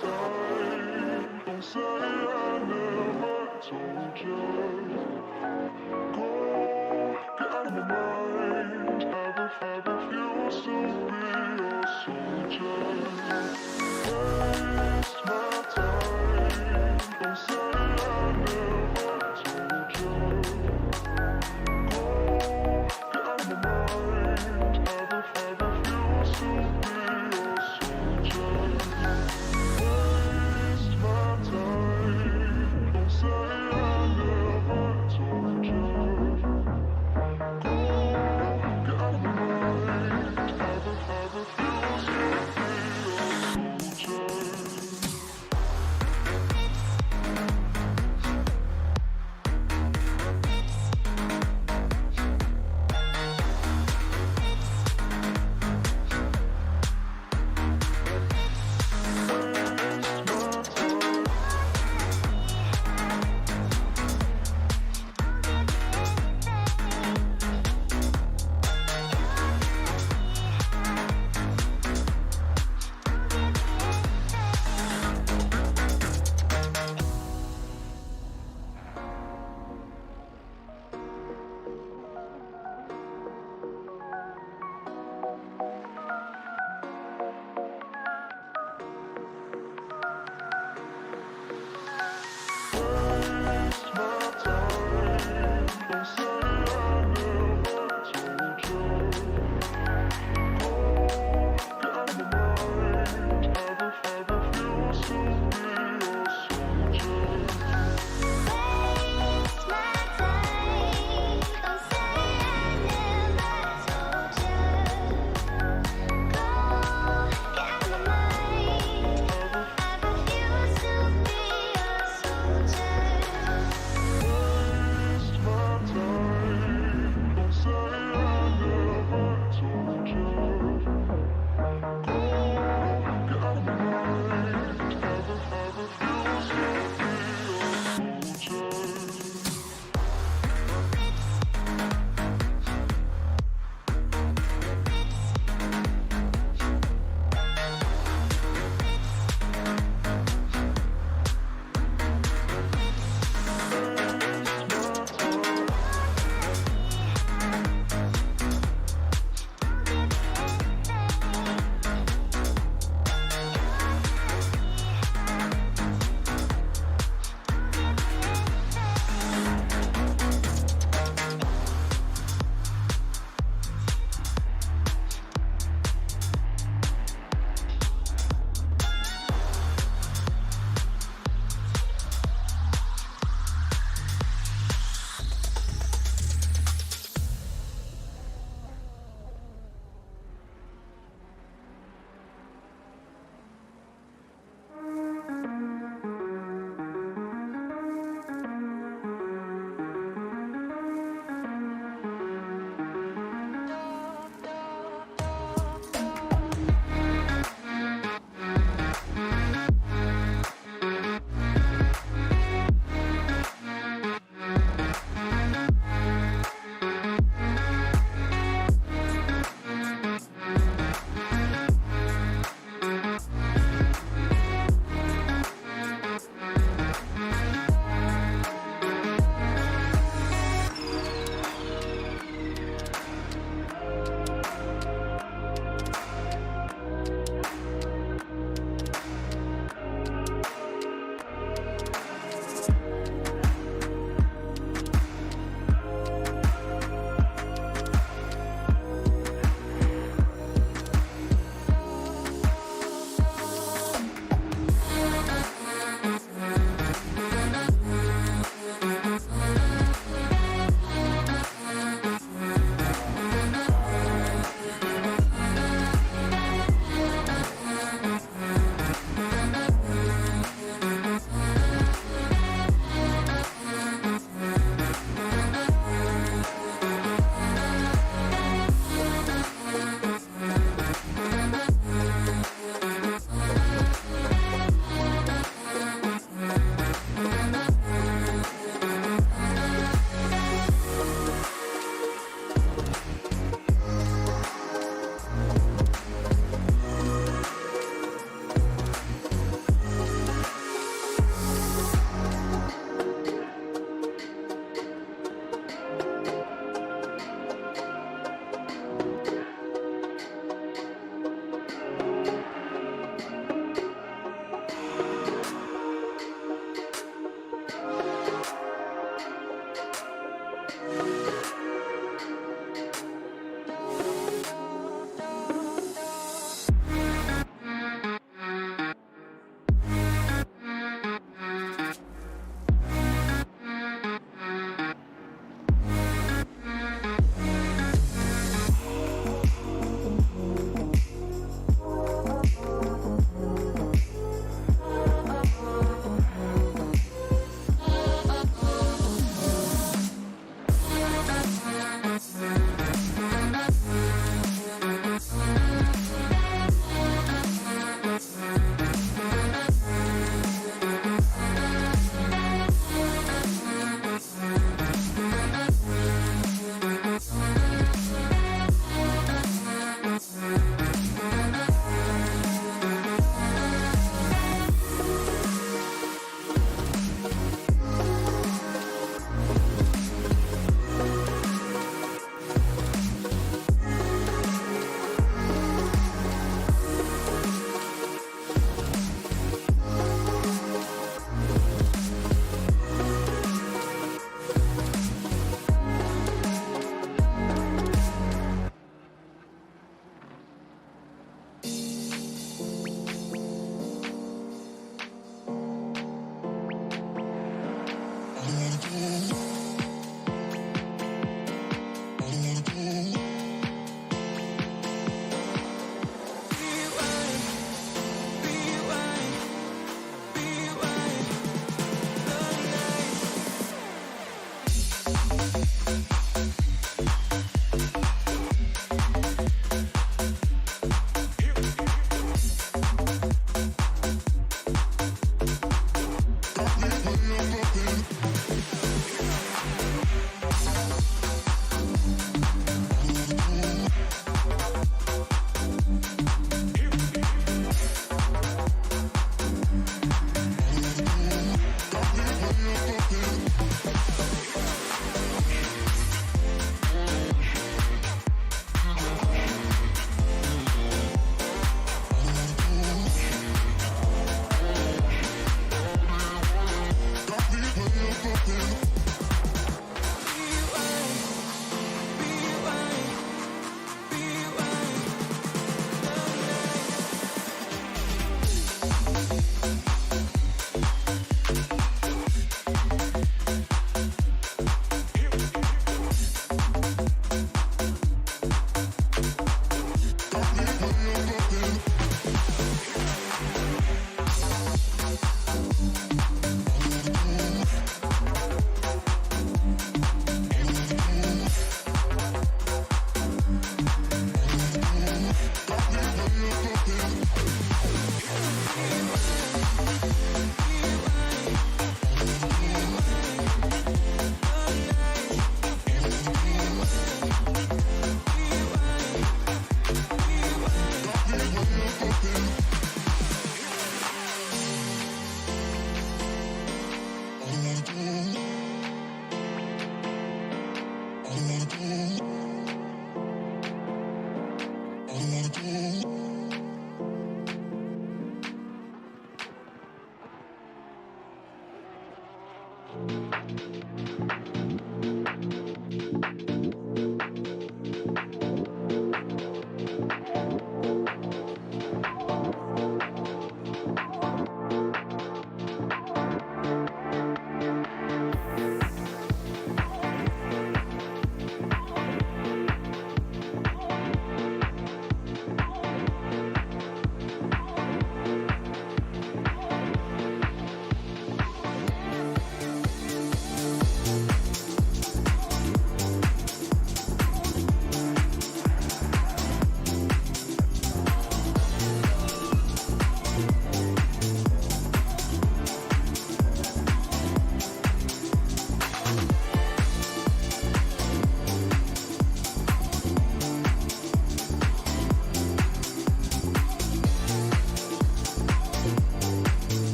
time. Don't say I never told you. Go, get out of my mind. Have a few to be your soldier. Waste my time. Don't say I never told you. Go, get out of my mind. Have a few to be your soldier. Waste my time. Don't say I never told you. Go.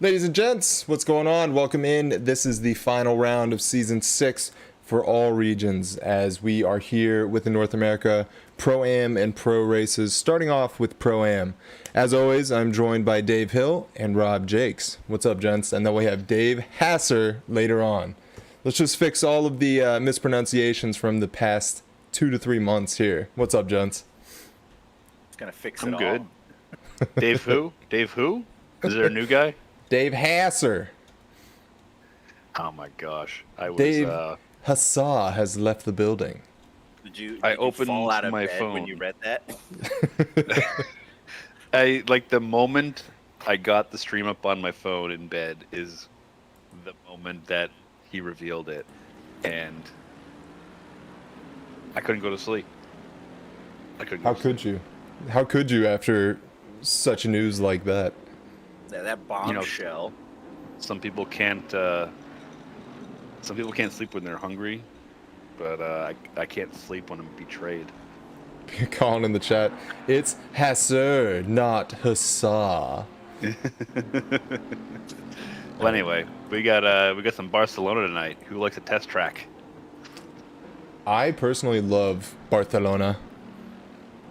Ladies and gents, what's going on? Welcome in. This is the final round of Season 6 for all regions as we are here with the North America Pro-Am and Pro races, starting off with Pro-Am. As always, I'm joined by Dave Hill and Rob Jakes. What's up, gents? And then we have Dave Hasser later on. Let's just fix all of the mispronunciations from the past 2 to 3 months here. What's up, gents? It's going to fix I'm it good. Dave who? Dave who? Is there a new guy? Dave Hasser. Oh my gosh. I was Dave Hassah has left the building. Did you opened fall out of my bed phone. when you read that? I like the moment I got the stream up on my phone in bed is the moment that he revealed it, and I couldn't go to sleep. How could you? How could you after such news like that? Yeah, that bombshell. Some people can't sleep when they're hungry, but I can't sleep when I'm betrayed. Calling in the chat, it's Hasser, not Hassah. Well, anyway, we got some Barcelona tonight. Who likes a test track? I personally love Barcelona.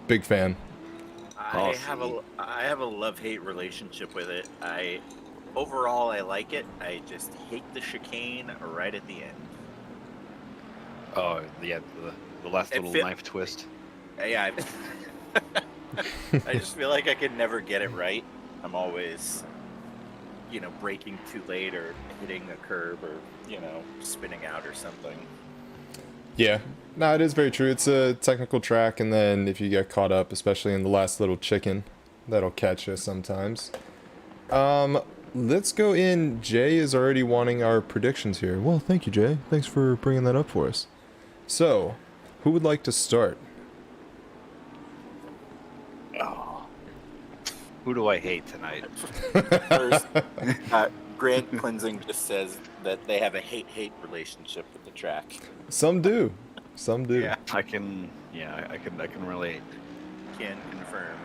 Big fan. I have a love-hate relationship with it. Overall I like it. I just hate the chicane right at the end. Oh yeah, the last little knife twist. Yeah, I just feel like I could never get it right. I'm always, braking too late or hitting a curb or, spinning out or something. Yeah, no, it is very true. It's a technical track, and then if you get caught up, especially in the last little chicken, that'll catch you sometimes. Let's go in. Jay is already wanting our predictions here. Well, thank you, Jay. Thanks for bringing that up for us. So, who would like to start? Oh, who do I hate tonight? First, Grant Cleansing just says that they have a hate-hate relationship with the track. Some do. Some do. Yeah. I can relate. Can confirm.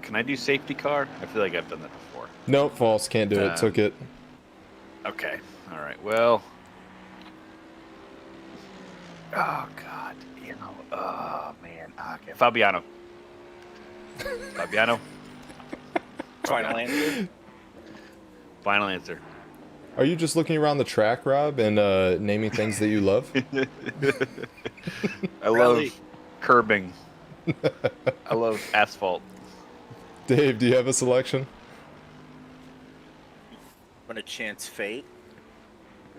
Can I do safety car? I feel like I've done that before. Nope, false. Can't do it. Took it. Okay. All right. Well. Oh God. Oh man. Okay. Fabiano. Fabiano. Final answer? Final answer. Are you just looking around the track, Rob, and naming things that you love? I love curbing. I love asphalt. Dave, do you have a selection? I'm going to chance fate.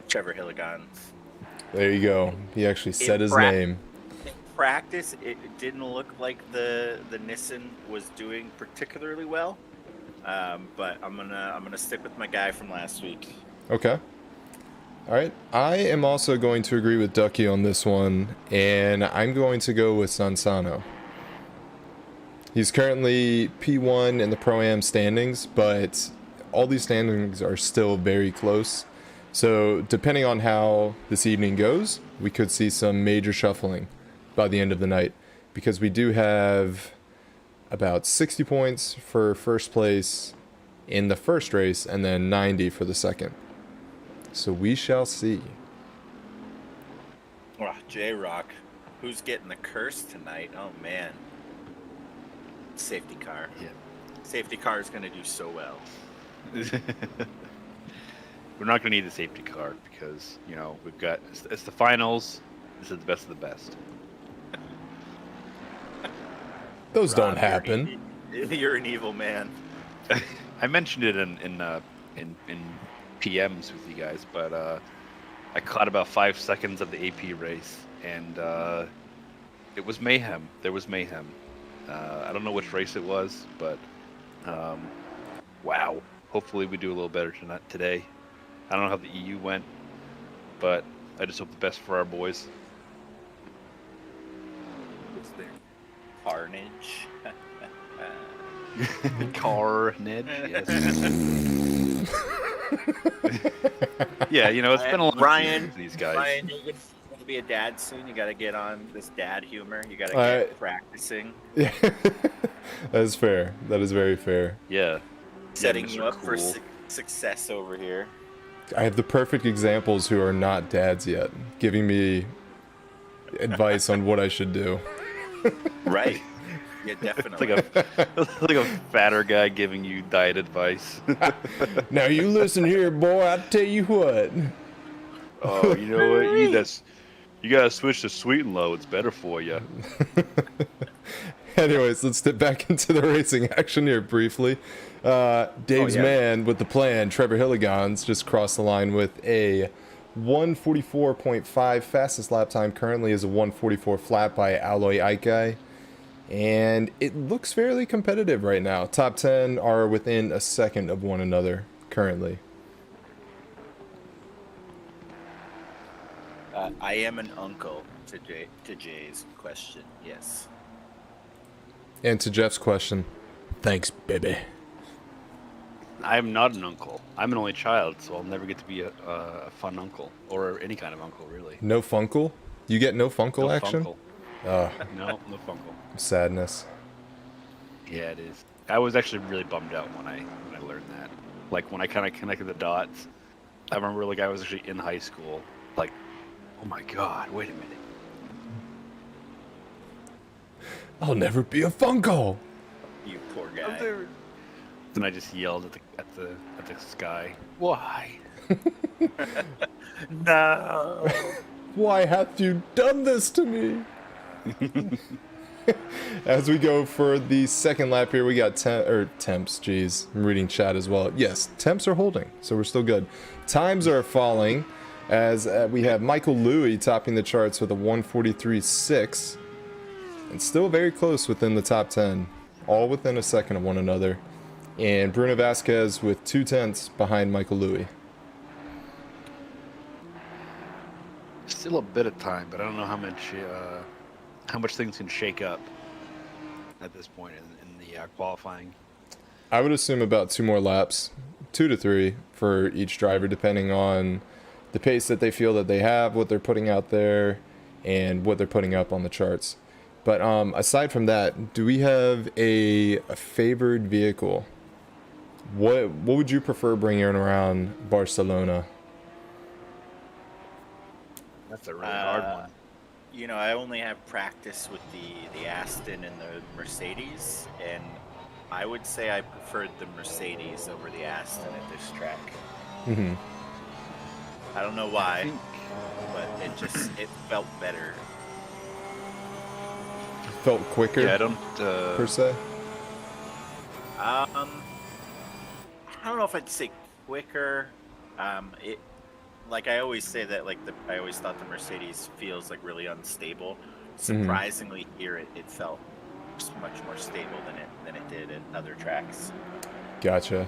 Trevor Hilligan. There you go. He actually said his name. In practice, it didn't look like the Nissan was doing particularly well. But I'm gonna stick with my guy from last week. Okay. All right. I am also going to agree with Ducky on this one, and I'm going to go with Sansano. He's currently P1 in the Pro-Am standings, but all these standings are still very close. So depending on how this evening goes, we could see some major shuffling by the end of the night, because we do have about 60 points for first place in the first race and then 90 for the second. So we shall see. Oh, J-Rock. Who's getting the curse tonight? Oh, man. Safety car. Yeah. Safety car is going to do so well. We're not going to need the safety car because, we've got... It's the finals. This is the best of the best. Those Rob, don't happen. You're an evil man. I mentioned it in PMs with you guys, but I caught about 5 seconds of the AP race, and it was mayhem. There was mayhem. I don't know which race it was, but wow. Hopefully we do a little better today. I don't know how the EU went, but I just hope the best for our boys. Was there carnage? Carnage, yes. Yeah, it's been a long time with these guys. Ryan, you're going to be a dad soon. You got to get on this dad humor. You got to get practicing. Yeah, that is fair. That is very fair. Yeah. Setting Mr. you up for Cool. success over here. I have the perfect examples who are not dads yet, giving me advice on what I should do. Right. Yeah, It's definitely. like a fatter guy giving you diet advice. Now you listen here, boy. I tell you what. Oh, you know what? You gotta switch to sweet and low. It's better for you. Anyways, let's dip back into the racing action here briefly. Dave's yeah. man with the plan, Trevor Hilligans, just crossed the line with a 144.5. Fastest lap time currently is a 144 flat by Alloy Aikai. And it looks fairly competitive right now. Top 10 are within a second of one another currently. I am an uncle to Jay's question. Yes. And to Jeff's question, thanks, baby. I'm not an uncle. I'm an only child, so I'll never get to be a fun uncle or any kind of uncle, really. No Funkle? You get no Funkle No action? Funkle. Ugh, No Funkle. sadness. Yeah, it is. I was actually really bummed out when I learned that. Like when I kind of connected the dots. I remember like I was actually in high school. Like, oh my god, wait a minute. I'll never be a Funkle. You poor guy. Then I just yelled at the sky. Why? No. Why hath you done this to me? As we go for the second lap here, we got temps. Jeez, I'm reading chat as well. Yes, temps are holding, so we're still good. Times are falling as we have Michael Louis topping the charts with a 143.6, and still very close within the top 10, all within a second of one another. And Bruno Vasquez with 2/10 behind Michael Louis. Still a bit of time, but I don't know how much things can shake up at this point in the qualifying. I would assume about 2 more laps, 2 to 3 for each driver, depending on the pace that they feel that they have, what they're putting out there, and what they're putting up on the charts. But aside from that, do we have a favored vehicle? What would you prefer bringing around Barcelona? That's a really hard one. You know, I only have practice with the Aston and the Mercedes, and I would say I preferred the Mercedes over the Aston at this track. Mm-hmm. I don't know why, but it felt better. Felt quicker, Yeah, I don't. per se? I don't know if I'd say quicker. Like I always say that I always thought the Mercedes feels like really unstable. Surprisingly, here it felt much more stable than it did at other tracks. Gotcha.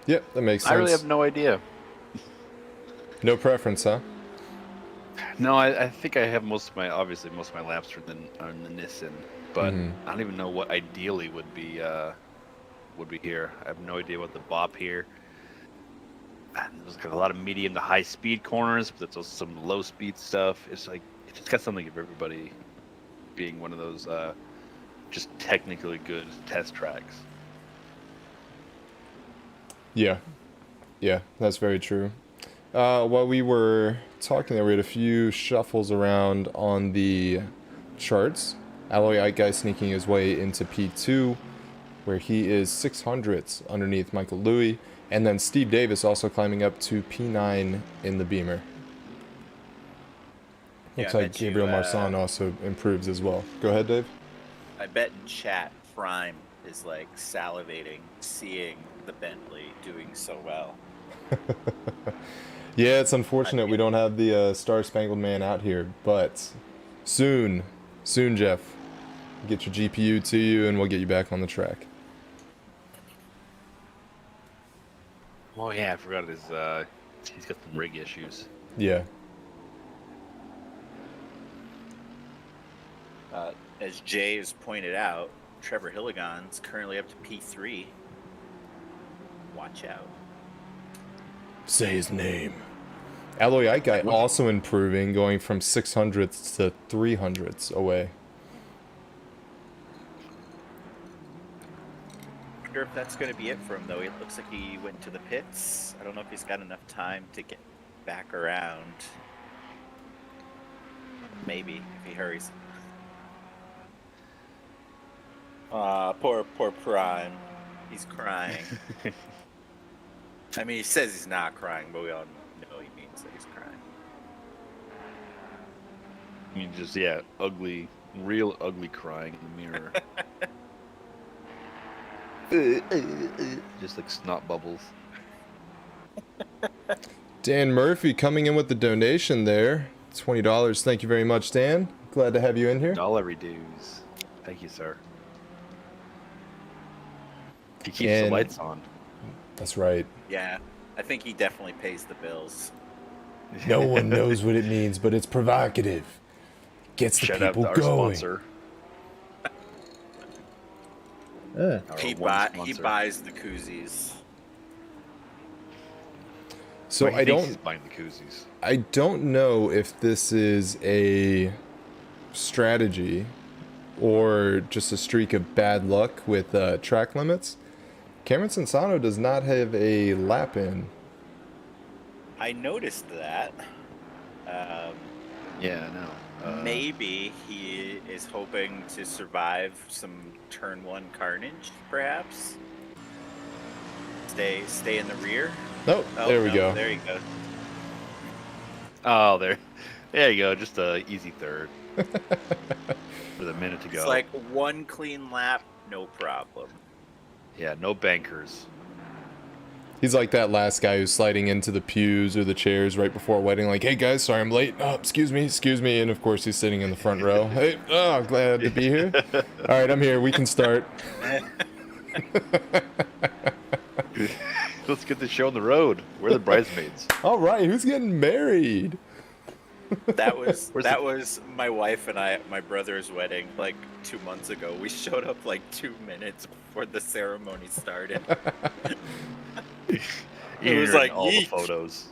Yep, that makes sense. I really have no idea. No preference, huh? No, I think I have most of my laps are on the Nissan, but I don't even know what ideally would be here. I have no idea what the bop here. There's got a lot of medium to high speed corners, but there's also some low speed stuff. It's like it's just got something of everybody being one of those just technically good test tracks. Yeah, that's very true. While we were talking there, we had a few shuffles around on the charts. Alloy Aikai sneaking his way into P2, where he is 600ths underneath Michael Louis, and then Steve Davis also climbing up to P9 in the Beamer. Looks I like bet you, Gabriel Marsan also improves as well. Go ahead, Dave. I bet in chat, Prime is like salivating seeing the Bentley doing so well. Yeah, it's unfortunate we don't have the Star Spangled Man out here, but soon, Jeff. Get your GPU to you and we'll get you back on the track. Oh yeah, I forgot he's got some rig issues. Yeah. As Jay has pointed out, Trevor Hilligan's currently up to P3. Watch out. Say his name. Alloy Aikai also improving, going from 600ths to 300ths away. wonder if that's going to be it for him, though. It looks like he went to the pits. I don't know if he's got enough time to get back around. Maybe, if he hurries. Poor Prime. He's crying. I mean, he says he's not crying, but we all know he means that he's crying. I mean, just, yeah, ugly, real ugly crying in the mirror. Just like snot bubbles. Dan Murphy coming in with the donation there. $20. Thank you very much, Dan. Glad to have you in here. Dollar dues. Thank you, sir. He keeps the And- lights on. That's right. Yeah, I think he definitely pays the bills. No one knows what it means, but it's provocative. Gets the Shout out people to our going. sponsor. Eh. Our He one buys sponsor. the koozies. So Well, he I thinks he's don't buying the koozies. I don't know if this is a strategy or just a streak of bad luck with track limits. Cameron Sansano does not have a lap in. I noticed that. Yeah, I know. Maybe he is hoping to survive some turn 1 carnage, perhaps. Stay in the rear. Nope, Oh, there we no, go. There you go. Oh, there you go. Just a easy third with a minute to go. It's like one clean lap, no problem. Yeah, no bankers. He's like that last guy who's sliding into the pews or the chairs right before a wedding, like, hey guys, sorry I'm late. Oh, excuse me. And of course he's sitting in the front row. Hey, oh, glad to be here. All right, I'm here. We can start. Let's get this show on the road. We're the bridesmaids. All right, who's getting married? That was Where's that the- was my wife and I at my brother's wedding like 2 months ago. We showed up like 2 minutes before the ceremony started. It was like, all the yeet. photos.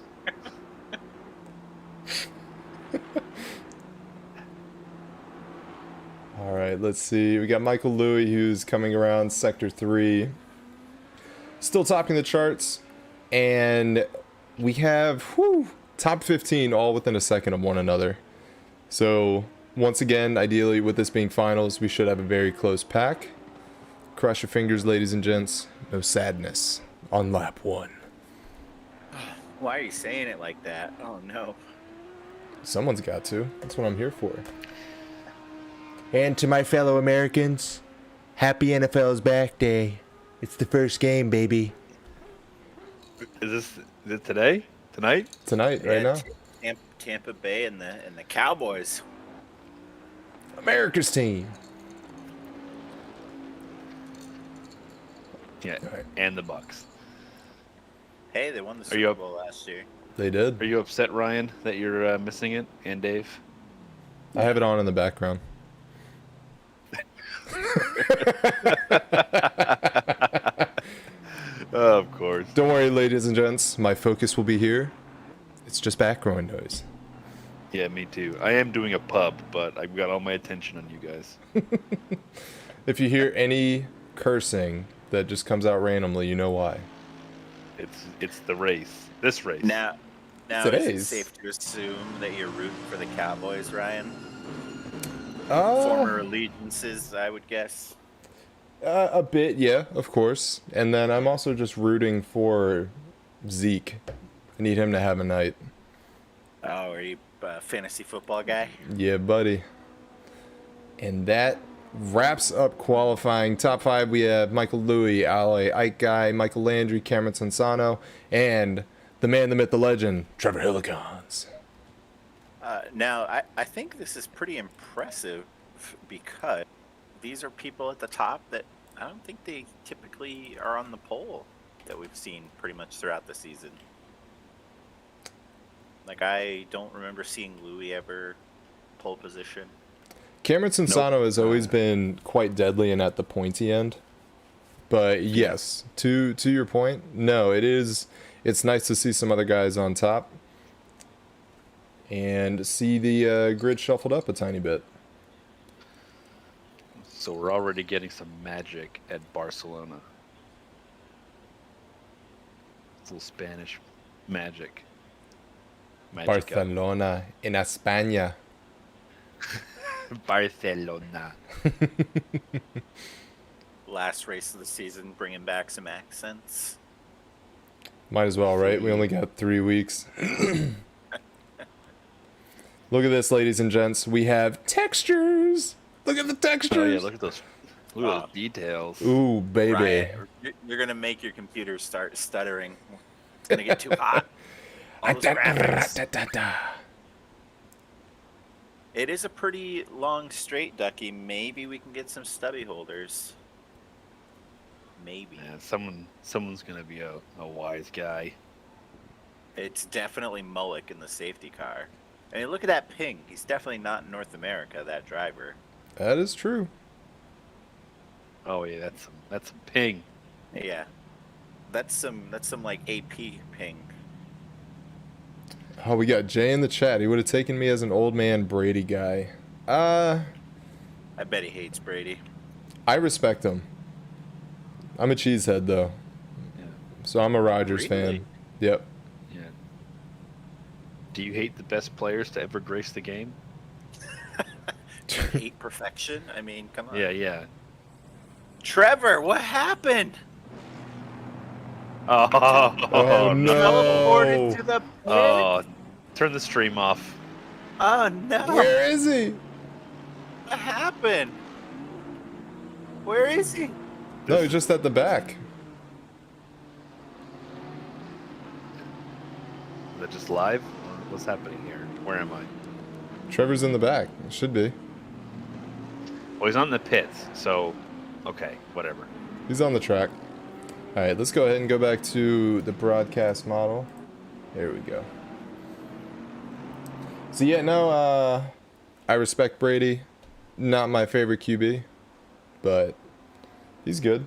All right, let's see. We got Michael Louis, who's coming around Sector 3. Still topping the charts. And we have top 15 all within a second of one another. So, once again, ideally, with this being finals, we should have a very close pack. Cross your fingers, ladies and gents. No sadness on lap 1. Why are you saying it like that? Oh no. Someone's got to. That's what I'm here for. And to my fellow Americans, happy NFL's back day. It's the first game, baby. Is it today? Tonight? Tonight, right now. Tampa Bay and the Cowboys. America's team. Yeah, Alright. and the Bucks. Hey, they won the Are you Super up? Bowl last year. They did. Are you upset, Ryan, that you're missing it? And Dave? I have it on in the background. Of course. Don't worry, ladies and gents. My focus will be here. It's just background noise. Yeah, me too. I am doing a pub, but I've got all my attention on you guys. If you hear any cursing that just comes out randomly, you know why. It's the race. This race. Now is it Today's. safe to assume that you're rooting for the Cowboys, Ryan? Oh, Former allegiances, I would guess. a bit, yeah, of course. And then I'm also just rooting for Zeke. I need him to have a night. Oh, are you a fantasy football guy? Yeah, buddy. And that wraps up qualifying. Top 5, we have Michael Louis, Ale Ike Guy, Michael Landry, Cameron Sansano, and the man, the myth, the legend, Trevor Hillikons. Now, I think this is pretty impressive because these are people at the top that I don't think they typically are on the pole that we've seen pretty much throughout the season. Like, I don't remember seeing Louis ever pole position. Cameron Sansano has always been quite deadly and at the pointy end. But yes, to your point, no, it's nice to see some other guys on top and see the grid shuffled up a tiny bit. So we're already getting some magic at Barcelona. little Spanish magic. Magica. Barcelona in España. Barcelona. Last race of the season, bringing back some accents. Might as well, right? We only got 3 weeks. Look at this, ladies and gents. We have textures. Look at the textures. Oh yeah, look at those. Look at those details. Ooh, baby. Ryan, you're gonna make your computer start stuttering. It's gonna get too hot. All those graphics. It is a pretty long straight, Ducky. Maybe we can get some stubby holders. Maybe. Yeah, someone's gonna be a wise guy. It's definitely Mullick in the safety car. I mean, look at that ping. He's definitely not in North America, that driver. That is true. Oh yeah, that's some ping. Yeah. That's some like AP ping. Oh, we got Jay in the chat. He would have taken me as an old man Brady guy. I bet he hates Brady. respect him. I'm a cheesehead though. Yeah. So I'm a Rodgers Really? fan. Yep. Yeah. Do you hate the best players to ever grace the game? Hate perfection? I mean, come on. Yeah. Trevor, what happened? Oh, Oh, no. Teleported to the pit? Oh, turn the stream off. Oh, no. Where is he? What happened? Where is he? No, he's just at the back. Is that just live? What's happening here? Where am I? Trevor's in the back. It should be. Well, he's on the pits, so okay, whatever. He's on the track. All right, let's go ahead and go back to the broadcast model. There we go. So yeah, no, I respect Brady. Not my favorite QB, but he's good.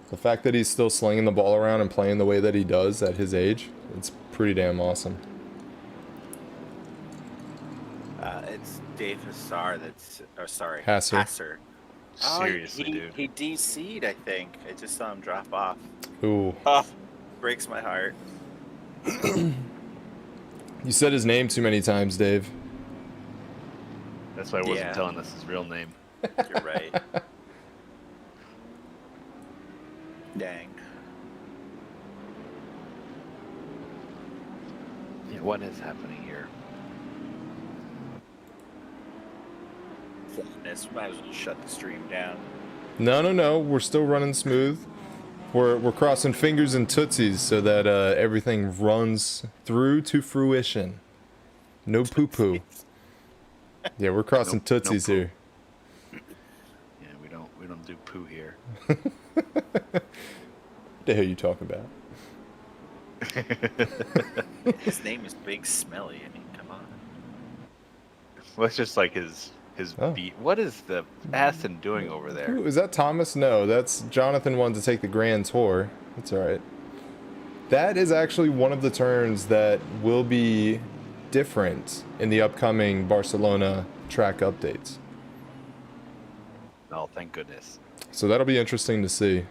The fact that he's still slinging the ball around and playing the way that he does at his age, it's pretty damn awesome. It's Dave Hassar that's... Oh, sorry. Hasser. Seriously, dude. He DC'd, I think. I just saw him drop off. Ooh. Oh, breaks my heart. You said his name too many times, Dave. That's why I wasn't Yeah. telling us his real name. You're right. Dang. Yeah, what is happening here? This might as well shut the stream down. No. We're still running smooth. We're crossing fingers and tootsies so that everything runs through to fruition. No poo-poo. Yeah, we're crossing No tootsies poo. here. Yeah, we don't do poo here. What the hell are you talking about? His name is Big Smelly. I mean, come on. Well, it's just like his Oh. beat. What is the Aston doing over there? Ooh, is that Thomas? No, that's Jonathan wanted to take the Grand Tour. That's all right. That is actually one of the turns that will be different in the upcoming Barcelona track updates. Oh, thank goodness. So that'll be interesting to see.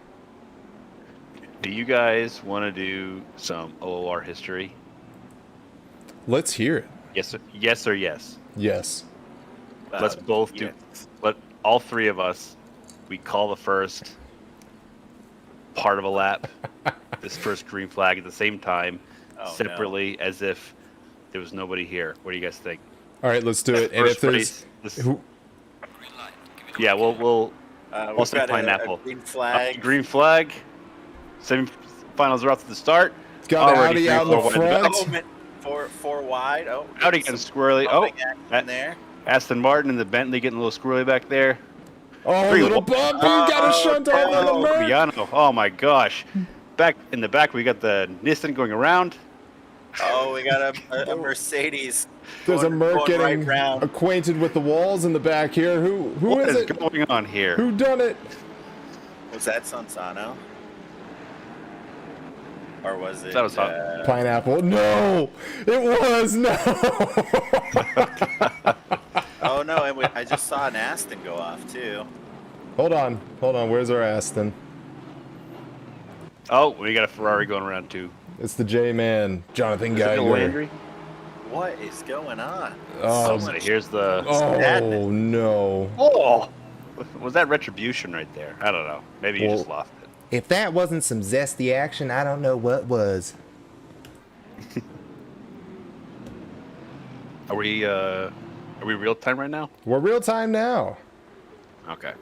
Do you guys want to do some OOR history? Let's hear it. Yes or yes? Yes. Let's both do. yes. Let all three of us. We call the first part of a lap. This first green flag at the same time, Oh, separately, as if there was nobody here. What do you guys think? All right, let's do it. And if First there's race, this- who, yeah, we'll We've also got pineapple. a green Up flag. the green flag. Semifinals are off to the start. got Already Audi out in the 3-4 wide. front. Four wide. Oh, Audi getting squirrely. Oh, bumping action there. Aston Martin and the Bentley getting a little squirrely back there. Oh, Three- little bump. Who got a shunt off on the Merc? Piano. Oh my gosh. Back in the back, we got the Nissan going around. Oh, we got a Mercedes. There's a going- Merc going right getting round. acquainted with the walls in the back here. Who What is is it? going on here? Who done it? Was that Sansano? Or was it? That was Pineapple. No, it was no. Oh no! And I just saw an Aston go off too. Hold on. Where's our Aston? Oh, we got a Ferrari going around too. It's the J-Man, Jonathan Is it the Geiger. Landry? What is going on? Oh, So So much here's the. Oh, no. Oh, was that retribution right there? I don't know. Maybe you just Well- lost it. If that wasn't some zesty action, I don't know what was. Are we real time right now? We're real time now. Okay.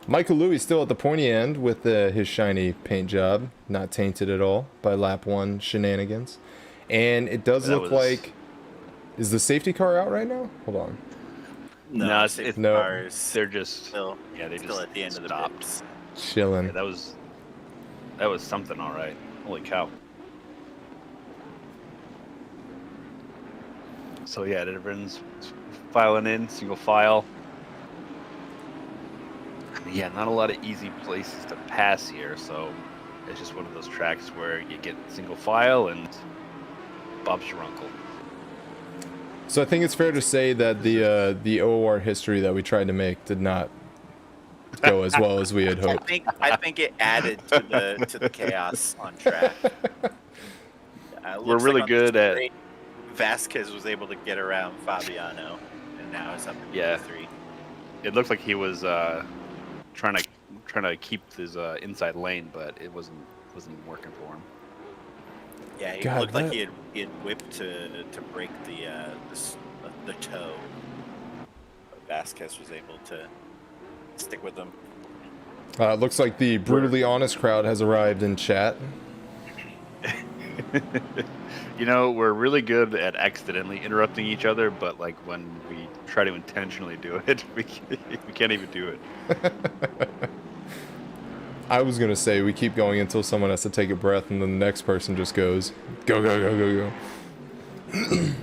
Michael Louis still at the pointy end with his shiny paint job, not tainted at all by lap 1 shenanigans. And it does That look was- like... Is the safety car out right now? Hold on. No, it's No. cars they're just still, they still just at the end of the stopped. pits. Chilling. Yeah, that was something, all right. Holy cow! So yeah, everyone's filing in single file. Yeah, not a lot of easy places to pass here, so it's just one of those tracks where you get single file and Bob's your uncle. So I think it's fair to say that the OOR history that we tried to make did not go as well as we had I hoped. think it added to the chaos on track. We're really good at- Vasquez was able to get around Fabiano, and now it's up to Yeah. 3. It looked like he was trying to keep his inside lane, but it wasn't working for him. Yeah, he God, looked like that- he had whipped to break the toe. But Vasquez was able to stick with him. Looks like the brutally honest crowd has arrived in chat. You know, we're really good at accidentally interrupting each other, but like when we try to intentionally do it, we can't even do it. I was gonna say we keep going until someone has to take a breath, and then the next person just goes, go, go, go, go, go.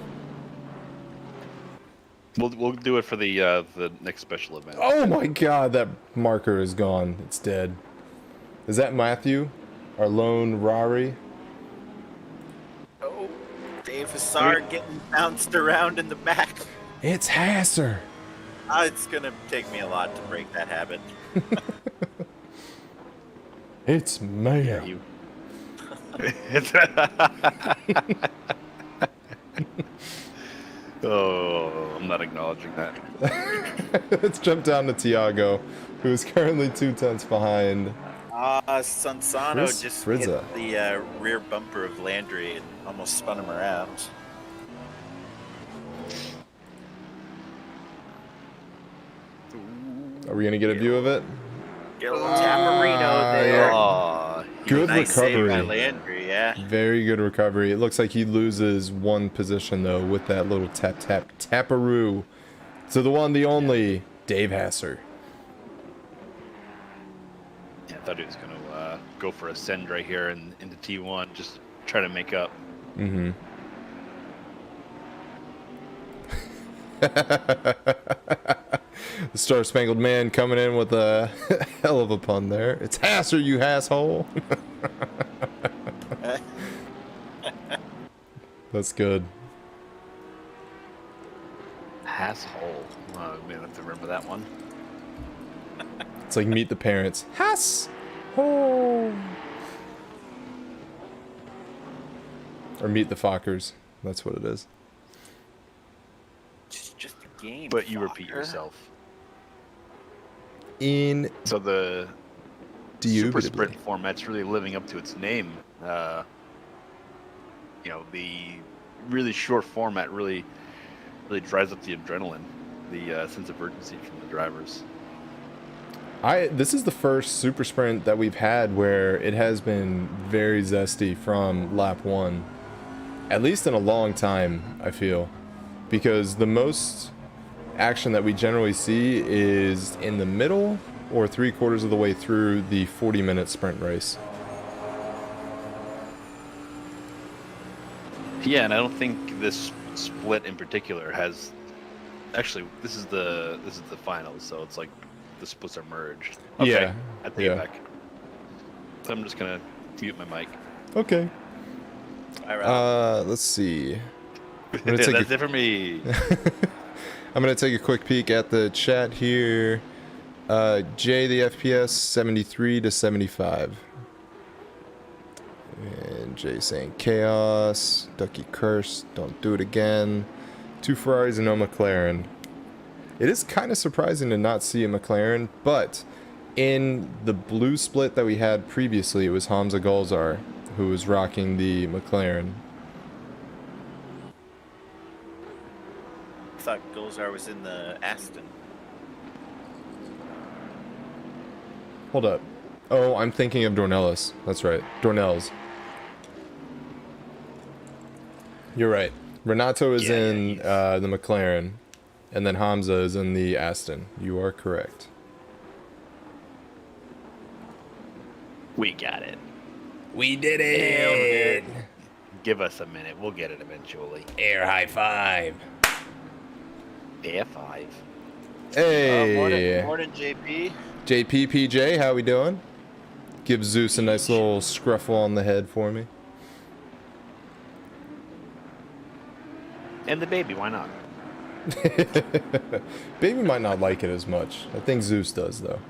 We'll do it for the next special event. Oh my god, that marker is gone. It's dead. Is that Matthew? Our lone Rari? Oh, Dave Hassard getting bounced around in the back. It's Hasser. It's gonna take me a lot to break that habit. It's man. You. Oh, I'm not acknowledging that. Let's jump down to Tiago, who is currently 2/10 behind. Sansano Chris just Frizza. hit the rear bumper of Landry and almost spun him around. Are we gonna get a view of it? Get a little Tamarino there. yeah. Aw, Good Nice save by recovery. Landry, yeah. Very good recovery. It looks like he loses one position though with that little taparoo. So the one, the only, Dave Hasser. yeah, I thought he was going to go for a send right here into T1, just try to make up. Mm-hmm. The Star Spangled Man coming in with a hell of a pun there. It's Hasser, you asshole. That's good. Asshole. Oh, man, I have to remember that one. It's like Meet the Parents. Hass. Oh. Or Meet the Fockers. That's what it is. Just a game. But you repeat fucker. yourself. In So the Super Indubitably. Sprint format's really living up to its name. You know, the really short format really drives up the adrenaline, the sense of urgency from the drivers. This is the first Super Sprint that we've had where it has been very zesty from lap 1. At least in a long time, I feel. Because the most action that we generally see is in the middle or 3/4 of the way through the 40-minute sprint race. Yeah, and I don't think this split in particular has. Actually, this is the finals, so it's like the splits are merged. Okay, Yeah, I take yeah. it back. So I'm just gonna mute my mic. Okay. All right. Let's see. gonna take That's a- it for me. I'm going to take a quick peek at the chat here. Jay, the FPS, 73 to 75. Jay saying chaos. Ducky curse. Don't do it again. 2 Ferraris and no McLaren. It is kind of surprising to not see a McLaren, but in the blue split that we had previously, it was Hamza Golzar who was rocking the McLaren. I thought Golzar was in the Aston. Hold up. Oh, I'm thinking of Dornelis. That's right. Dornelles. You're right. Renato is in the McLaren, and then Hamza is in the Aston. You are correct. We got it. We did it! Give us a minute. We'll get it eventually. Air high five. Air 5. Hey! Morning, JP. JP PJ, how we doing? Give Zeus a nice little scruffle on the head for me. And the baby, why not? Baby might not like it as much. I think Zeus does, though.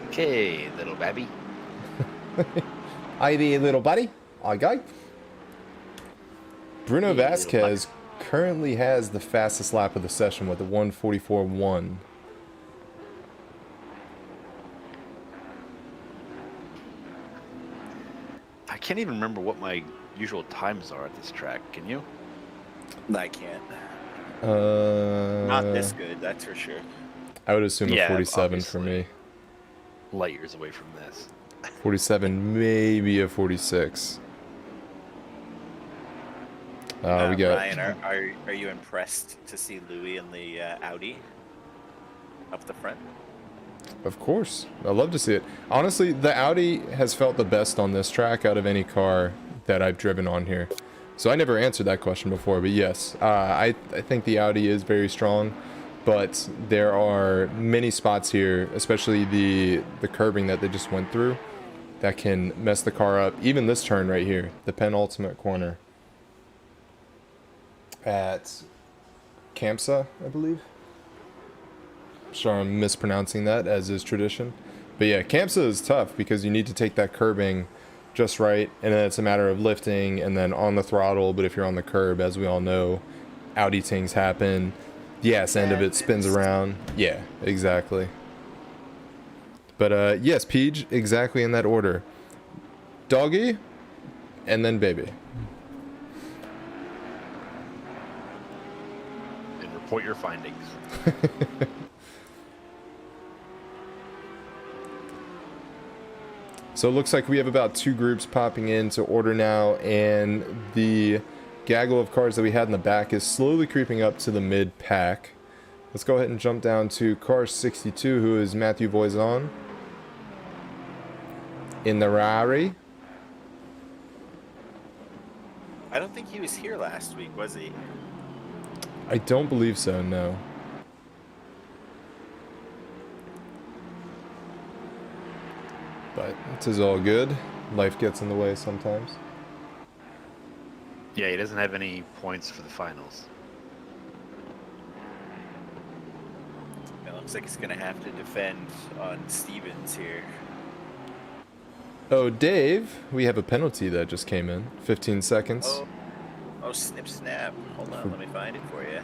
Okay, little baby. Hi there, little buddy. I go. Bruno Yeah, little Vasquez currently has the fastest lap of the session with a 1:44.1. I can't even remember what my usual times are at this track. Can you? I can't. Uh, Not this good, that's for sure. I would assume Yeah, a 47 for obviously. me. Light years away from this. 47, maybe a 46. We got. Ryan, are you impressed to see Louis in the Audi up the front? Of course. I love to see it. Honestly, the Audi has felt the best on this track out of any car that I've driven on here. So I never answered that question before, but yes, I think the Audi is very strong, but there are many spots here, especially the curbing that they just went through, that can mess the car up. Even this turn right here, the penultimate corner at Kamsa, I believe. Sure, I'm mispronouncing that, as is tradition. But yeah, Kamsa is tough because you need to take that curbing just right, and then it's a matter of lifting and then on the throttle. But if you're on the curb, as we all know, Audi things happen. The ass end of it spins around. Yeah, exactly. But yes, Peach, exactly in that order. Doggy, and then baby. And report your findings. So it looks like we have about 2 groups popping into order now, and the gaggle of cars that we had in the back is slowly creeping up to the mid-pack. Let's go ahead and jump down to car 62, who is Matthew Voisin in the Rari. I don't think he was here last week, was he? I don't believe so, no. But it is all good. Life gets in the way sometimes. Yeah, he doesn't have any points for the finals. It looks like he's going to have to defend on Stevens here. Oh, Dave, we have a penalty that just came in. 15 seconds. Oh, snip snap. Hold on, let me find it for you.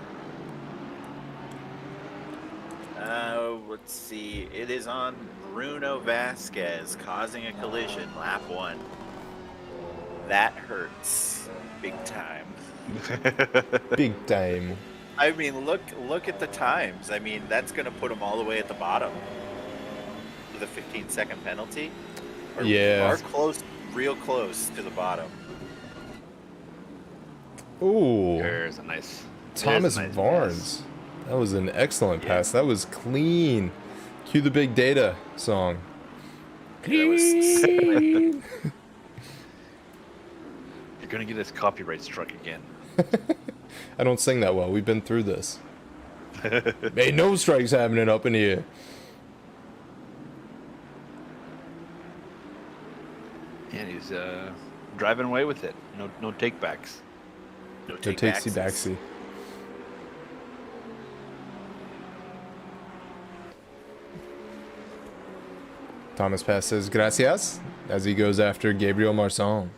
Let's see. It is on Bruno Vasquez causing a collision, lap 1. That hurts big time. Big time. I mean, look at the times. I mean, that's going to put him all the way at the bottom with a 15-second penalty. Yeah. Or close, real close to the bottom. Ooh. There's a nice Thomas there's a nice Barnes. That was an excellent pass. That was clean. Cue the big data song. That was Clean. You're gonna get us copyright struck again. I don't sing that well. We've been through this. Ain't no strikes happening up in here. And he's driving away with it. No takebacks. no No take takesy backsies. backsy. Thomas Pass says gracias as he goes after Gabriel Marsan.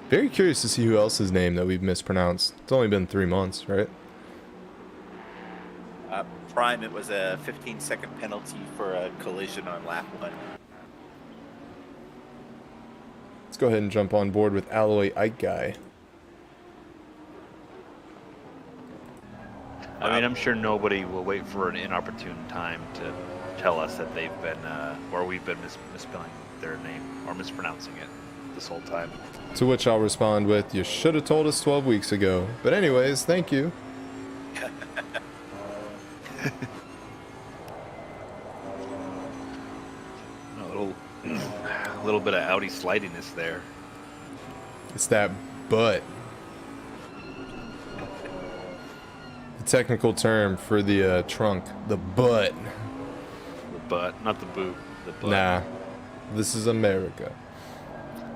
Very curious to see who else's name that we've mispronounced. It's only been 3 months, right? Prime, it was a 15-second penalty for a collision on lap 1. Let's go ahead and jump on board with Alloy Ike Guy. I mean, I'm sure nobody will wait for an inopportune time to tell us that they've been, or we've been misspelling their name or mispronouncing it this whole time. To which I'll respond with, you should have told us 12 weeks ago. But anyways, thank you. A little bit of Audi slidiness there. It's that butt. The technical term for the trunk. The butt. The butt, not the boot. The butt. Nah. This is America.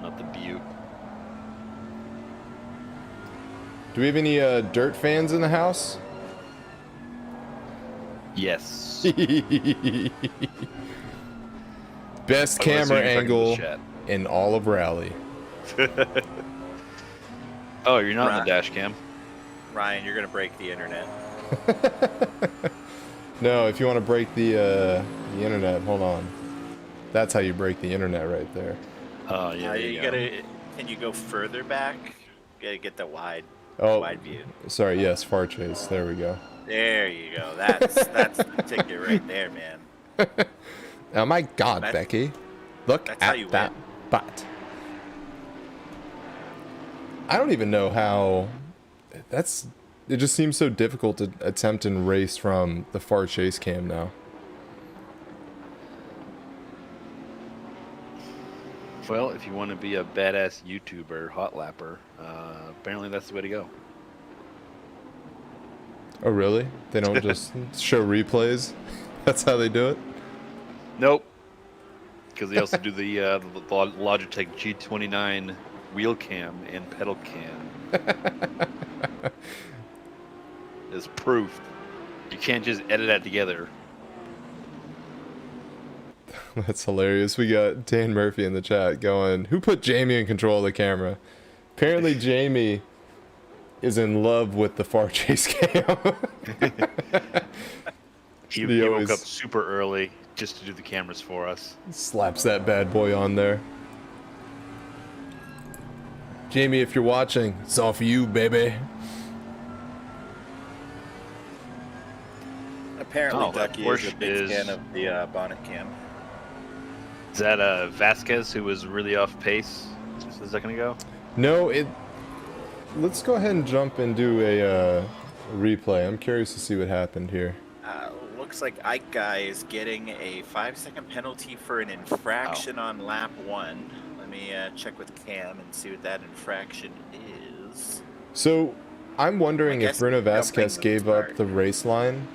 Not the butte. Do we have any dirt fans in the house? Yes. Best I camera was assuming you're talking to the angle chat. in all of Rally. Oh, you're not in Right. the dash cam. Ryan, you're gonna break the internet. No, if you want to break the internet, hold on. That's how you break the internet right there. Oh yeah. there You go. gotta. Can you go further back? You gotta get the wide Oh, view. sorry. Yes, far chase. There we go. There you go. That's the ticket right there, man. Oh my God, That's- Becky! Look that's how at you that win. butt. I don't even know how. That's. It just seems so difficult to attempt and race from the far chase cam now. Well, if you want to be a badass YouTuber, hot lapper, apparently that's the way to go. Oh really? They don't just show replays? That's how they do it? Nope. Because they also do the Logitech G29 wheel cam and pedal cam. As proof. You can't just edit that together. That's hilarious. We got Dan Murphy in the chat going, who put Jamie in control of the camera? Apparently Jamie is in love with the far chase cam. He He woke always up super early just to do the cameras for us. slaps that bad boy on there. Jamie, if you're watching, it's all for you, baby. Apparently, Oh, that Ducky is a Porsche big is- fan of the bonnet cam. Is that Vasquez who was really off pace just a second ago? No, it... Let's go ahead and jump and do a replay. I'm curious to see what happened here. Looks like Ike Guy is getting a 5-second penalty for an infraction on lap 1. Let me check with Cam and see what that infraction is. So, I'm wondering I if guess Bruno jumping Vasquez the gave up start. the race line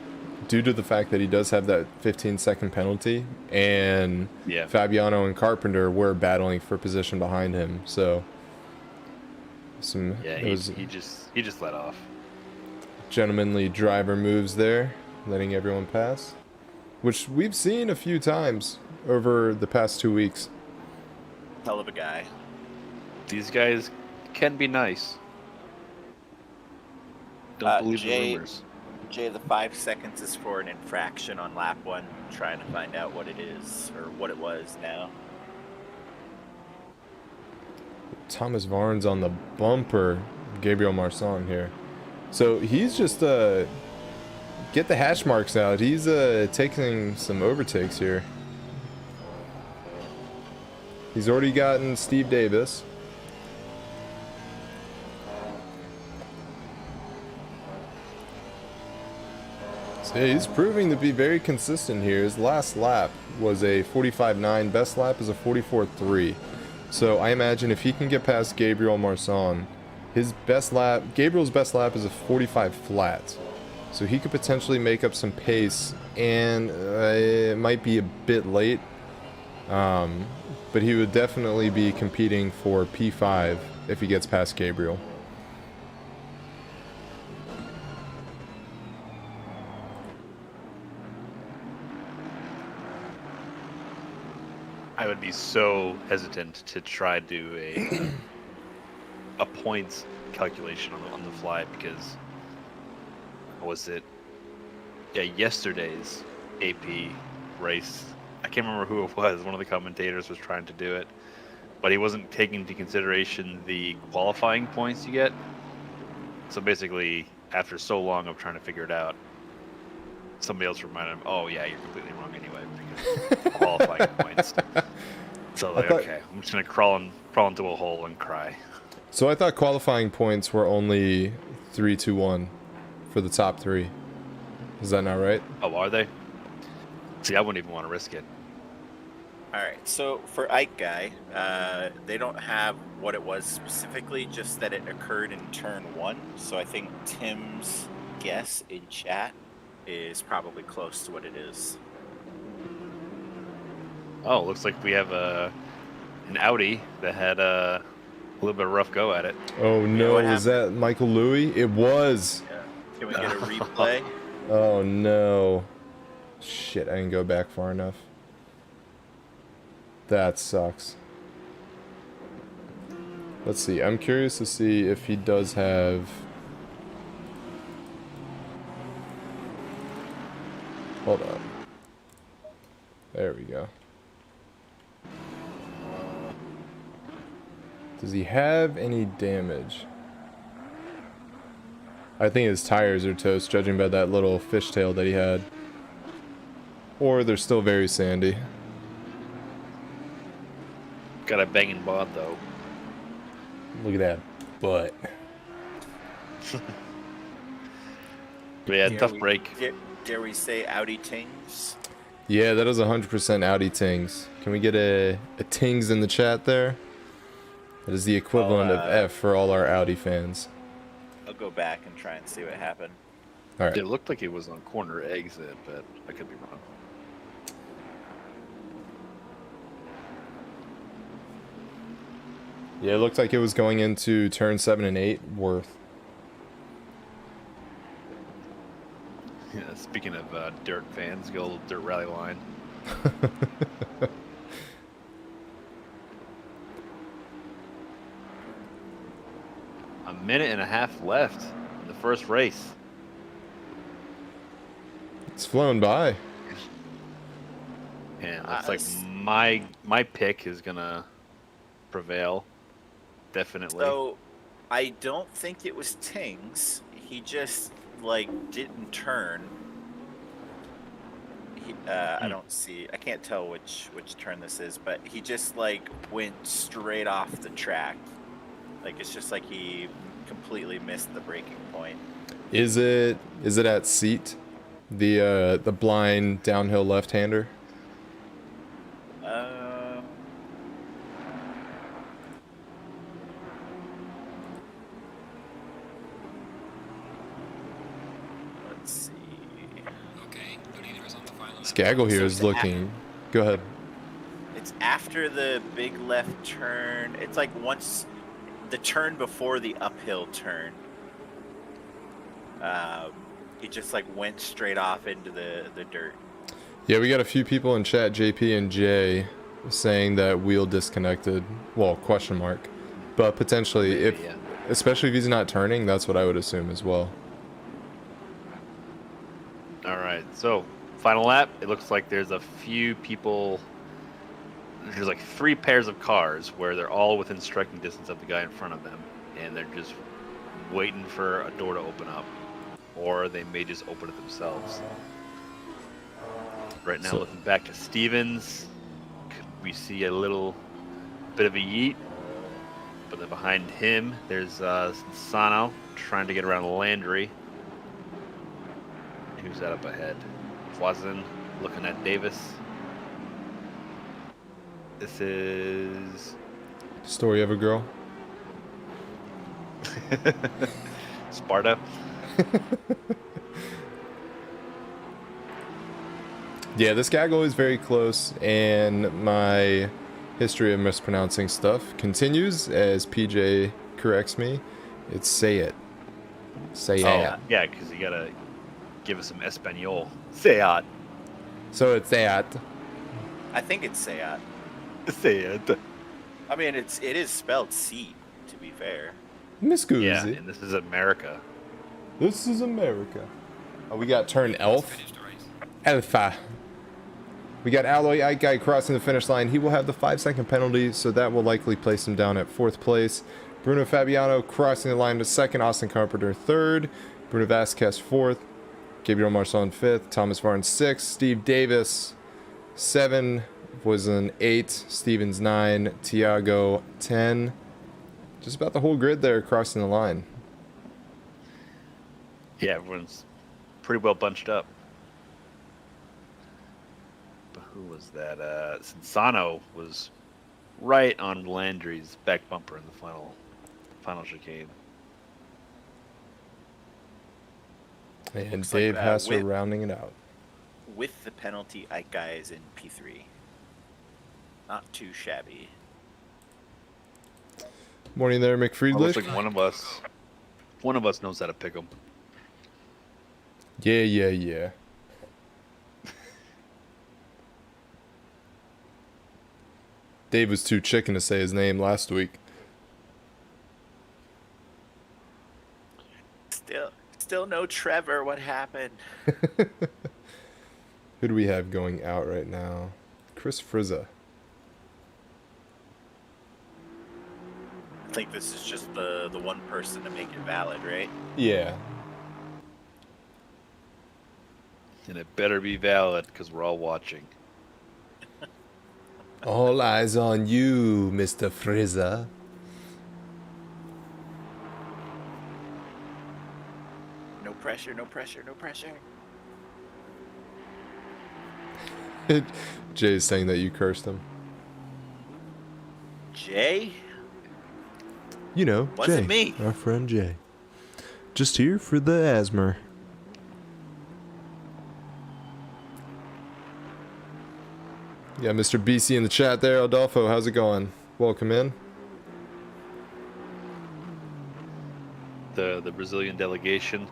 due to the fact that he does have that 15-second penalty, and Yeah. Fabiano and Carpenter were battling for position behind him. So, Yeah, it was he just let off. gentlemanly driver moves there, letting everyone pass, which we've seen a few times over the past 2 weeks. Hell of a guy. These guys can be nice. Don't believe the Jay- rumors. Jay, the 5 seconds is for an infraction on lap 1. I'm trying to find out what it is, or what it was now. Thomas Varn's on the bumper, Gabriel Marsan here. So he's just get the hash marks out. He's taking some overtakes here. He's already gotten Steve Davis. So he's proving to be very consistent here. His last lap was a 45.9. Best lap is a 44.3. So I imagine if he can get past Gabriel Marsan, his best lap, Gabriel's best lap is a 45 flat. So he could potentially make up some pace, and it might be a bit late. But he would definitely be competing for P5 if he gets past Gabriel. I would be so hesitant to try to do a points calculation on the fly because was it yesterday's AP race? I can't remember who it was. One of the commentators was trying to do it, but he wasn't taking into consideration the qualifying points you get. So basically, after so long of trying to figure it out, somebody else reminded him, "Oh yeah, you're completely wrong anyway because qualifying points." So like, okay, I'm just gonna crawl into a hole and cry. So I thought qualifying points were only 3-2-1 for the top 3. Is that not right? Oh, are they? See, I wouldn't even want to risk it. All right, so for Ike Guy, they don't have what it was specifically, just that it occurred in turn 1. So I think Tim's guess in chat is probably close to what it is. Oh, looks like we have an Audi that had a little bit of a rough go at it. Oh no, what was that Michael Louis? It was. Yeah. Can we get a replay? Oh no. Shit, I didn't go back far enough. That sucks. Let's see. I'm curious to see if he does have... Hold on. There we go. Does he have any damage? I think his tires are toast, judging by that little fishtail that he had. Or they're still very sandy. Got a banging bod though. Look at that butt. But yeah, Dare tough we- break. Dare we say Audi Tings? Yeah, that is 100% Audi Tings. Can we get a Tings in the chat there? That is the equivalent of F for all our Audi fans. I'll go back and try and see what happened. All right. It looked like it was on corner exit, but I could be wrong. Yeah, it looked like it was going into turn 7 and 8 worth. Yeah, speaking of dirt fans, go old dirt rally line. A minute and a half left in the first race. It's flown by. And it looks like my pick is gonna prevail. Definitely. So, I don't think it was Tings. He just like didn't turn. I don't see. I can't tell which turn this is, but he just like went straight off the track. Like it's just like he completely missed the braking point. Is it at seat? The blind downhill left-hander? Let's see. Okay, but neither is on the final. Skaggle here So is it's looking... Go ahead. It's after the big left turn. It's like once the turn before the uphill turn. He just like went straight off into the dirt. Yeah, we got a few people in chat, JP and Jay, saying that wheel disconnected. Well, question mark. But potentially, Maybe, yeah. especially if he's not turning, that's what I would assume as well. All right, so final lap. It looks like there's a few people. There's like 3 pairs of cars where they're all within striking distance of the guy in front of them, and they're just waiting for a door to open up, or they may just open it themselves. Right now, So- looking back to Stevens, we see a little bit of a yeet, but then behind him, there's Sano trying to get around Landry. Who's that up ahead? Voisin looking at Davis. This is Story of a girl. Sparta. Yeah, this gaggle is very close, and my history of mispronouncing stuff continues as PJ corrects me. It's say it. Say it. Yeah, because you gotta give us some Espanol. Seat. So it's that. I think it's Seat. Say it. I mean, it is spelled C, to be fair. Miss Yeah, Goosey. and this is America. This is America. Oh, we got turn elf. Finished the race. Alpha. We got Alloy Ike Guy crossing the finish line. He will have the 5-second penalty, so that will likely place him down at 4th place. Bruno Fabiano crossing the line to 2nd. Austin Carpenter 3rd. Bruno Vasquez 4th. Gabriel Marson 5th. Thomas Varn 6th. Steve Davis 7. Was an 8. Stevens 9. Tiago 10. Just about the whole grid there crossing the line. Yeah, everyone's pretty well bunched up. But who was that? Sensano was right on Landry's back bumper in the final chicane. And Looks like Dave that Hasser with- rounding it out. With the penalty, Ike Guy is in P3. Not too shabby. Morning there, Looks McFriedlich. like one of us knows how to pick them. Yeah. Dave was too chicken to say his name last week. Still no Trevor. What happened? Who do we have going out right now? Chris Frizza. I think this is just the one person to make it valid, right? Yeah. And it better be valid because we're all watching. All eyes on you, Mr. Frizza. No pressure, no pressure, no pressure. Jay's saying that you cursed him. Jay? You know, Wasn't Jay, me. our friend Jay. Just here for the asthma. Yeah, Mr. BC in the chat there. Adolfo, how's it going? Welcome in. The Brazilian delegation.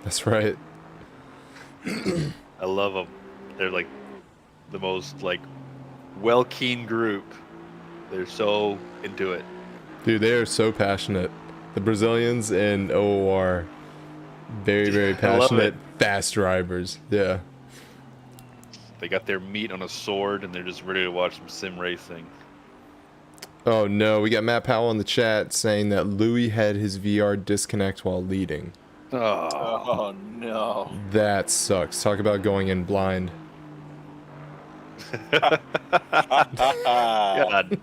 That's right. I love them. They're like the most like well-keen group. They're so into it. Dude, they are so passionate. The Brazilians and OOR, very, very I love passionate, it. fast drivers. Yeah. They got their meat on a sword and they're just ready to watch some sim racing. Oh no, we got Matt Powell in the chat saying that Louis had his VR disconnect while leading. Oh, Oh no. That sucks. Talk about going in blind. God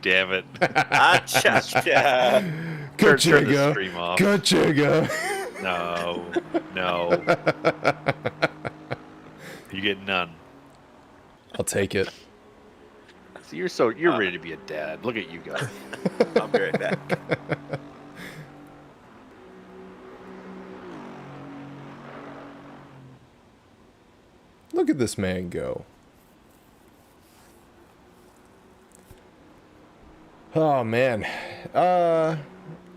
damn it. Cha-cha. Good Turn the Jago. stream off. Good Jago. No. You get none. I'll take it. See, you're ready to be a dad. Look at you guys. I'll be right back. Look at this man go. Oh man.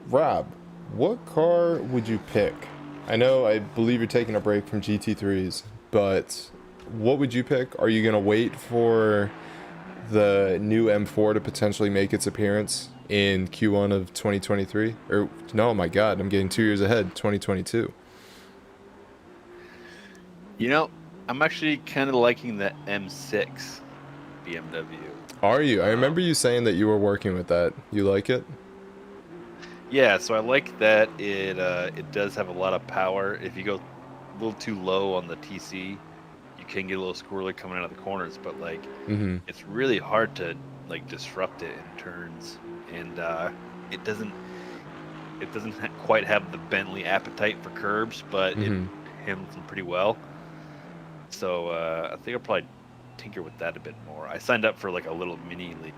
Rob, what car would you pick? I believe you're taking a break from GT3s, but what would you pick? Are you going to wait for the new M4 to potentially make its appearance in Q1 of 2023? Or, no, my God, I'm getting 2 years ahead, 2022. You know, I'm actually kind of liking the M6 BMW. Are you? I remember you saying that you were working with that. You like it? Yeah, so I like that it does have a lot of power. If you go a little too low on the TC, you can get a little squirrely coming out of the corners, but like Mm-hmm. it's really hard to like disrupt it in turns, and it doesn't quite have the Bentley appetite for curbs, but it handles them pretty well. So I think I'll probably tinker with that a bit more. I signed up for like a little mini league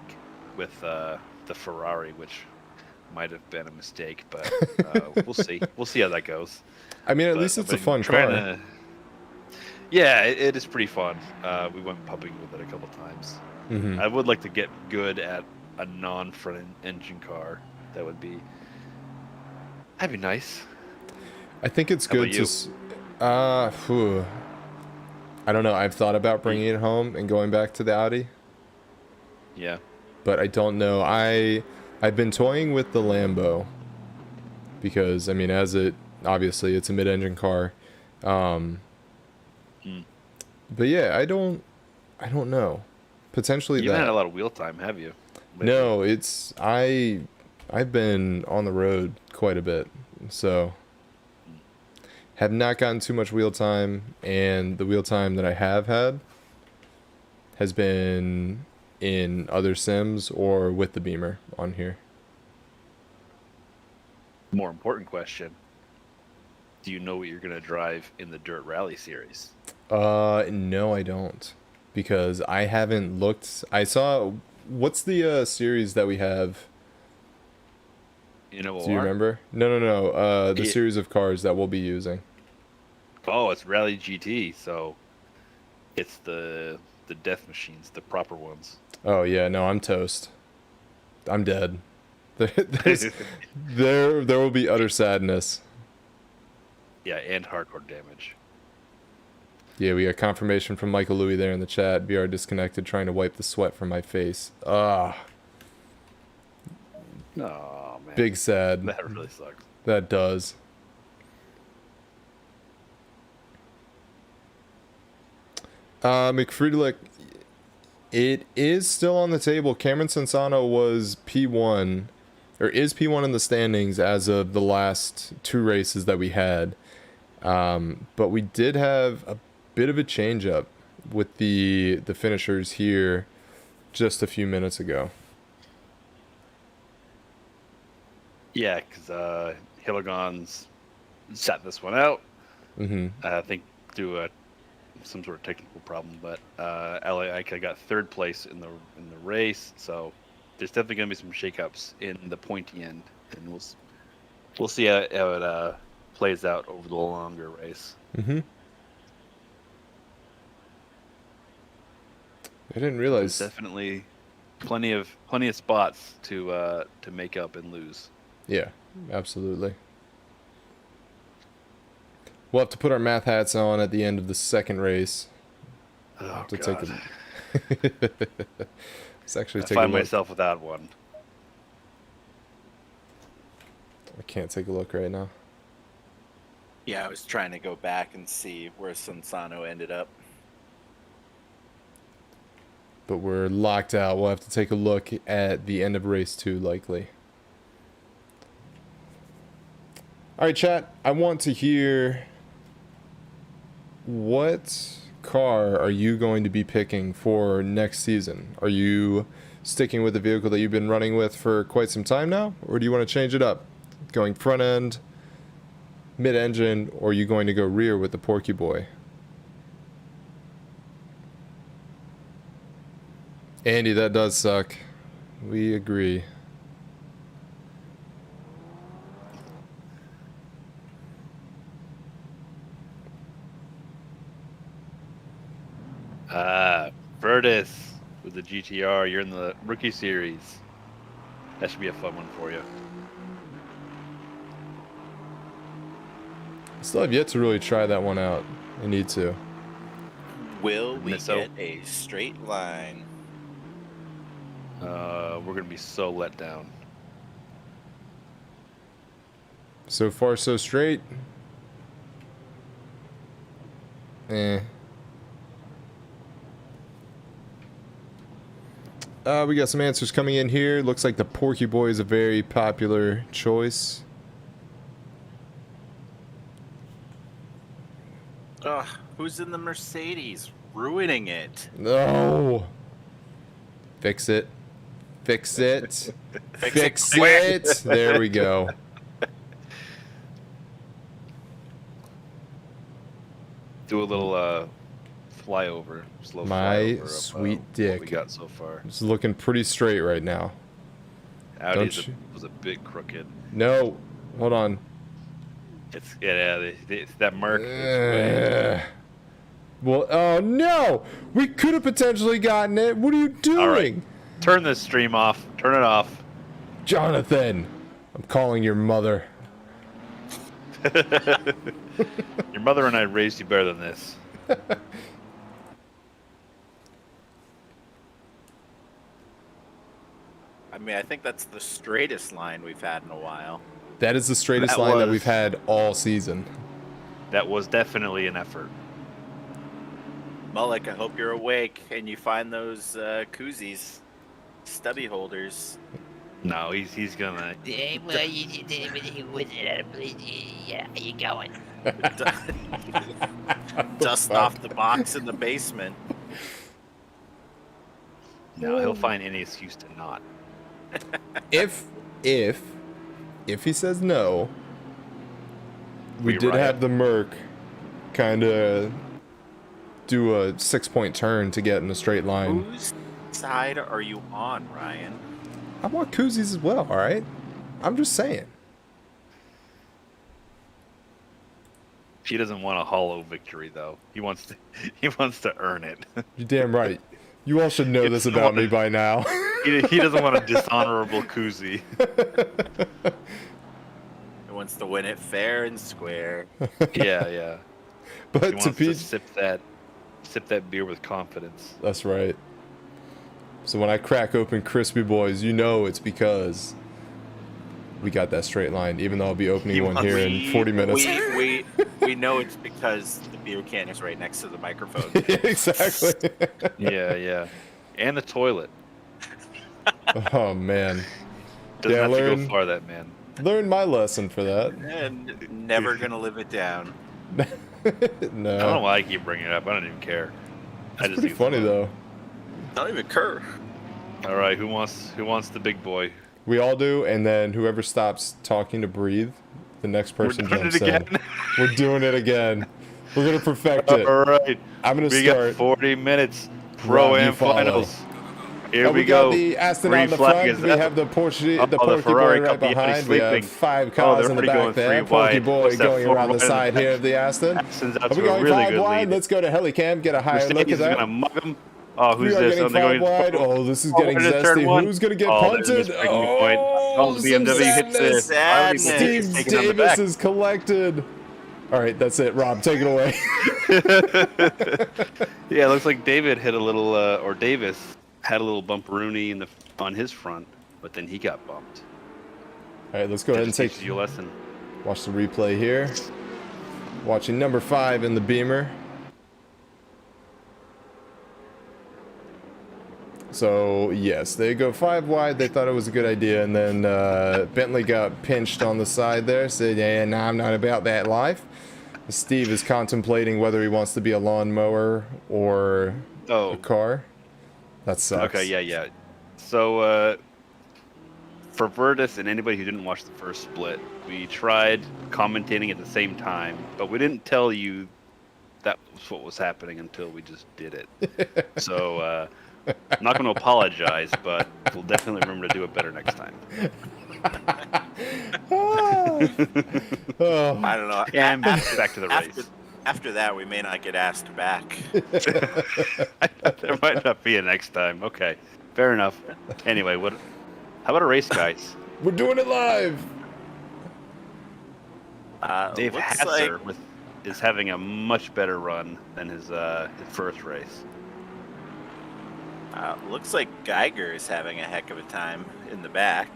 with the Ferrari, which might have been a mistake, but we'll see. We'll see how that goes. I mean, at But least it's I've a been fun trying car. Yeah, it is pretty fun. We went pubbing with it a couple times. Mm-hmm. I would like to get good at a non-front engine car. That'd be nice. I think it's How good about to. I don't know. I've thought about bringing it home and going back to the Audi, Yeah. but I don't know. I've been toying with the Lambo because I mean, obviously it's a mid-engine car. But yeah, I don't know. Potentially You haven't that. had a lot of wheel time, have you? lately? No, I've been on the road quite a bit, so have not gotten too much wheel time, and the wheel time that I have had has been in other sims or with the Beamer on here. More important question: do you know what you're gonna drive in the Dirt Rally series? No, I don't, because I haven't looked. I saw what's the series that we have. You know, Do you remember? No. The Yeah. series of cars that we'll be using. Oh, it's Rally GT, so it's the death machines, the proper ones. Oh yeah, no, I'm toast. I'm dead. There will be utter sadness. Yeah, and hardcore damage. Yeah, we got confirmation from Michael Louis there in the chat. BR disconnected, trying to wipe the sweat from my face. Ah, Oh man, big sad. that really sucks. That does. McFriedlich, it is still on the table. Cameron Sansano was P1, or is P1 in the standings as of the last 2 races that we had. But we did have a bit of a change up with the finishers here just a few minutes ago. Yeah, because Hilligon's sat this one out. I think through some sort of technical problem, but LA Ika got 3rd place in the race, so there's definitely gonna be some shakeups in the pointy end, and we'll see how it plays out over the longer race. I didn't There's realize. definitely plenty of spots to make up and lose. Yeah, absolutely. We'll have to put our math hats on at the end of the second race. Oh To god, take Let's actually I take a find look. myself without one. I can't take a look right now. Yeah, I was trying to go back and see where Sansano ended up. But we're locked out. We'll have to take a look at the end of race 2, likely. Alright, chat. I want to hear, what car are you going to be picking for next season? Are you sticking with the vehicle that you've been running with for quite some time now? Or do you want to change it up? Going front end, mid-engine, or are you going to go rear with the Porky Boy? Andy, that does suck. We agree. Vertus with the GTR, you're in the rookie series. That should be a fun one for you. Still have yet to really try that one out. I need to. Will we Miss out. get a straight line? We're gonna be so let down. So far, so straight. We got some answers coming in here. Looks like the Porky Boy is a very popular choice. Ugh, who's in the Mercedes? Ruining it. No. Fix it. Fix it. Fix it quick. it. There we go. Do a little flyover, slow My flyover of, sweet what dick. we got so far. It's looking pretty straight right now. Audi's you- was a bit crooked. No. Hold on. It's it's that Merc. Well, oh no! We could have potentially gotten it. What are you doing? All right. Turn this stream off. Turn it off. Jonathan, I'm calling your mother. Your mother and I raised you better than this. I mean, I think that's the straightest line we've had in a while. That is the straightest That line that was- we've had all season. That was definitely an effort. Mullick, I hope you're awake and you find those koozies, stubby holders. No, he's gonna. Yeah, well, you yeah, how you going? Dust off the box in the basement. No, he'll find any excuse to not. If he says no, we We did riot. have the Merc kind of do a 6-point turn to get in a straight line. Whose side are you on, Ryan? I want koozies as well, all right? I'm just saying. He doesn't want a hollow victory, though. He wants to earn it. You're damn right. You all should know It's this about me by now. He doesn't want a dishonorable koozie. He wants to win it fair and square. Yeah. He But to wants to Pete, sip that beer with confidence. that's right. So when I crack open Crispy Boys, you know it's because we got that straight line, even though I'll be opening one here in 40 minutes. We know it's because the beer can is right next to the microphone. Exactly. Yeah. And the toilet. Oh, man. Doesn't Yeah, have to learn- go far, that man. Learned my lesson for that. And never gonna live it down. No. I don't know why I keep bringing it up. I don't even care. It's pretty funny, though. Don't even occur. All right, who wants the big boy? We all do, and then whoever stops talking to breathe, the next person doing jumps it again. in. We're doing it again. We're going to perfect it. All right, I'm going to we got start. 40 minutes. Pro Rob, you Am follow. finals. Here Oh, we got go. the Aston Green on the flag front. is We up. have the Porsche, Oh, the the Porky Ferrari Boy right Cup behind behind. We have sleeping. 5 Oh, cars they're in the already back going there. 3 Porky wide. Boy What's that, going 4 around the wide in side the here back? of the Aston. Aston's out Are we to a going really 5 good wide? lead. Let's go to Helicam, get a higher look Mercedes at is that. gonna mug him. Oh, We who's are this? getting Oh, they're 5 going wide. forward. Oh, this is Oh, getting and a third zesty. one. Who's going to get Oh, there's punted? this breaking point. Oh, the some BMW hits sadness. the Harley Sadness. Davidson, Steve taking on the Davis back. is collected. All right, that's it. Rob, take it away. Yeah, it looks like David hit a little, or Davis had a little bumperoonie on his front, but then he got bumped. All right, let's go ahead and Teaches take you a lesson. watch the replay here. Watching number 5 in the Beamer. So yes, they go 5 wide. They thought it was a good idea, and then Bentley got pinched on the side there. Said, "Yeah, no, I'm not about that life." Steve is contemplating whether he wants to be a lawnmower or Oh, a car. That sucks. okay, yeah. So, for Virtus and anybody who didn't watch the first split, we tried commentating at the same time, but we didn't tell you that was what was happening until we just did it. So, I'm not going to apologize, but we'll definitely remember to do it better next time. Oh, I don't know. And back to the race. After that, we may not get asked back. There might not be a next time. Okay, fair enough. Anyway, how about a race, guys? we're doing it live. Dave Looks Hasser like is having a much better run than his first race. looks like Geiger is having a heck of a time in the back.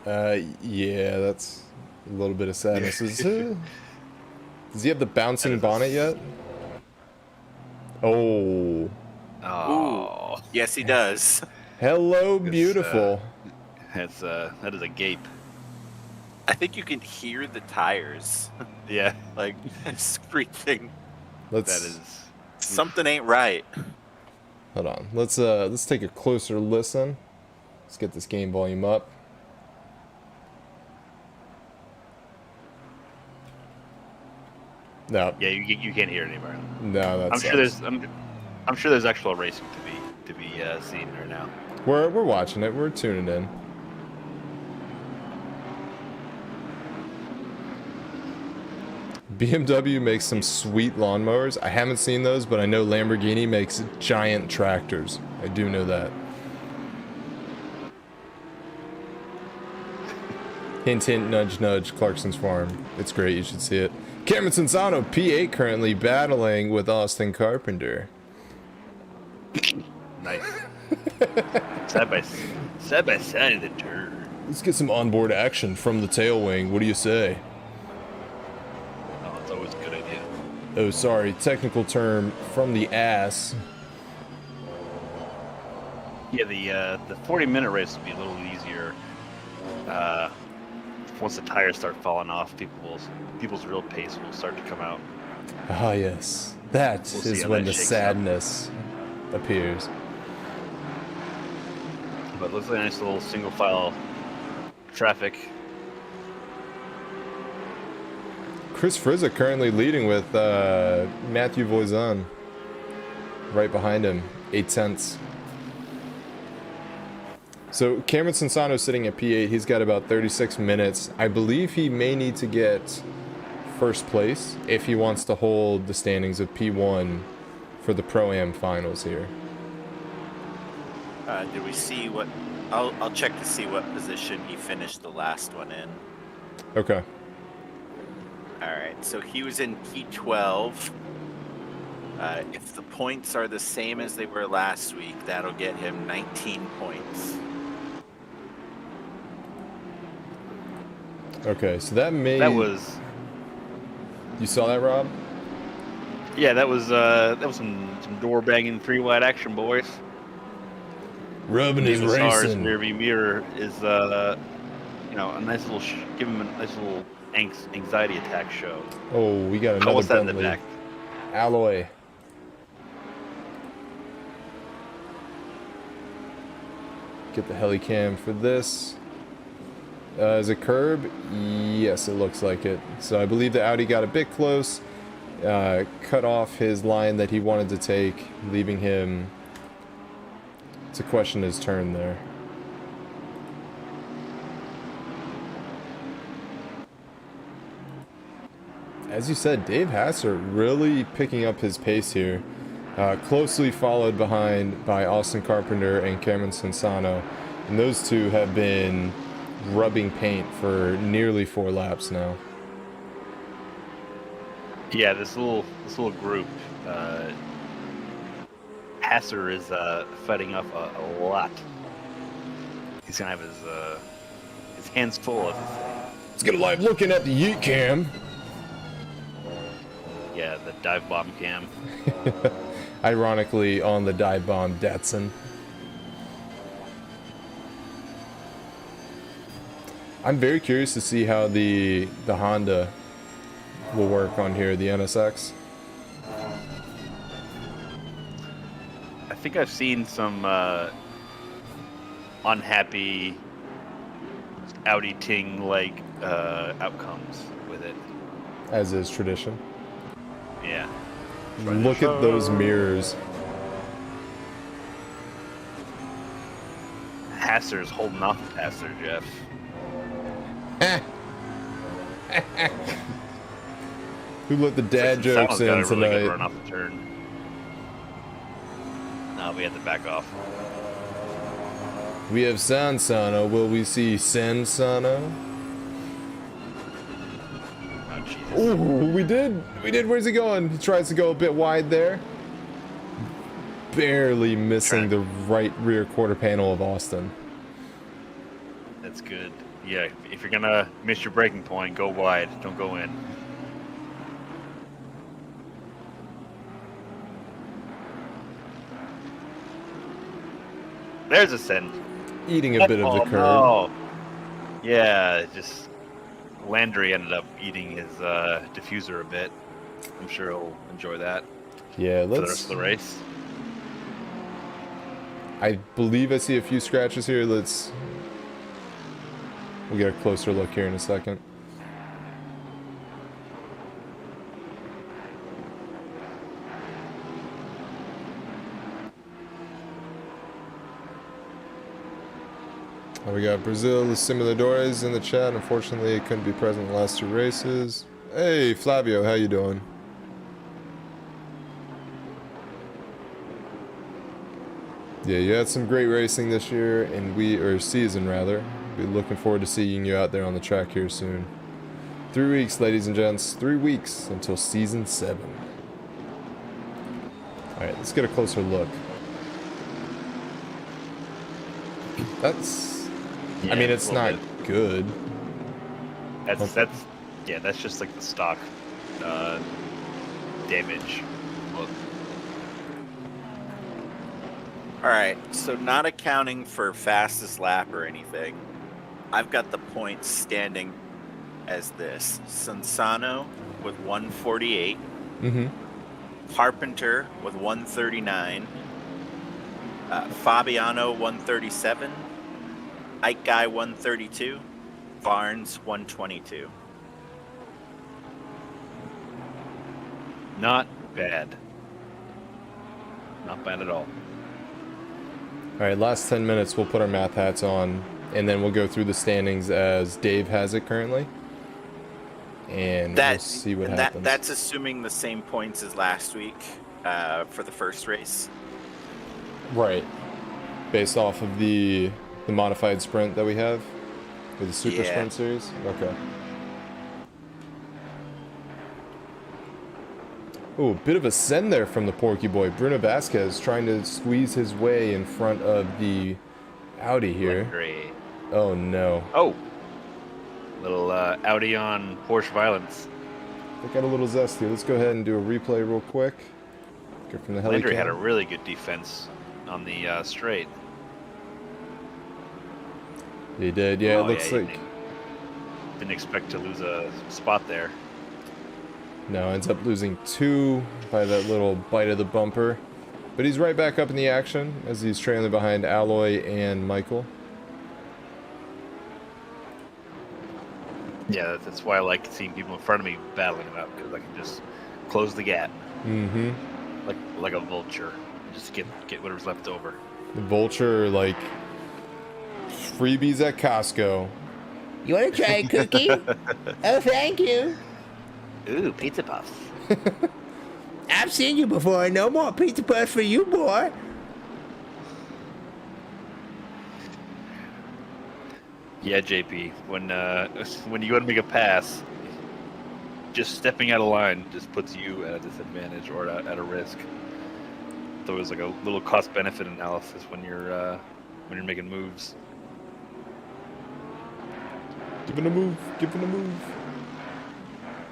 Yeah, that's a little bit of sadness. Does he have the bouncing bonnet yet? Oh, Oh, Yes, he does. hello, beautiful. that is a gape. I think you can hear the tires, Yeah, like screeching. Let's that is. Something ain't right. hold on. Let's take a closer listen. Let's get this game volume up. No, Yeah, you can't hear it anymore. no, that's. I'm sure there's actual racing to be seen right now. We're watching it. We're tuning in. BMW makes some sweet lawnmowers. I haven't seen those, but I know Lamborghini makes giant tractors. I do know that. Hint, hint, nudge, nudge, Clarkson's Farm. It's great. You should see it. Cameron Sensano, P8, currently battling with Austin Carpenter. Nice. side by side of the turn. Let's get some onboard action from the tail wing. What do you say? Oh, it's always a good idea. Oh, sorry. Technical term, from the ass. Yeah, the 40-minute race will be a little easier. Once the tires start falling off, people's real pace will start to come out. Ah, yes. That We'll see is how when that the shakes sadness appears. But it looks like a nice little single file traffic. Chris Frizza currently leading with Matthew Voisin right behind him, 8/10. So Cameron Sansano sitting at P8. He's got about 36 minutes. I believe he may need to get first place if he wants to hold the standings of P1 for the Pro-Am finals here. Did we see what? I'll check to see what position he finished the last one in. Okay. All right, so he was in P12. If the points are the same as they were last week, that'll get him 19 points. Okay, so that was You saw that, Rob? Yeah, that was some door banging 3-wide action, boys. Rubbing his Car's racing. rearview mirror is a nice little give him a nice little anxiety attack show. Oh, we got another What's that in the Bentley. back? Alloy. Get the helicam for this. Is it curb? Yes, it looks like it. So I believe the Audi got a bit close, cut off his line that he wanted to take, leaving him to question his turn there. As you said, Dave Hasser really picking up his pace here. Closely followed behind by Austin Carpenter and Cameron Sansano. And those two have been rubbing paint for nearly 4 laps now. Yeah, this little group, Hasser is fighting up a lot. He's gonna have his hands full, as they say. Let's get a live looking at the Yeet Cam. Yeah, the dive bomb cam. Ironically, on the dive bomb Datsun. I'm very curious to see how the Honda will work on here, the NSX. I think I've seen some unhappy Audi Ting-like outcomes with it. As is tradition. Yeah. Look at those mirrors. Hasser's holding off the passer, Jeff. Who let the dad jokes Someone's got in a really good tonight? run off the turn. No, we had to back off. We have Sansano. Will we see Sansano? Oh, Jesus. Ooh, we did. Where's he going? He tries to go a bit wide there. Barely missing the right rear quarter panel of Austin. That's good. Yeah, if you're gonna miss your braking point, go wide. Don't go in. There's a send. Eating a bit of the curb. No. Yeah, just Landry ended up eating his diffuser a bit. I'm sure he'll enjoy that Yeah, for the let's. rest of the race. I believe I see a few scratches here. We'll get a closer look here in a second. Oh, we got Brazil, the Simuladores in the chat. Unfortunately, it couldn't be present in the last 2 races. Hey, Flavio, how you doing? Yeah, you had some great racing this year, and season rather. Be looking forward to seeing you out there on the track here soon. 3 weeks, ladies and gents. 3 weeks until season 7. All right, let's get a closer look. That's. Yeah, I mean, a it's little not bit. good. That's just like the stock damage. Well, All right, so not accounting for fastest lap or anything, I've got the points standing as this: Sansano with 148, Mm-hmm. Carpenter with 139, Fabiano 137, Ike Guy 132, Barnes 122. not bad. Not bad at all. All right, last 10 minutes, we'll put our math hats on, and then we'll go through the standings as Dave has it currently. And we'll see what happens. That's assuming the same points as last week for the first race. Right. Based off of the modified sprint that we have? With the Super Yeah. Sprint Series? Okay. Oh, a bit of a send there from the Porky Boy. Bruno Vasquez trying to squeeze his way in front of the Audi here. Landry. Oh, no. Oh! Little Audi on Porsche violence. They got a little zesty. Let's go ahead and do a replay real quick. Go from the heli Landry cam. had a really good defense on the straight. He did, yeah. Oh, It looks yeah, like... Didn't expect to lose a spot there. No, ends up losing 2 by that little bite of the bumper. But he's right back up in the action as he's trailing behind Alloy and Michael. Yeah, that's why I like seeing people in front of me battling it out, because I can just close the gap Mm-hmm. like a vulture. Just get whatever's left over. The Vulture, like, freebies at Costco. You want to try a cookie? Oh, thank you. Ooh, pizza puffs. I've seen you before. No more pizza puffs for you, boy. Yeah, JP. When you go to make a pass, just stepping out of line just puts you at a disadvantage or at a risk. So it was like a little cost-benefit analysis when you're making moves. Give it a move. Give it a move.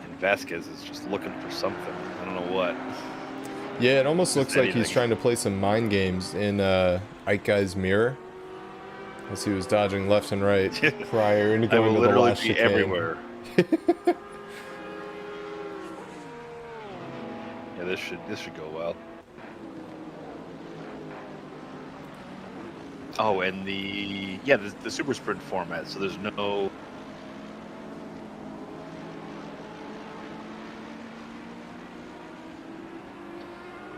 And Vasquez is just looking for something. I don't know what. Yeah, it almost looks like he's anything. trying to play some mind games in Ike Guy's mirror. As he was dodging left and right prior to I will going to the literally last be chicane. everywhere. Yeah, this should go well. Oh, and the super sprint format. So there's no.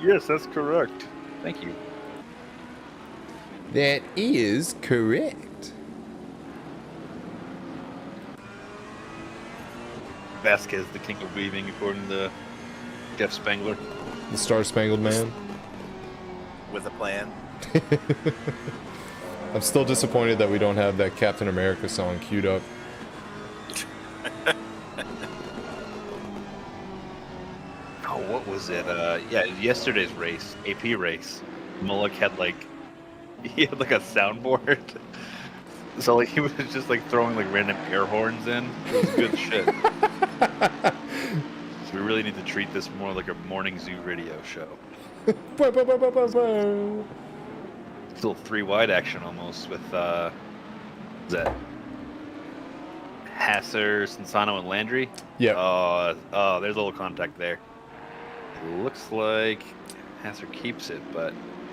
Yes, that's correct. Thank you. That is correct. Vasquez, the king of weaving, according to Jeff Spangler. The Star Spangled Man. With a plan. I'm still disappointed that we don't have that Captain America song queued up. Oh, what was it? Yeah, yesterday's race, AP race. Mullock had a soundboard. So like he was just like throwing like random air horns in. It was good shit. So we really need to treat this more like a morning zoo radio show. Still 3 wide action almost with is that Hasser, Sansano, and Landry. Yeah. Oh, there's a little contact there. Looks like Hasser keeps it, but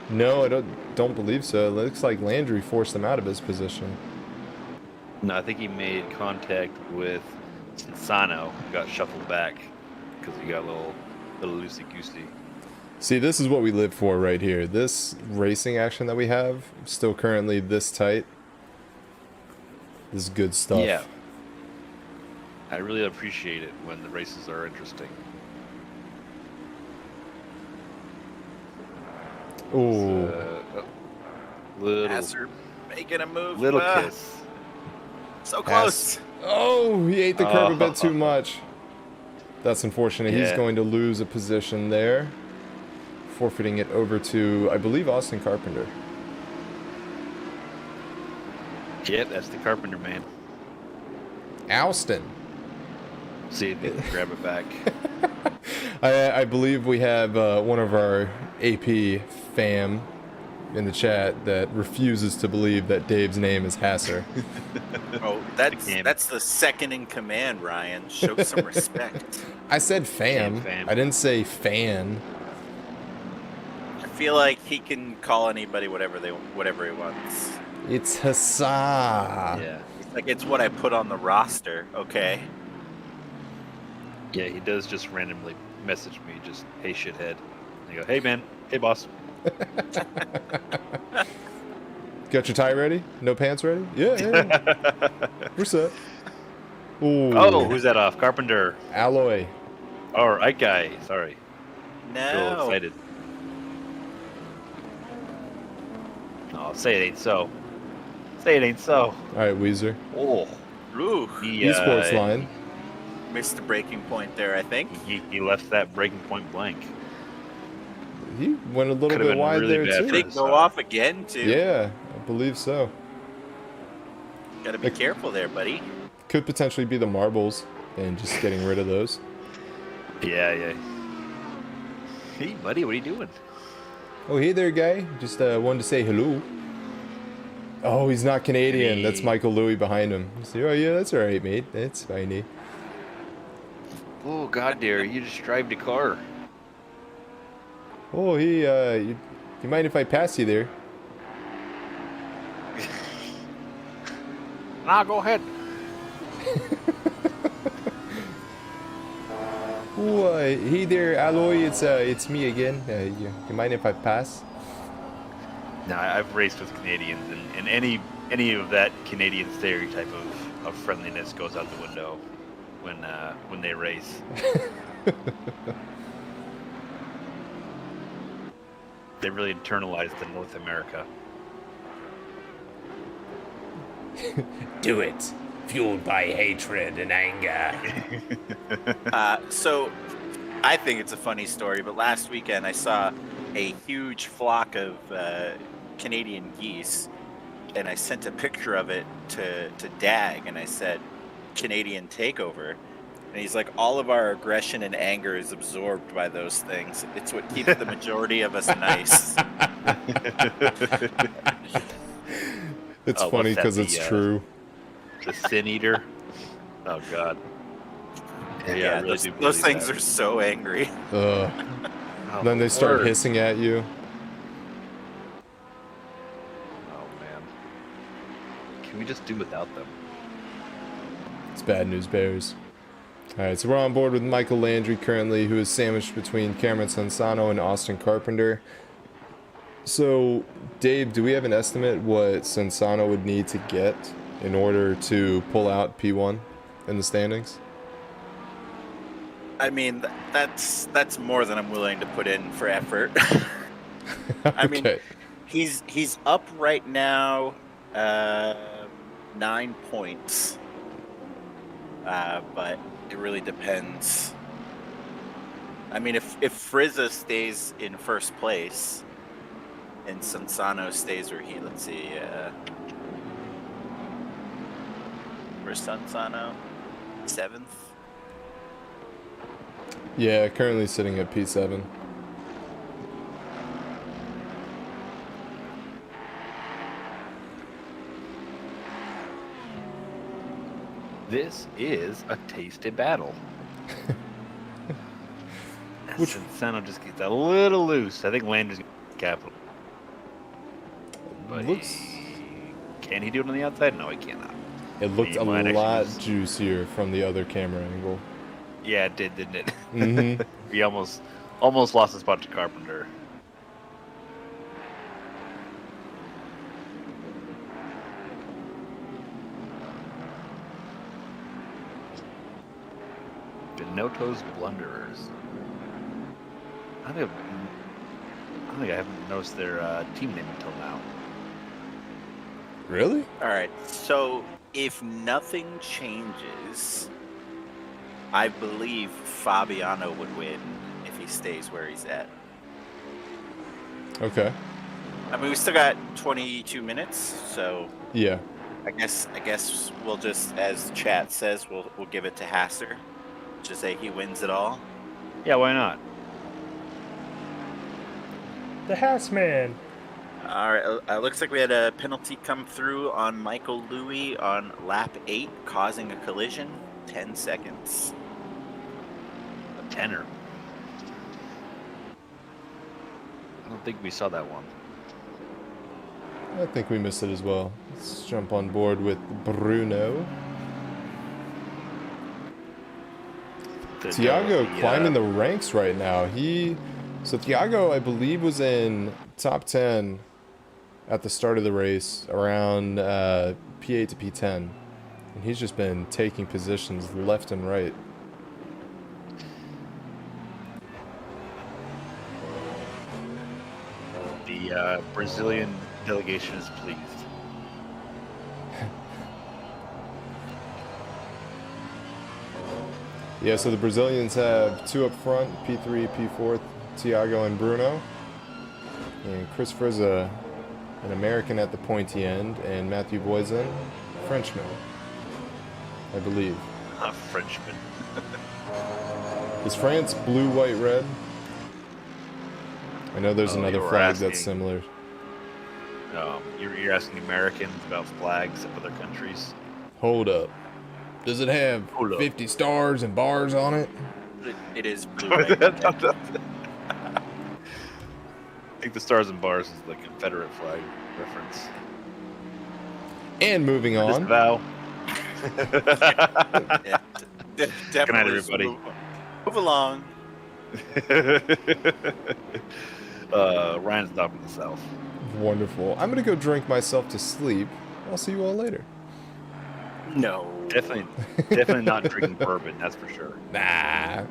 No, I don't believe so. It looks like Landry forced him out of his position. no, I think he made contact with Sansano, got shuffled back because he got a little loosey goosey. See, this is what we live for right here. This racing action that we have, still currently this tight. This is good stuff. Yeah, I really appreciate it when the races are interesting. Ooh. Little Nasser making a move. kiss. So close. Oh, he ate the curb a bit too much. That's unfortunate. He's Yeah. going to lose a position there. Forfeiting it over to, I believe, Austin Carpenter. Yep, that's the Carpenter man. Alston. See if you can grab it back. I believe we have one of our AP fam in the chat that refuses to believe that Dave's name is Hasser. Oh, that's the second in command, Ryan. Show some respect. I said fam. Fam. I didn't say fan. I feel like he can call anybody whatever he wants. It's Hussar. Yeah. Like, it's what I put on the roster, okay? Yeah, he does just randomly message me, just, hey, shithead. And I go, hey, man. Hey, boss. Got your tie ready? No pants ready? Yeah. We're set. Ooh. Oh, who's that off? Carpenter. Alloy. Or Ike guy. Sorry. Feel No. excited. Oh, say it ain't so. Say it ain't so. All right, Weezer. Oh. Ooh, He, Esports line. missed the breaking point there, I think. He left that breaking point blank. He went a little Could've bit been wide really there, bad too. Did it go off again, too? Yeah, I believe so. Gotta be careful there, buddy. Could potentially be the marbles and just getting rid of those. Yeah. Hey, buddy, what are you doing? Oh, hey there, guy. Just wanted to say hello. Oh, he's not Canadian. Hey. That's Michael Louis behind him. Oh, yeah, that's all right, mate. That's fine. Oh, God, dear, you just drive the car. Oh, hey, you mind if I pass you there? Nah, go ahead. Oh, hey there, Alloy. It's me again. You mind if I pass? No, I've raced with Canadians, and any of that Canadian stereotype of friendliness goes out the window when they race. They really internalized the North America. Do it. Fueled by hatred and anger. So, I think it's a funny story, but last weekend I saw a huge flock of Canadian geese, and I sent a picture of it to Dag, and I said, Canadian takeover. And he's like, all of our aggression and anger is absorbed by those things. It's what keeps the majority of us nice. It's Oh, funny what's that, because it's the, true. The Sin Eater. Oh God. Yeah, I really do those believe things that. are so angry. Ugh. Oh, Then they start word. hissing at you. Oh man. Can we just do without them? It's bad news bears. Alright, so we're on board with Michael Landry currently, who is sandwiched between Cameron Sansano and Austin Carpenter. So, Dave, do we have an estimate what Sansano would need to get in order to pull out P1 in the standings? I mean, that's more than I'm willing to put in for effort. I mean, Okay. he's up right now 9 points. But it really depends. I mean, if Frizza stays in first place and Sansano stays where let's see, where's Sansano? 7th? Yeah, currently sitting at P7. This is a tasty battle. Which- Sansano just gets a little loose. I think Landry's going to capital. But Looks- can he do it on the outside? No, he cannot. It looked He a might actually lot just- juicier from the other camera angle. Yeah, it did, didn't it? Mm-hmm. He almost lost his spot to Carpenter. Binotto's Blunderers. I don't think I haven't noticed their team name until now. Really? All right. So if nothing changes, I believe Fabiano would win if he stays where he's at. Okay. I mean, we still got 22 minutes, so Yeah. I guess we'll just, as chat says, we'll give it to Hasser. Just say he wins it all. Yeah, why not? The house man. All right. Looks like we had a penalty come through on Michael Louis on lap 8, causing a collision. 10 seconds. A tenner. I don't think we saw that one. I think we missed it as well. Let's jump on board with Bruno. Thiago climbing the ranks right now. So Thiago, I believe, was in top 10 at the start of the race, around P8 to P10. And he's just been taking positions left and right. The Brazilian delegation is pleased. Yeah, so the Brazilians have 2 up front, P3, P4, Thiago and Bruno. And Christopher's an American at the pointy end, and Matthew Voisin, Frenchman, I believe. A Frenchman. Is France blue, white, red? I know there's another you were flag that's asking. similar. You're asking Americans about flags of other countries. Hold up. Does it have Hold up. 50 stars and bars on it? It is blue. White, I red. think the stars and bars is the Confederate flag reference. And moving on. Disavow. Yeah, definitely. Good night, everybody. Move along. Ryan's not in the South. Wonderful. I'm going to go drink myself to sleep. I'll see you all later. No. Definitely not drinking bourbon, that's for sure. Nah.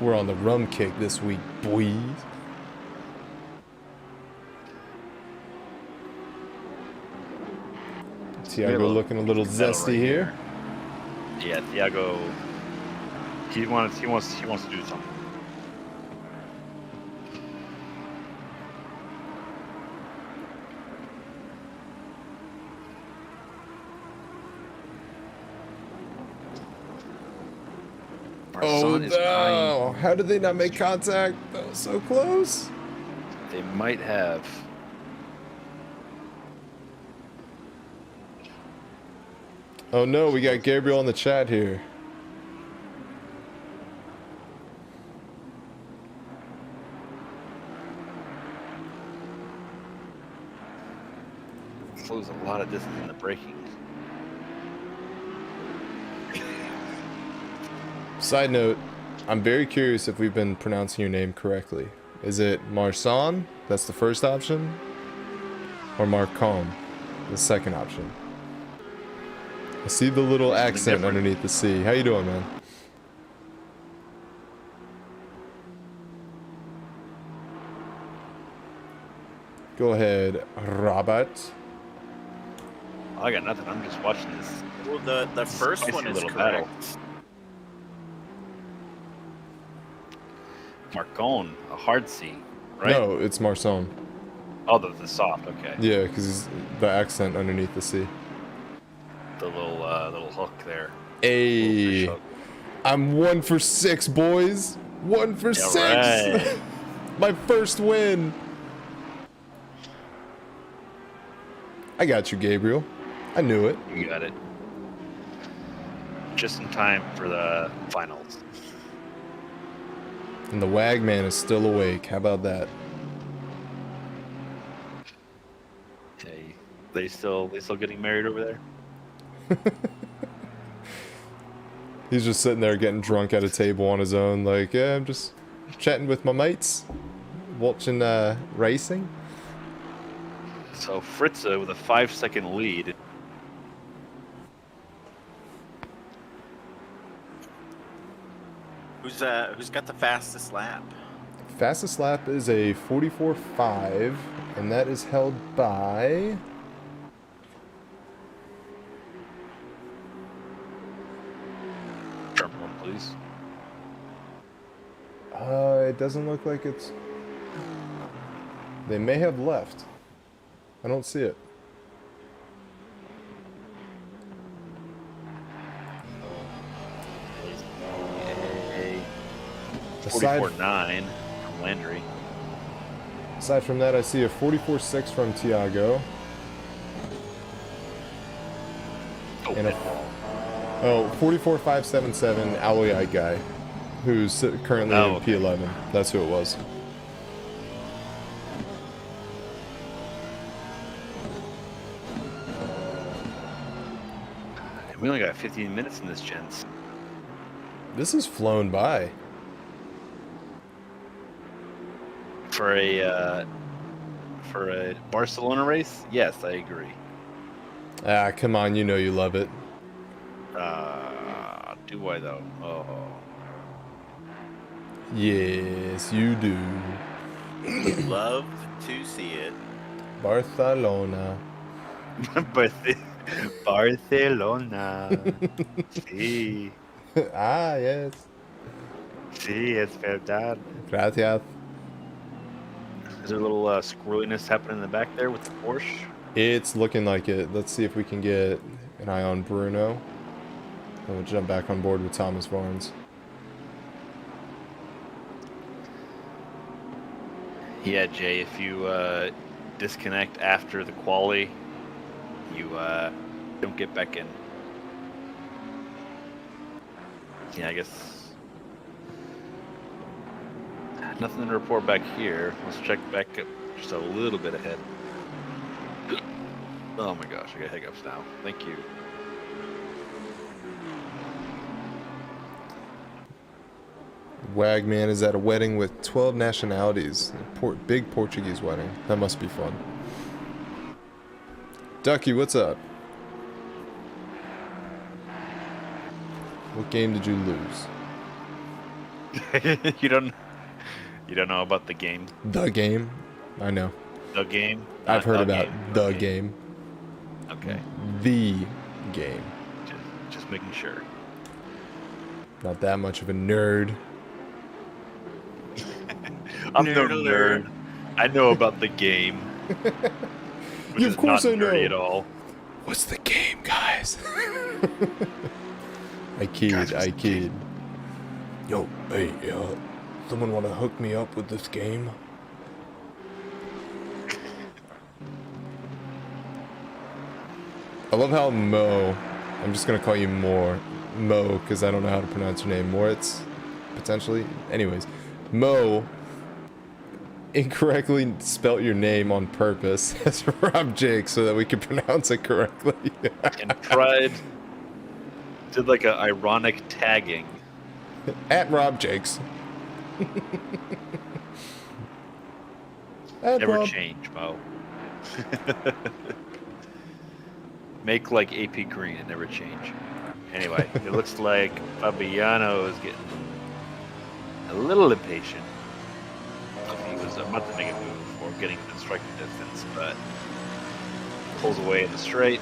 We're on the rum kick this week, boys. Thiago looking a little zesty here. Yeah, Thiago. He wants to do something. Our Oh son is no! crying. How did they not make contact? That was so close. They might have. Oh no, we got Gabriel in the chat here. Slows a lot of distance in the braking. Side note, I'm very curious if we've been pronouncing your name correctly. Is it Marsan? That's the first option? Or Marcom? The second option? I see the little accent different. underneath the C. How you doing, man? Go ahead, Robert. I got nothing. I'm just watching this. Well, the first Spicy one is little correct. battle. Marcon, a hard C, right? No, it's Marson. Oh, the soft. Okay. Yeah, because the accent underneath the C. The little hook there. Hey, Little fish hook. I'm 1 for 6, boys. 1 for 6. right. My first win. I got you, Gabriel. I knew it. You got it. Just in time for the finals. And the Wagman is still awake. How about that? Hey, they still getting married over there? He's just sitting there getting drunk at a table on his own. Like, yeah, I'm just chatting with my mates. Watching racing. So Fritza with a 5-second lead. Who's got the fastest lap? Fastest lap is a 44.5, and that is held by... Drum roll, please. It doesn't look like it's... They may have left. I don't see it. Aside, 44.9 from Landry. aside from that, I see a 44.6 from Tiago. Oh, And a 44.577 Alloy guy, who's currently in okay. P11. That's who it was. We only got 15 minutes in this, gents. This has flown by. For a Barcelona race? Yes, I agree. Ah, come on, you know you love it. Do I though? Oh. Yes, you do. Love to see it. Barcelona. Barcelona. Sí. Ah, yes. Sí, es verdad. Gracias. Is there a little squirreliness happening in the back there with the Porsche? It's looking like it. Let's see if we can get an eye on Bruno. And we'll jump back on board with Thomas Barnes. Yeah, Jay, if you disconnect after the quali, you don't get back in. Yeah, I guess nothing to report back here. Let's check back up just a little bit ahead. Oh my gosh, I got hiccups now. Thank you. Wagman is at a wedding with 12 nationalities. Big Portuguese wedding. That must be fun. Ducky, what's up? What game did you lose? You don't know about the game? The game? I know. The game? I've Not heard the about game. the Okay. game. Okay. The game. Just making sure. Not that much of a nerd. I'm no Nerd alert. nerd. I know about the game. Which Yeah, is of course not I know. nerdy at all. What's the game, guys? I kid, Guys, what's I the kid. Yo, hey, someone want to hook me up with this game? I love how Mo, I'm just going to call you Mo, because I don't know how to pronounce your name. Moritz, potentially? Anyways, Mo incorrectly spelt your name on purpose as Rob Jake so that we could pronounce it correctly. And did like a ironic tagging. At Rob Jakes. At Never Rob. change, Mo. Make like AP Green and never change. Anyway, it looks like Fabiano is getting a little impatient. He was about to make a move before getting within striking distance, but pulls away in the straight.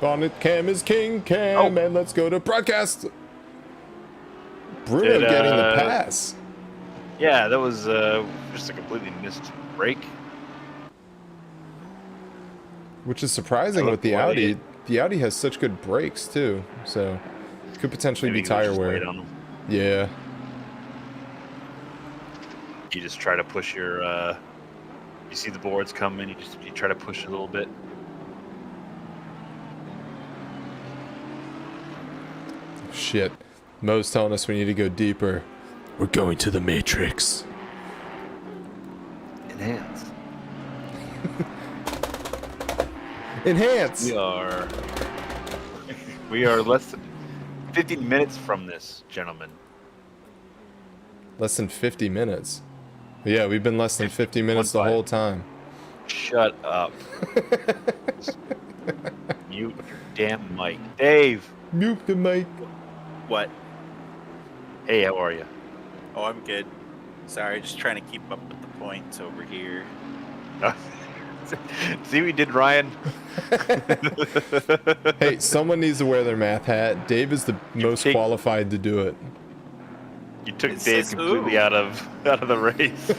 Bonnet Cam is King Cam, Oh. and let's go to broadcast. Bruno Did, getting the pass, Yeah, that was just a completely missed break. which is surprising I with the looked away. Audi. The Audi has such good brakes too, so it could potentially Maybe be he was tire just wear. late on him. Yeah, You just try to push your. You see the boards coming. You try to push a little bit. shit. Mo's telling us we need to go deeper. We're going to the Matrix. Enhance. Enhance. We are less than 15 minutes from this, gentlemen. Less than 50 minutes. Yeah, we've been less than 50 minutes the 1-5. whole time. Shut up. Mute your damn mic, Dave. Mute the mic. What? Hey, how are you? Oh, I'm good. Sorry, just trying to keep up with the points over here. See what you did, Ryan? Hey, someone needs to wear their math hat. Dave is the most take- qualified to do it. You took It Dave says completely who? out of the race.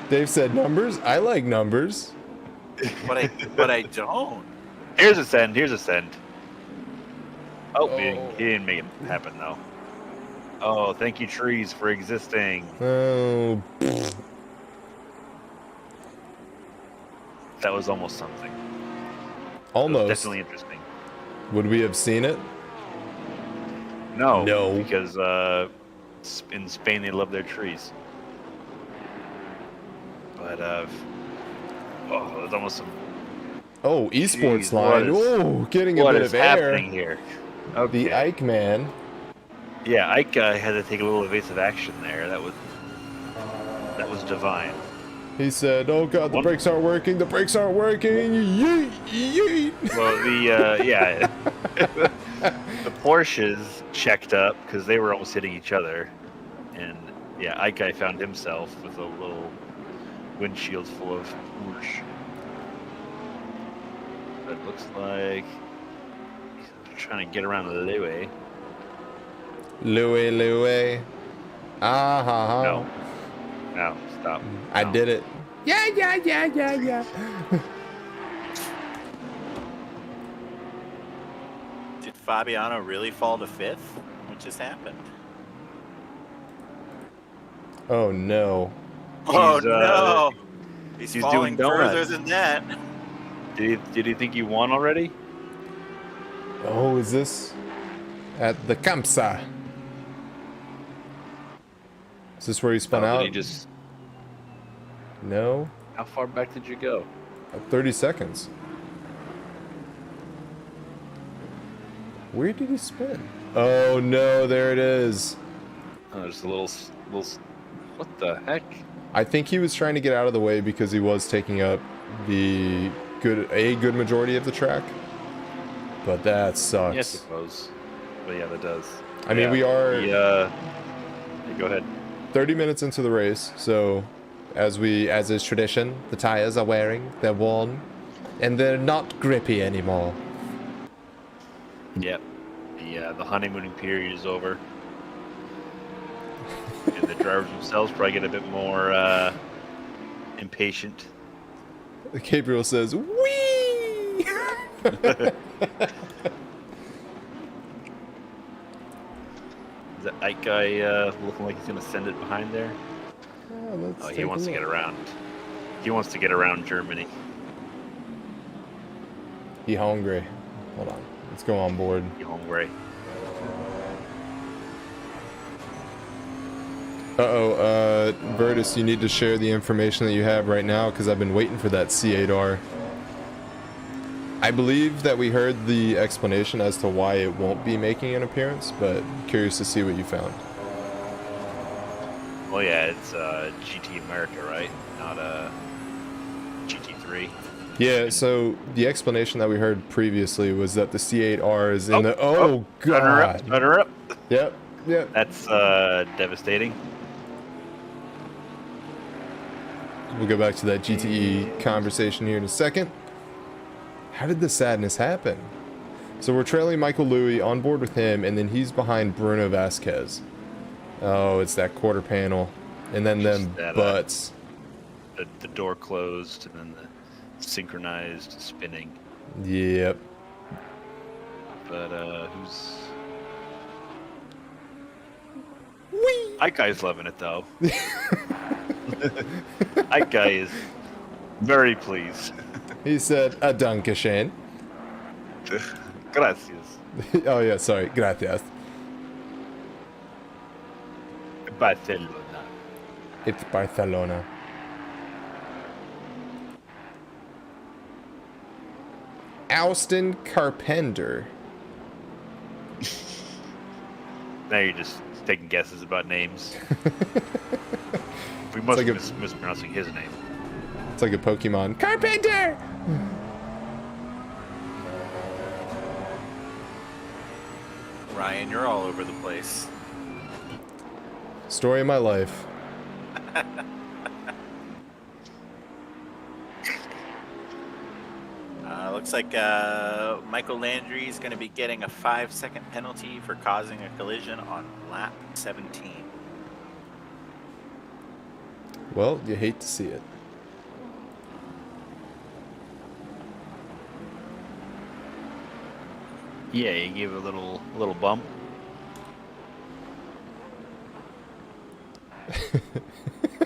Dave said numbers. I like numbers. But I don't. Here's a send. Here's a send. Oh, Oh. he didn't make it happen though. Oh, thank you trees for existing. Oh, That was almost something. It was almost. definitely interesting. Would we have seen it? No. No. Because in Spain they love their trees. But it was almost some. Oh, esports Jeez, line. what is- Oh, getting a What bit is of air. happening here? Okay. The Ike man. Yeah, Ike had to take a little evasive action there. That was divine. He said, "Oh God, the One- brakes aren't working. The brakes aren't working." Yeet, yeet. Well, the Porsches checked up because they were almost hitting each other, and yeah, Ike found himself with a little windshield full of whoosh. It looks like he's trying to get around Louis. Louis. Ah ha ha. No, stop. I No. did it. Yeah. Did Fabiano really fall to 5th? What just happened? Oh no. Oh He's, no! He's he's falling doing donuts. further than that. Did he think you won already? Oh, is this at the Campsa? Is this where he spun No, out? did he just? No. How far back did you go? 30 seconds. Where did he spin? Oh no, there it is. Oh, there's a little. What the heck? I think he was trying to get out of the way because he was taking up a good majority of the track. But that sucks. Yeah, I suppose. But yeah, that does. I mean, we are Yeah. Go ahead. 30 minutes into the race, so as is tradition, the tires are wearing, they're worn, and they're not grippy anymore. Yep. The honeymooning period is over. And the drivers themselves probably get a bit more impatient. Gabriel says, "Wee!" Is that Ike guy looking like he's going to send it behind there? Oh, he wants to get around. He wants to get around Germany. He hungry. Hold on. Let's go on board. He hungry. Uh-oh, Virtus, you need to share the information that you have right now because I've been waiting for that C8R. I believe that we heard the explanation as to why it won't be making an appearance, but curious to see what you found. Well, yeah, it's GT America, right? Not GT3. Yeah, so the explanation that we heard previously was that the C8R is in the... Runner God! up, runner up. Yep. That's devastating. We'll go back to that GTE conversation here in a second. How did the sadness happen? So we're trailing Michael Louis, on board with him, and then he's behind Bruno Vasquez. Oh, it's that quarter panel. And then them that, butts. The door closed, and then the synchronized spinning. Yep. But who's... Ike guy's loving it though. Ike guy is very pleased. He said, "A Dankeschön." Gracias. Oh yeah, sorry. Gracias. Barcelona. It's Barcelona. Austin Carpenter. Now you're just taking guesses about names. We must like be a- mispronouncing his name. It's like a Pokemon. Carpenter! Ryan, you're all over the place. Story of my life. Looks like Michael Landry is going to be getting a 5-second penalty for causing a collision on lap 17. Well, you hate to see it. Yeah, you gave it a little bump.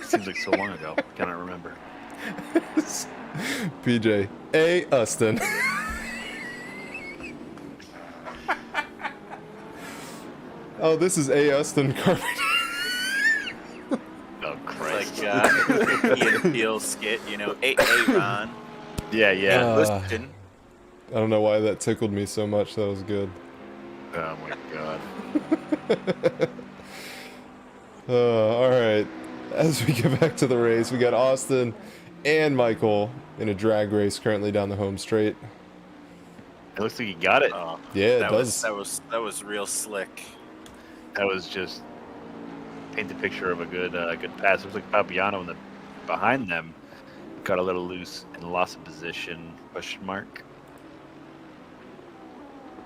Seems like so long ago. Cannot remember. PJ. A. Ustin. Oh, this is A. Ustin Carpenter. Oh Christ! Like Ian Peele skit, you know, A Ron. Yeah. Listen, I don't know why that tickled me so much. That was good. Oh my God. All right. As we get back to the race, we got Austin and Michael in a drag race currently down the home straight. It looks like he got it. Yeah, it that does. that was real slick. That was just paint the picture of a good pass. It looks like Fabiano in the behind them got a little loose and lost a position. Question mark.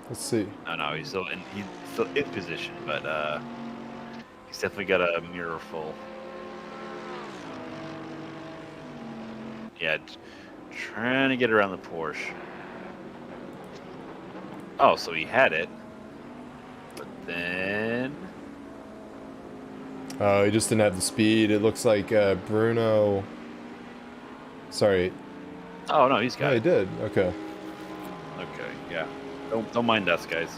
Let's see. Oh no, he's still in position, but he's definitely got a mirror full. Yeah, trying to get around the Porsche. Oh, so he had it, but then Oh, he just didn't have the speed. It looks like Bruno. Sorry. oh no, he's got Yeah, he it. did. Okay. Okay, yeah. Don't mind us, guys.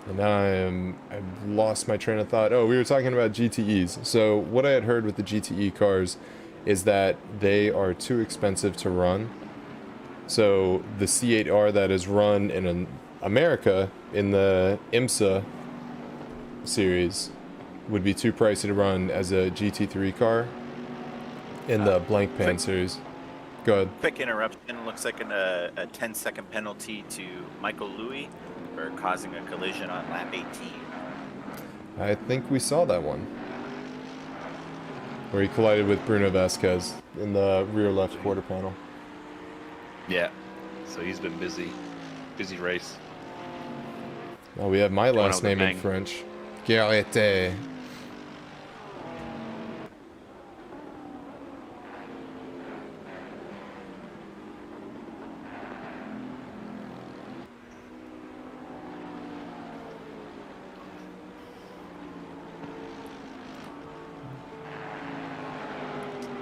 And now I've lost my train of thought. Oh, we were talking about GTEs. So what I had heard with the GTE cars is that they are too expensive to run. So the C8R that is run in America in the IMSA series would be too pricey to run as a GT3 car in the Blank Pan series. Go ahead. Quick interruption. Looks like a 10-second penalty to Michael Louis for causing a collision on lap 18. I think we saw that one. Where he collided with Bruno Vasquez in the rear left quarter panel. Yeah. So he's been busy race. Oh, we have my Going last out with a name in bang. French. Garrette.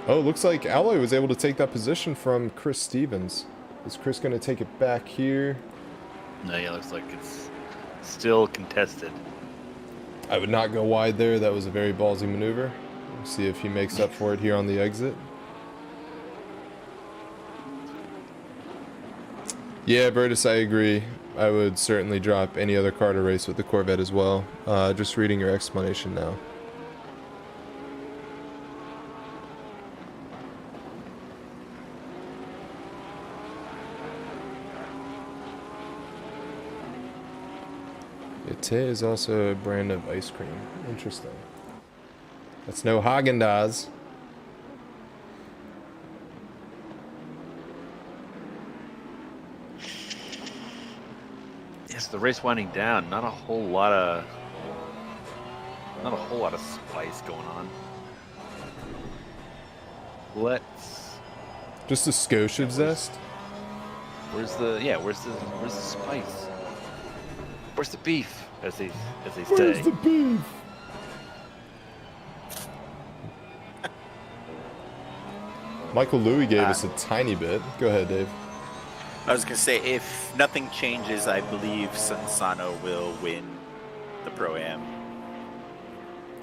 Oh, looks like Alloy was able to take that position from Chris Stevens. Is Chris going to take it back here? No, yeah, looks like it's still contested. I would not go wide there. That was a very ballsy maneuver. We'll see if he makes up for it here on the exit. Yeah, Bertus, I agree. I would certainly drop any other car to race with the Corvette as well. Just reading your explanation now. It is also a brand of ice cream. Interesting. That's no Haagen-Dazs. Yes, the race winding down. Not a whole lot of spice going on. Let's. Just a skosh of zest. Where's the spice? Where's the beef? As they Where's say. the beef? Michael Louis gave us a tiny bit. Go ahead, Dave. I was gonna say, if nothing changes, I believe Sansano will win the Pro-Am.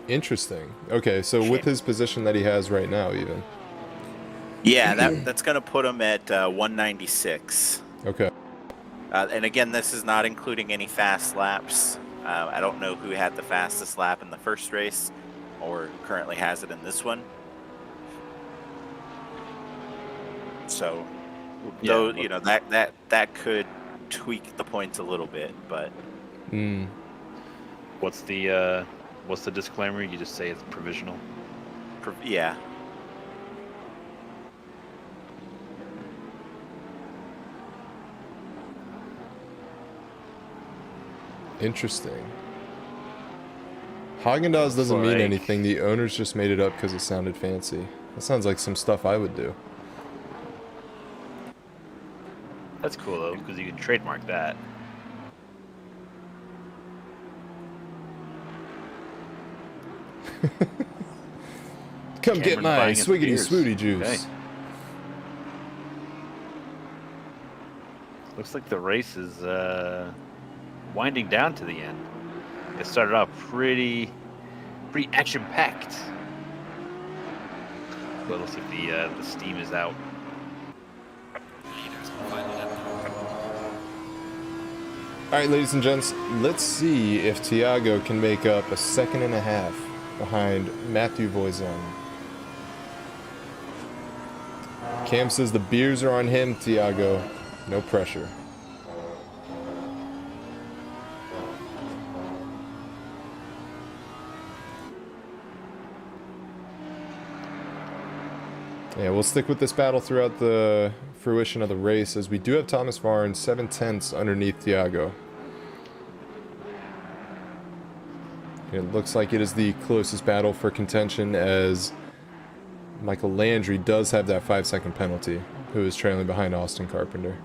Interesting. Okay, so with his position that he has right now, even. Yeah, that's gonna put him at 196. Okay. And again, this is not including any fast laps. I don't know who had the fastest lap in the first race, or currently has it in this one. So, Yeah, though, you know, that could tweak the points a little bit, but What's the disclaimer? You just say it's provisional. yeah. Interesting. Haagen-Dazs doesn't mean Like- anything. The owners just made it up because it sounded fancy. That sounds like some stuff I would do. That's cool though, because you can trademark that. Come get Cameron's my buying us swiggity beers. swooty juice. Okay. Looks like the race is winding down to the end. It started off pretty action-packed. But let's see if the steam is out. Leaders on the final lap now. Alright, ladies and gents, let's see if Tiago can make up a second and a half behind Matthew Voisin. Cam says the beers are on him, Tiago. No pressure. Yeah, we'll stick with this battle throughout the fruition of the race, as we do have Thomas Varn 7/10 underneath Tiago. It looks like it is the closest battle for contention, as Michael Landry does have that 5-second penalty, who is trailing behind Austin Carpenter.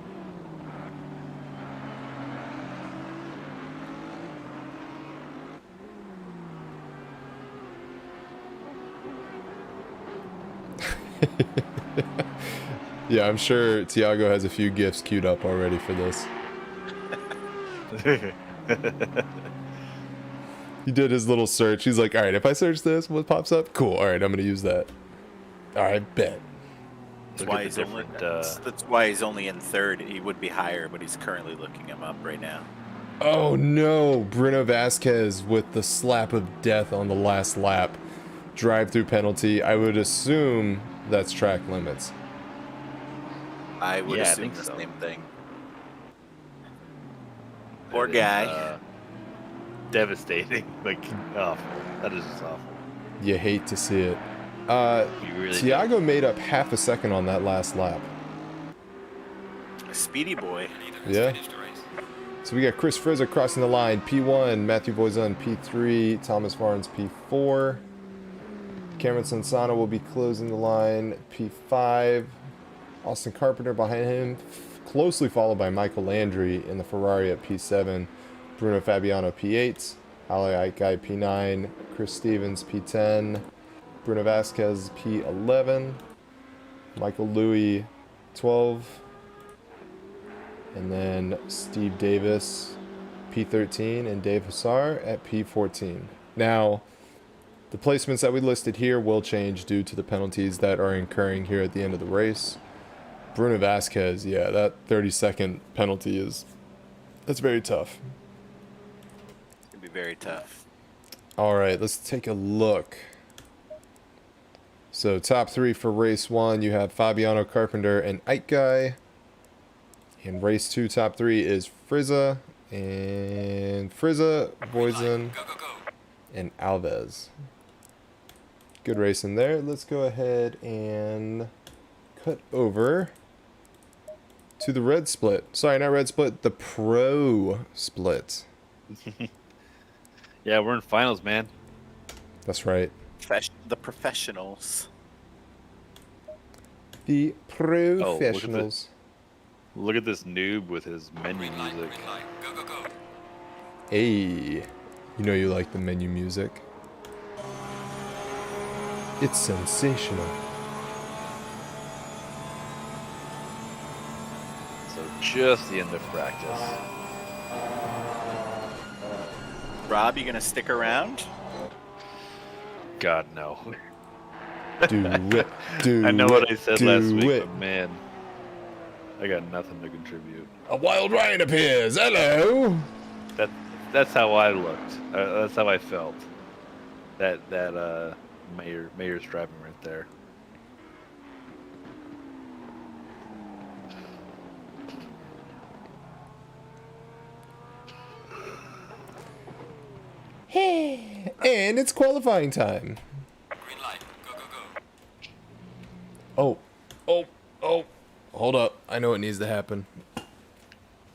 Yeah, I'm sure Tiago has a few gifts queued up already for this. He did his little search. He's like, alright, if I search this, what pops up? Cool, alright, I'm gonna use that. Alright, bet. That's Look why, at he's the only, different, that's why he's only in third. He would be higher, but he's currently looking him up right now. Oh no, Bruno Vasquez with the slap of death on the last lap. Drive-through penalty. I would assume that's track limits. I would Yeah, I assume think the so. same thing. Poor That is, guy. Devastating. Like, awful. That is just awful. You hate to see it. You really do. Tiago made up half a second on that last lap. A speedy boy. Leader has Yeah. finished the race. So we got Chris Frizza crossing the line, P1, Matthew Voisin, P3, Thomas Varnes, P4. Cameron Sansano will be closing the line, P5. Austin Carpenter behind him, closely followed by Michael Landry in the Ferrari at P7. Bruno Fabiano, P8. Ali Guy, P9. Chris Stevens, P10. Bruno Vasquez, P11. Michael Louis, 12. And then Steve Davis, P13, and Dave Hussar at P14. Now, the placements that we listed here will change due to the penalties that are incurring here at the end of the race. Bruno Vasquez, yeah, that 30-second penalty that's very tough. It's going to be very tough. All right, let's take a look. So top three for race one, you have Fabiano, Carpenter, and Ike Guy. And race two, top three is Frizza, Voisin, Go, go, go. and Alves. Good race in there. Let's go ahead and cut over to the red split. Sorry, not red split, the pro split. Yeah, we're in finals, man. That's right. The professionals. The Oh, professionals. Look at this noob with his menu Green light, music. green light. Go, go, go. Hey, you know you like the menu music. It's sensational. So just the end of practice. Rob, you going to stick around? God, no. Do it. Do I know what I said last do week, it. but man, I got nothing to contribute. A wild Ryan appears. Hello. That's how I looked. That's how I felt. That mayor's driving right there. And it's qualifying time. Green light. Go, go, go. Oh. Hold up. I know what needs to happen.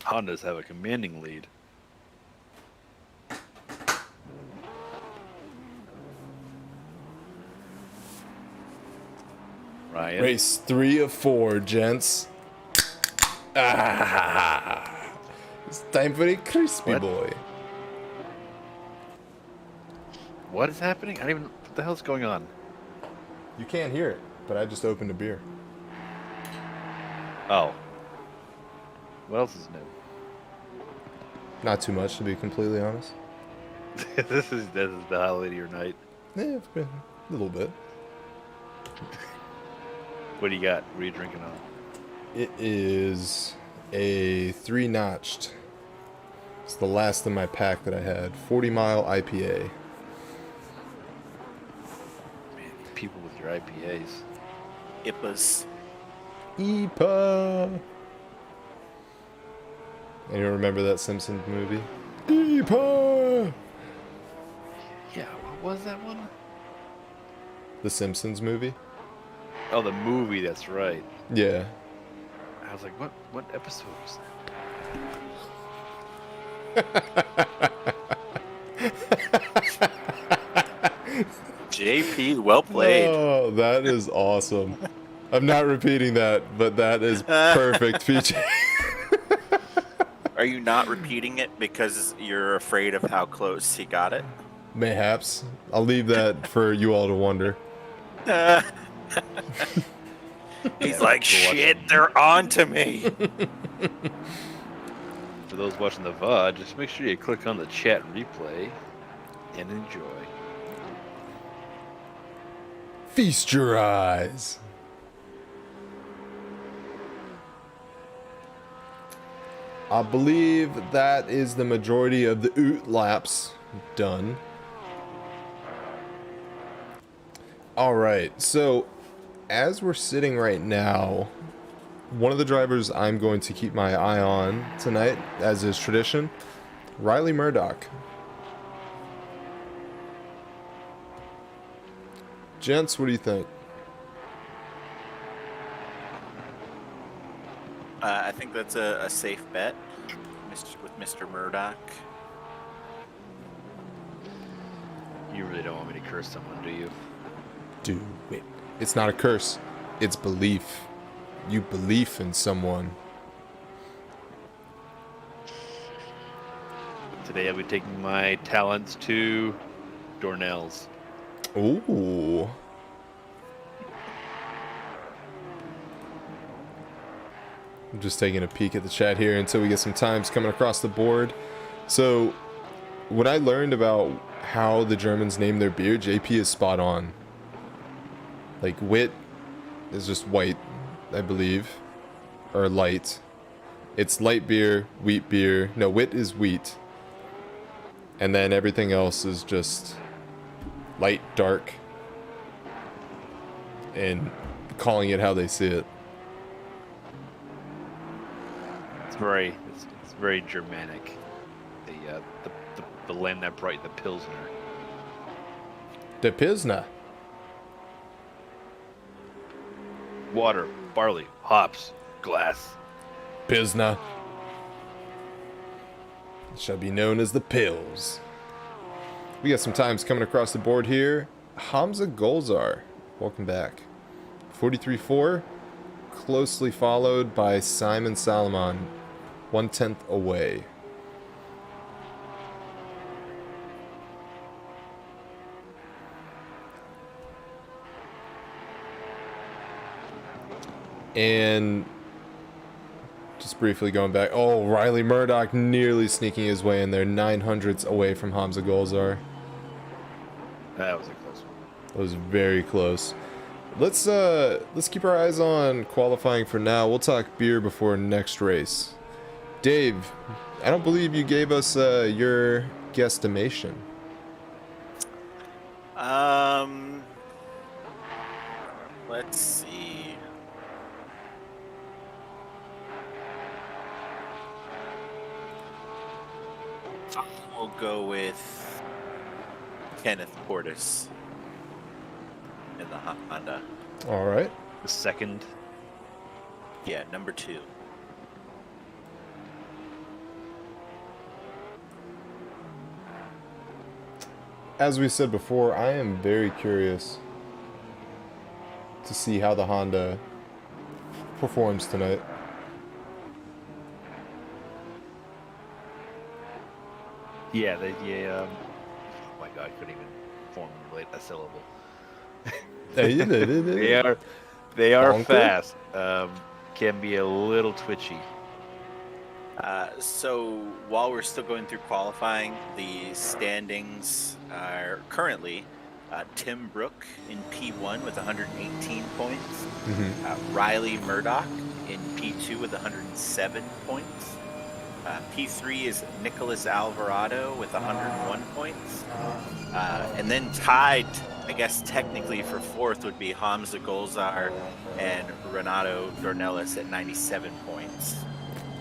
Hondas have a commanding lead. Ryan. Race 3 of 4, gents. Ah, it's time for a crispy What? boy. What is happening? I don't even. What the hell's going on? You can't hear it, but I just opened a beer. Oh. What else is new? Not too much, to be completely honest. this is the highlight of your night. Yeah, it's been a little bit. What do you got? What are you drinking on? It is a 3-notched. It's the last in my pack that I had. 40-mile IPA. Man, people with your IPAs. IPAs. EPA. Anyone remember that Simpsons movie? EPA. Yeah, what was that one? The Simpsons movie? Oh, the movie. That's right. Yeah. I was like, what episode was JP, well played. Oh, that is awesome. I'm not repeating that, but that is perfect, PJ. Are you not repeating it because you're afraid of how close he got it? Mayhaps. I'll leave that for you all to wonder. He's like, shit, they're on to me. For those watching the VOD, just make sure you click on the chat replay and enjoy. Feast your eyes. I believe that is the majority of the OOT laps done. Alright, so as we're sitting right now, one of the drivers I'm going to keep my eye on tonight, as is tradition, Riley Murdoch. Gents, what do you think? I think that's a safe bet with Mr. Murdoch. You really don't want me to curse someone, do you? Do it. It's not a curse. It's belief. You believe in someone. Today I'll be taking my talents to Dornell's. Ooh. I'm just taking a peek at the chat here until we get some times coming across the board. So, when I learned about how the Germans name their beer, JP is spot on. Like, wit is just white, I believe. Or light. It's light beer, wheat beer. No, wit is wheat. And then everything else is just light, dark. And calling it how they see it. It's very Germanic. The land that brought you the Pilsner. The Pilsner. Water, barley, hops, glass. Pilsner. It shall be known as the Pils. We got some times coming across the board here. Hamza Golzar, welcome back. 43.4, closely followed by Simon Salomon, 1/10 away. And just briefly going back, oh, Riley Murdoch nearly sneaking his way in there, 900ths away from Hamza Golzar. That was a close one. That was very close. Let's keep our eyes on qualifying for now. We'll talk beer before next race. Dave, I don't believe you gave us your guesstimation. Let's see. We'll go with Kenneth Portis in the Honda. All right. The second. Yeah, number 2. As we said before, I am very curious to see how the Honda performs tonight. Yeah, oh my god, I couldn't even formulate a syllable. They are Bonker? fast. Can be a little twitchy. So while we're still going through qualifying, the standings are currently Tim Brook in P1 with 118 points, Riley Murdoch in P2 with 107 points. P3 is Nicholas Alvarado with 101 points. And then tied, I guess technically for fourth, would be Hamza Golzar and Renato Dornelis at 97 points.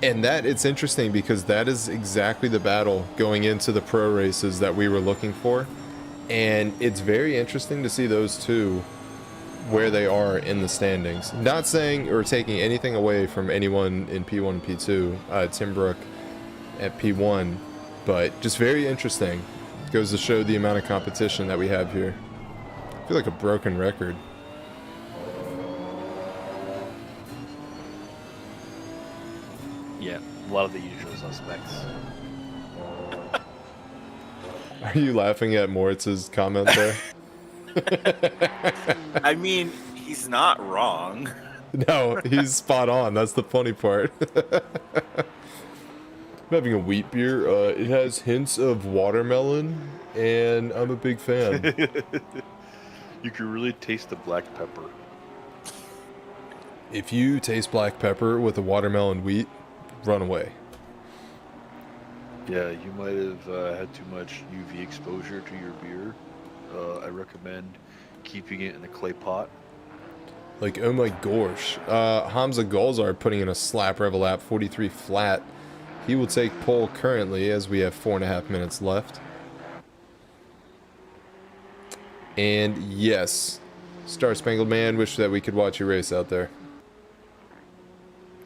And it's interesting because that is exactly the battle going into the pro races that we were looking for. And it's very interesting to see those two where they are in the standings. Not saying or taking anything away from anyone in P1 and P2, Tim Brook at P1, but just very interesting. Goes to show the amount of competition that we have here. I feel like a broken record. Yeah, a lot of the usual suspects. Are you laughing at Moritz's comment there? I mean, he's not wrong. No, he's spot on. That's the funny part. I'm having a wheat beer. It has hints of watermelon, and I'm a big fan. You can really taste the black pepper. If you taste black pepper with a watermelon wheat, run away. Yeah, you might have had too much UV exposure to your beer. I recommend keeping it in a clay pot. Like, oh my gosh. Hamza Golzar putting in a slap rev lap, 43 flat. He will take pole currently as we have 4.5 minutes left. And yes, Star Spangled Man, wish that we could watch you race out there.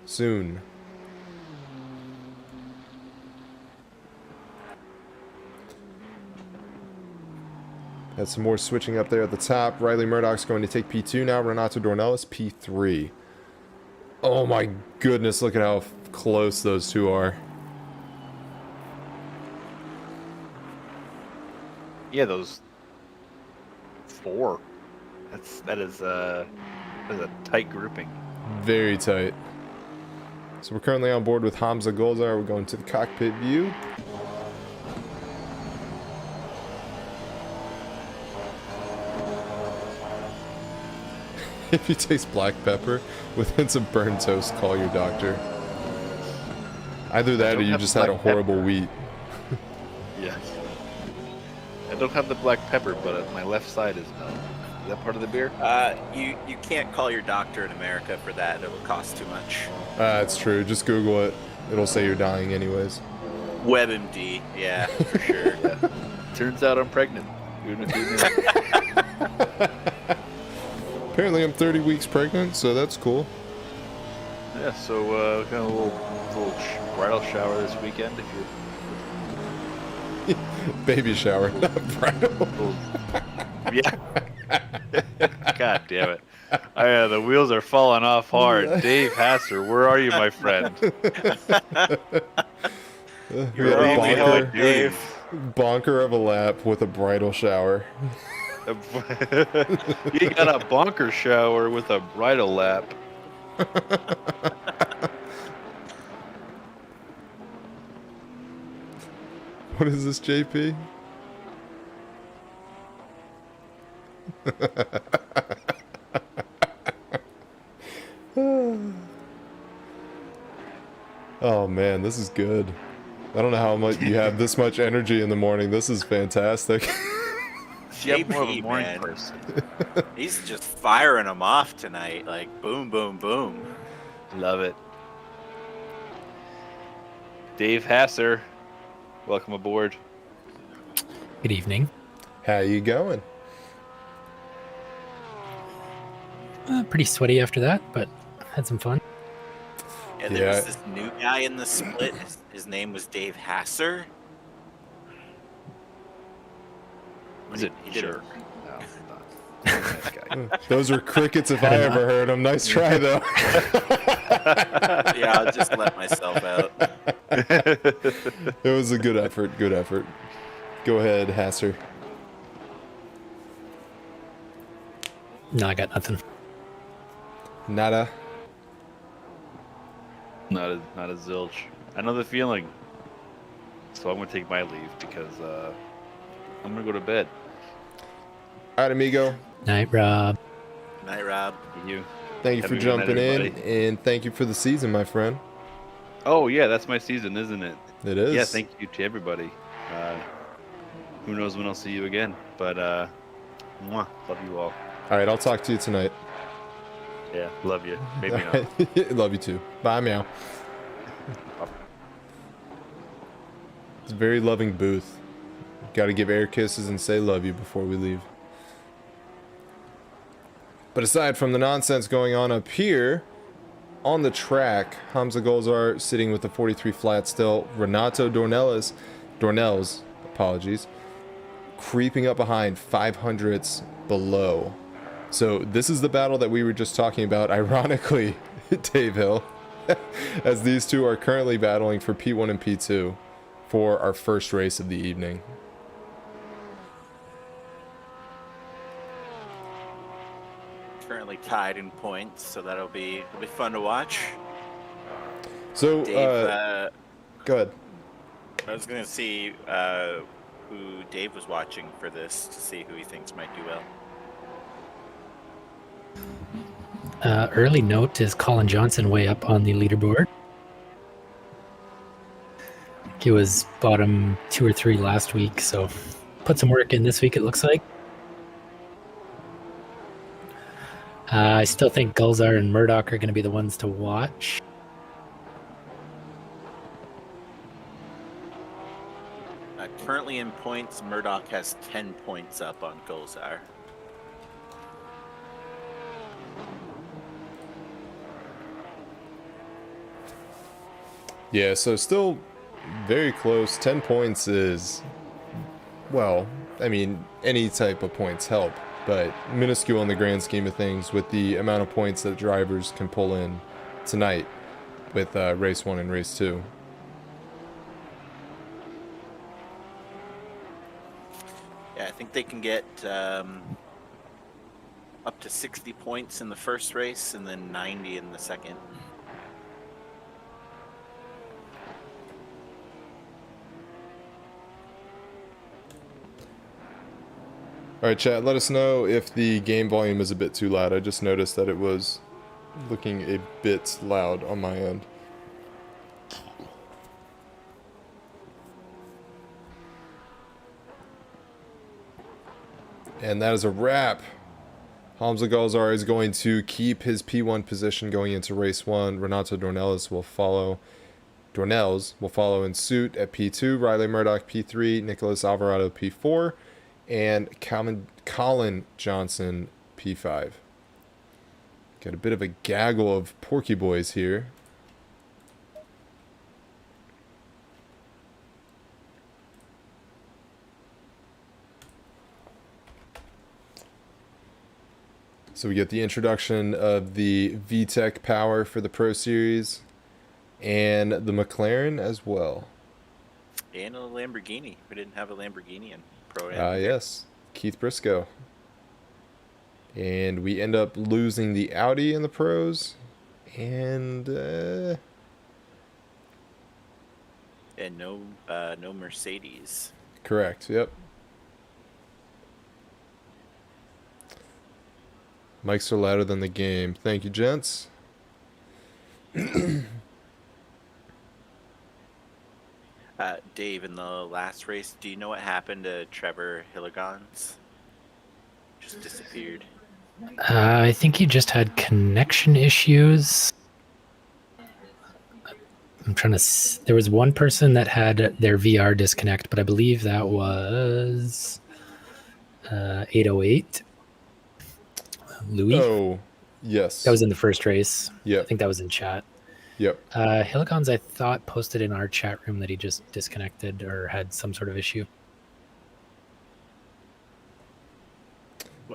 Soon. Had some more switching up there at the top. Riley Murdoch's going to take P2 now. Renato Dornelis, P3. Oh my goodness, look at how close those two are. Yeah, those four. That is a tight grouping. Very tight. So we're currently on board with Hamza Golzar. We're going to the cockpit view. If you taste black pepper with hints of burnt toast, call your doctor. Either that or you just had a horrible wheat. Yes. I don't have the black pepper, but my left side is that part of the beer? You can't call your doctor in America for that. It will cost too much. It's true. Just Google it. It'll say you're dying anyways. WebMD, yeah, for sure. Yeah. Turns out I'm pregnant. Even if you knew. Apparently I'm 30 weeks pregnant, so that's cool. Yeah, so kind of a little bridal shower this weekend if you. Baby shower, not bridal. Yeah. God damn it. The wheels are falling off hard. Dave Hasser, where are you, my friend? You're a only home, bonker, Dave. bonker of a lap with a bridal shower. You got a bonker shower with a bridal lap. What is this, JP? Oh man, this is good. I don't know how much you have this much energy in the morning. This is fantastic. I'm more of a JP, morning man. person. He's just firing them off tonight, like boom, boom, boom. Love it. Dave Hasser, welcome aboard. Good evening. How you going? Pretty sweaty after that, but had some fun. Yeah, there Yeah. was this new guy in the split. His name was Dave Hasser. Is it He did jerk? No, not. Nice guy. Those were crickets if I ever heard them. Nice try, though. Yeah, I'll just let myself out. It was a good effort. Good effort. Go ahead, Hasser. No, I got nothing. Nada. Not a zilch. I know the feeling. So I'm gonna take my leave because I'm gonna go to bed. All right, amigo. Night, Rob. Night, Rob. You. Thank you Have for a good night, jumping in, everybody. and thank you for the season, my friend. Oh yeah, that's my season, isn't it? It is. Yeah, thank you to everybody. Who knows when I'll see you again? But love you all. All right, I'll talk to you tonight. Yeah, love you. Maybe All not. right. Love you too. Bye, meow. It's a very loving booth. Got to give air kisses and say love you before we leave. But aside from the nonsense going on up here, on the track, Hamza Golzar sitting with the 43 flat still. Renato Dornelles, apologies, creeping up behind 500ths below. So this is the battle that we were just talking about, ironically, Dave Hill, as these two are currently battling for P1 and P2 for our first race of the evening. Currently tied in points, so it'll be fun to watch. So, Dave, go ahead. I was gonna see who Dave was watching for this to see who he thinks might do well. Early note is Colin Johnson way up on the leaderboard. He was bottom 2 or 3 last week, so put some work in this week, it looks like. I still think Gulzar and Murdoch are going to be the ones to watch. Currently in points, Murdoch has 10 points up on Golzar. Yeah, so still very close. 10 points is, well, I mean, any type of points help, but minuscule in the grand scheme of things with the amount of points that drivers can pull in tonight with race 1 and race 2. Yeah, I think they can get up to 60 points in the first race and then 90 in the second. Alright, chat, let us know if the game volume is a bit too loud. I just noticed that it was looking a bit loud on my end. And that is a wrap. Hamza Golzar is going to keep his P1 position going into race 1. Renato Dornelles will follow in suit at P2. Riley Murdoch P3. Nicholas Alvarado P4. And Colin Johnson P5. Got a bit of a gaggle of Porky Boys here. So we get the introduction of the VTEC power for the Pro Series and the McLaren as well. And a Lamborghini. We didn't have a Lamborghini in Pro Am. Yes, Keith Briscoe. And we end up losing the Audi in the pros. And And no Mercedes. correct, yep. Mics are louder than the game. Thank you, gents. Dave, in the last race, do you know what happened to Trevor Hilligans? Just disappeared. I think he just had connection issues. I'm trying to... There was one person that had their VR disconnect, but I believe that was 808. Louis? Oh, yes. That was in the first race. I Yep, think that was in chat. yep. Hilligans, I thought, posted in our chat room that he just disconnected or had some sort of issue.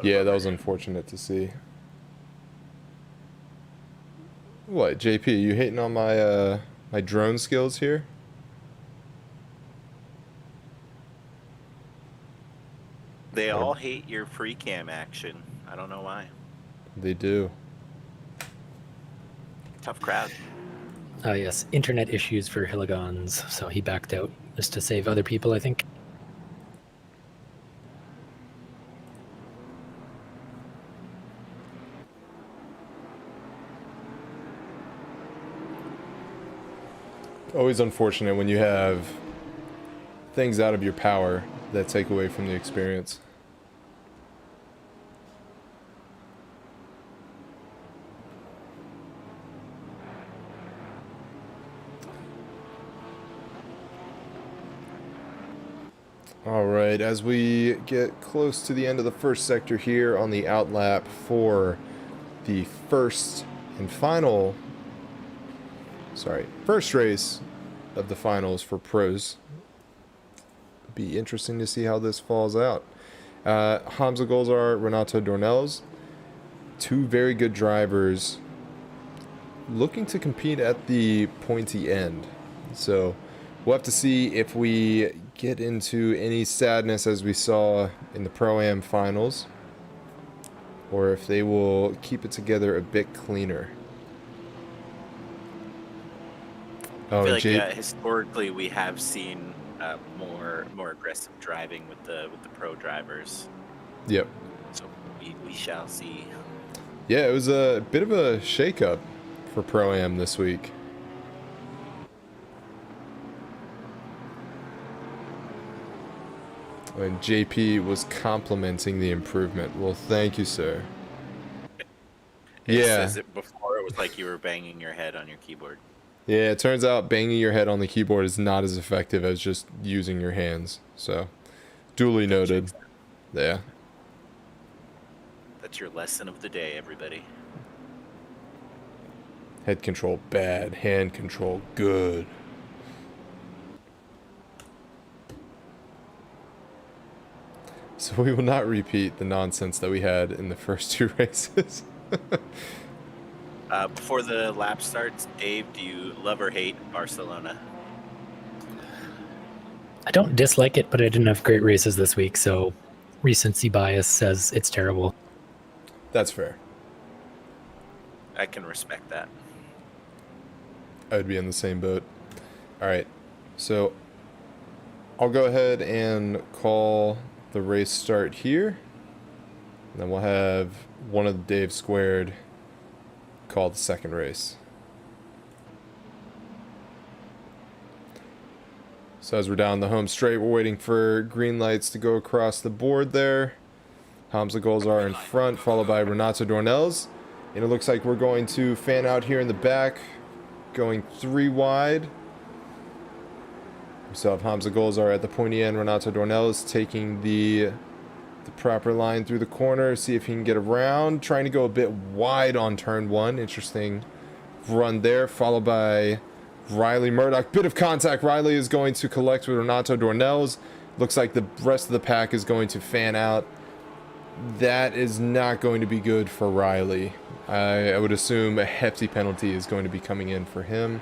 Yeah, that was unfortunate to see. What, JP, you hating on my my drone skills here? They all hate your free cam action. I don't know why. They do. Tough crowd. Oh yes, internet issues for Hilligons, so he backed out just to save other people, I think. Always unfortunate when you have things out of your power that take away from the experience. Alright, as we get close to the end of the first sector here on the outlap for the first race of the finals for pros. Be interesting to see how this falls out. Hamza Golzar, Renato Dornelles, two very good drivers looking to compete at the pointy end. So we'll have to see if we get into any sadness as we saw in the Pro-Am finals, or if they will keep it together a bit cleaner. I Oh, feel like historically we have seen more aggressive driving with the pro drivers. Yep. So we shall see. Yeah, it was a bit of a shakeup for Pro-Am this week. When JP was complimenting the improvement. Well, thank you, sir. It Yeah. says it before, it was like you were banging your head on your keyboard. Yeah, it turns out banging your head on the keyboard is not as effective as just using your hands. So, duly noted. Yeah. That's your lesson of the day, everybody. Head control bad, hand control good. So we will not repeat the nonsense that we had in the first two races. Before the lap starts, Dave, do you love or hate Barcelona? I don't dislike it, but I didn't have great races this week, so recency bias says it's terrible. That's fair. I can respect that. I would be in the same boat. Alright, so I'll go ahead and call the race start here. And then we'll have one of the Dave Squared call the second race. So as we're down the home straight, we're waiting for green lights to go across the board there. Hamza Golzar in front, followed by Renato Dornelles. And it looks like we're going to fan out here in the back, going 3 wide. We still have Hamza Golzar at the pointy end. Renato Dornelles taking the proper line through the corner. See if he can get around. Trying to go a bit wide on turn 1. Interesting run there. Followed by Riley Murdoch. Bit of contact. Riley is going to collect with Renato Dornelles. Looks like the rest of the pack is going to fan out. That is not going to be good for Riley. I would assume a hefty penalty is going to be coming in for him.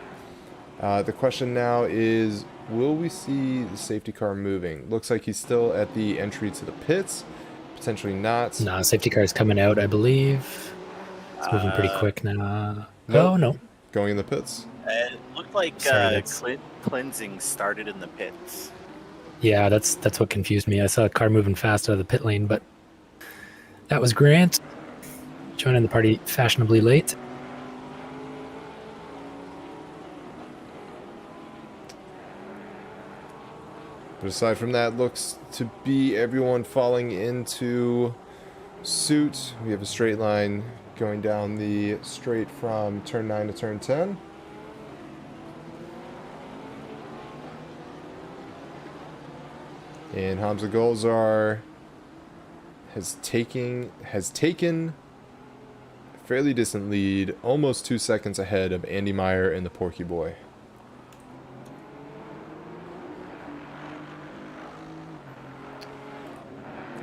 The question now is, will we see the safety car moving? Looks like he's still at the entry to the pits. Potentially not. No, safety car is coming out, I believe. It's moving pretty quick now. Nope. Oh, no. Going in the pits. It looked like Sorry, that's- cleansing started in the pits. Yeah, that's what confused me. I saw a car moving fast out of the pit lane, but that was Grant joining the party fashionably late. But aside from that, looks to be everyone falling into suit. We have a straight line going down the straight from turn 9 to turn 10. And Hamza Golzar has taken a fairly distant lead, almost 2 seconds ahead of Andy Meyer and the Porky Boy.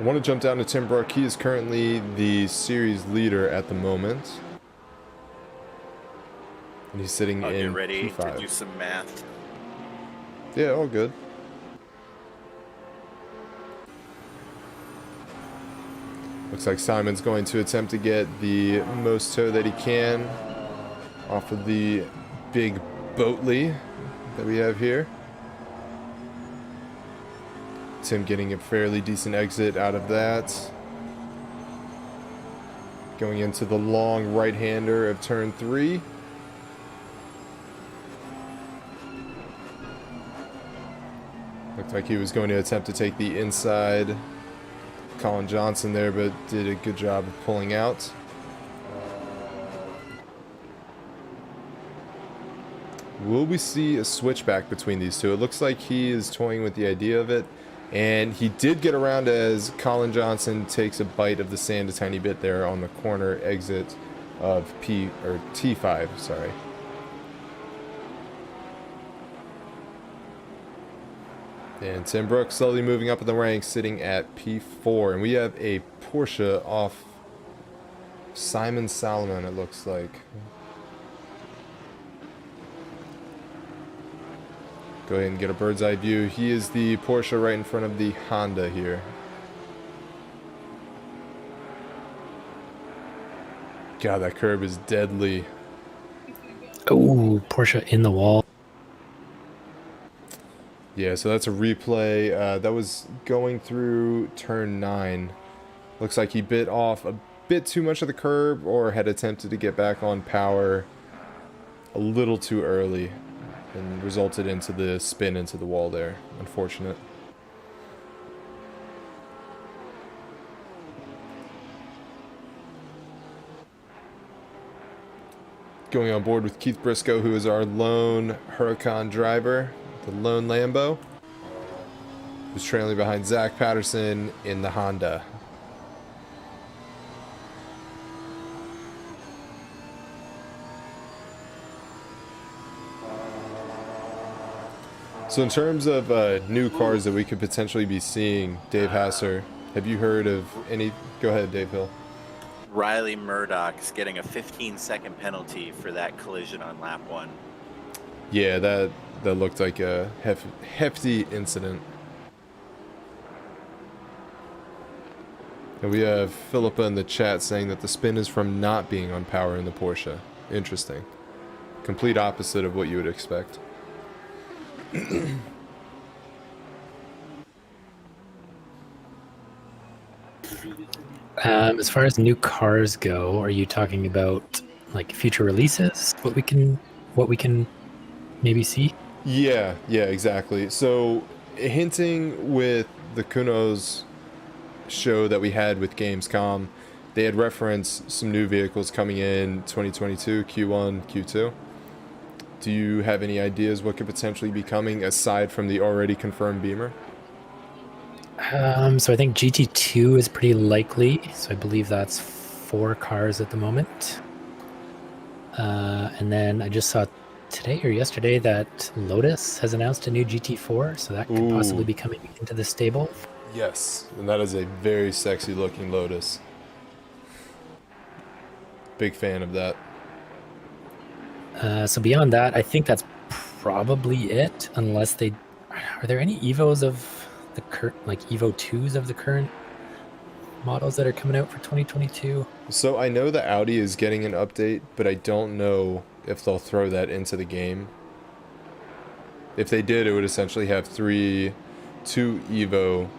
I want to jump down to Tim Brook. He is currently the series leader at the moment. And he's sitting I'll in get ready P5. to do some math. Yeah, all good. Looks like Simon's going to attempt to get the most tow that he can off of the big Boatley that we have here. Tim getting a fairly decent exit out of that. Going into the long right-hander of turn 3. Looked like he was going to attempt to take the inside Colin Johnson there, but did a good job of pulling out. Will we see a switchback between these two? It looks like he is toying with the idea of it. And he did get around as Colin Johnson takes a bite of the sand a tiny bit there on the corner exit of T5, sorry. And Tim Brooks slowly moving up in the ranks, sitting at P4. And we have a Porsche off Simon Salomon, it looks like. Go ahead and get a bird's eye view. He is the Porsche right in front of the Honda here. God, that curb is deadly. Oh, Porsche in the wall. Yeah, so that's a replay. That was going through turn 9. Looks like he bit off a bit too much of the curb or had attempted to get back on power a little too early and resulted into the spin into the wall there. Unfortunate. Going on board with Keith Briscoe, who is our lone Huracan driver, the lone Lambo, who's trailing behind Zach Patterson in the Honda. So in terms of new cars that we could potentially be seeing, Dave Hasser, have you heard of any? Go ahead, Dave Hill. Riley Murdoch's getting a 15-second penalty for that collision on lap 1. Yeah, that looked like a hefty incident. And we have Philippa in the chat saying that the spin is from not being on power in the Porsche. Interesting. Complete opposite of what you would expect. As far as new cars go, are you talking about like future releases? What we can maybe see? Yeah, exactly. So hinting with the Kuno's show that we had with Gamescom, they had referenced some new vehicles coming in 2022, Q1, Q2. Do you have any ideas what could potentially be coming aside from the already confirmed Beamer? So I think GT2 is pretty likely. So I believe that's 4 cars at the moment. And then I just saw today or yesterday that Lotus has announced a new GT4, so that could possibly be coming into the stable. Yes, and that is a very sexy looking Lotus. Big fan of that. So beyond that, I think that's probably it, unless they... Are there any Evos of the current, like Evo 2s of the current models that are coming out for 2022? So I know the Audi is getting an update, but I don't know if they'll throw that into the game. If they did, it would essentially have two Evo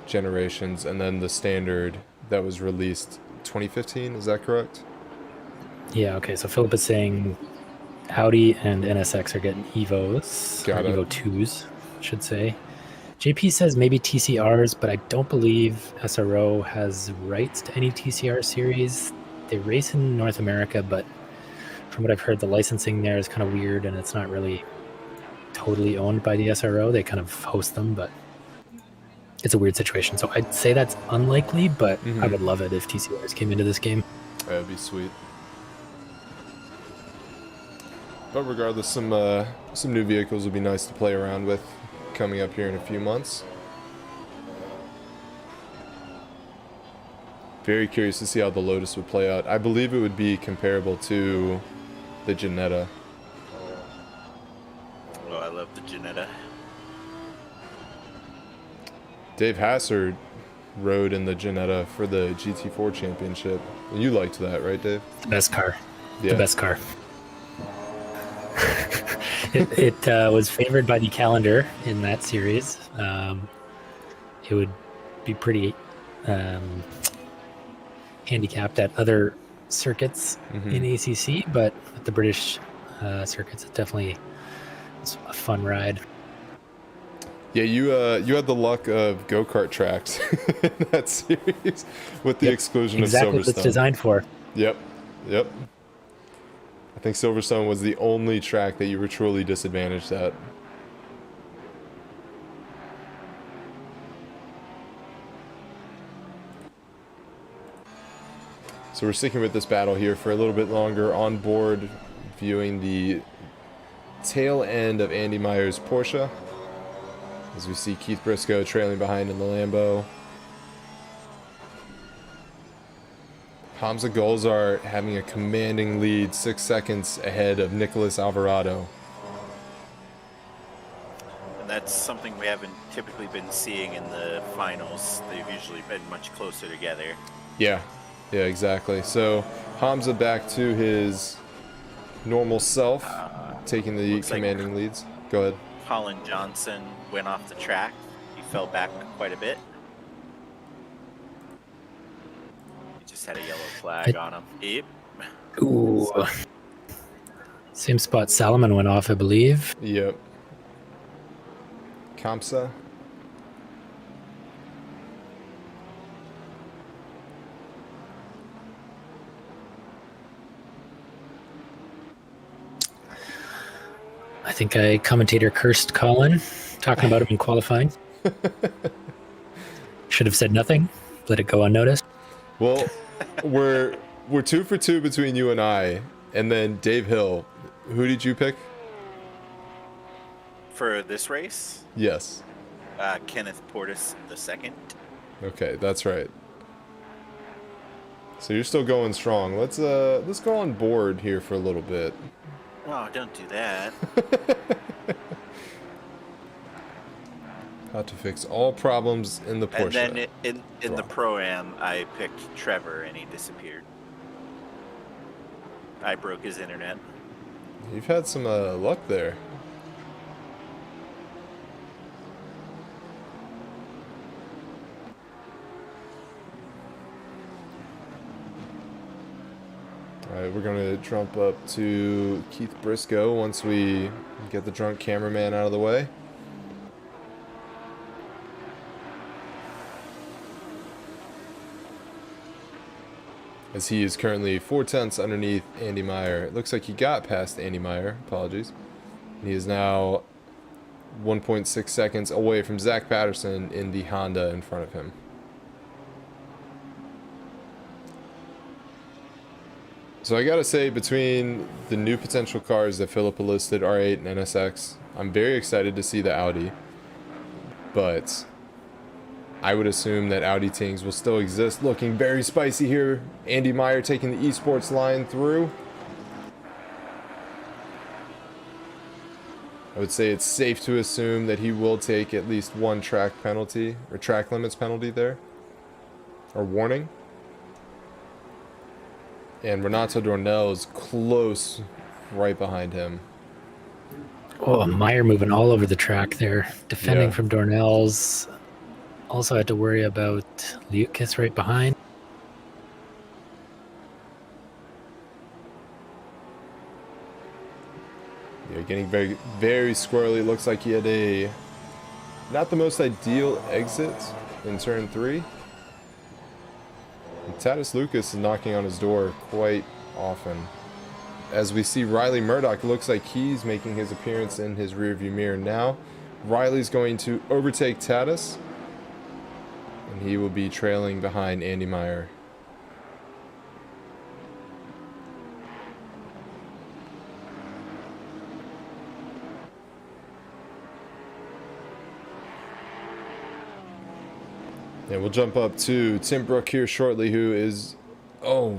generations and then the standard that was released 2015, is that correct? Yeah, okay, so Philip is saying Audi and NSX are getting Evos, Got or it. Evo 2s, I should say. JP says maybe TCRs, but I don't believe SRO has rights to any TCR series. They race in North America, but from what I've heard, the licensing there is kind of weird, and it's not really totally owned by the SRO. They kind of host them, but it's a weird situation. So I'd say that's unlikely, but I would love it if TCRs came into this game. That'd be sweet. But regardless, some new vehicles would be nice to play around with coming up here in a few months. Very curious to see how the Lotus would play out. I believe it would be comparable to the Janetta. Oh, I love the Janetta. Dave Hassard rode in the Janetta for the GT4 championship. You liked that, right, Dave? The best car. Yeah. The best car. it was favored by the calendar in that series. It would be pretty handicapped at other circuits in ACC, but at the British circuits, it definitely was a fun ride. Yeah, you had the luck of go-kart tracks in that series with the exclusion exactly of Silverstone. what it's designed for. Yep. I think Silverstone was the only track that you were truly disadvantaged at. So we're sticking with this battle here for a little bit longer on board, viewing the tail end of Andy Meyer's Porsche, as we see Keith Briscoe trailing behind in the Lambo. Hamza Golzar having a commanding lead, 6 seconds ahead of Nicholas Alvarado. And that's something we haven't typically been seeing in the finals. They've usually been much closer together. Yeah, exactly. So Hamza back to his normal self, taking the commanding leads. Go ahead. Colin Johnson went off the track. He fell back quite a bit. He just had a yellow flag on him. Yep. Ooh. Same spot Salomon went off, I believe. Yep. Kamsa. I think I commentator cursed Colin, talking about him in qualifying. Should have said nothing, let it go unnoticed. Well, we're 2 for 2 between you and I, and then Dave Hill. Who did you pick? For this race, Yes. Kenneth Portis II. Okay, that's right. So you're still going strong. Let's go on board here for a little bit. Oh, don't do that. How to fix all problems in the Porsche. And then in the Pro-Am, I picked Trevor, and he disappeared. I broke his internet. You've had some luck there. Alright, we're going to jump up to Keith Briscoe once we get the drunk cameraman out of the way. As he is currently 4/10 underneath Andy Meyer. It looks like he got past Andy Meyer. Apologies. He is now 1.6 seconds away from Zach Patterson in the Honda in front of him. So I gotta say, between the new potential cars that Philippa listed, R8 and NSX, I'm very excited to see the Audi. But I would assume that Audi Tings will still exist. Looking very spicy here. Andy Meyer taking the esports line through. I would say it's safe to assume that he will take at least one track penalty, or track limits penalty there, or warning. And Renato Dornell is close right behind him. Oh, Meyer moving all over the track there, defending Yeah. from Dornell's. Also had to worry about Liutkis right behind. Yeah, getting very, very squirrely. Looks like he had not the most ideal exit in turn 3. And Tatis Lucas is knocking on his door quite often. As we see Riley Murdoch, looks like he's making his appearance in his rearview mirror now. Riley's going to overtake Tatis, and he will be trailing behind Andy Meyer. Yeah, we'll jump up to Tim Brook here shortly, who is... Oh,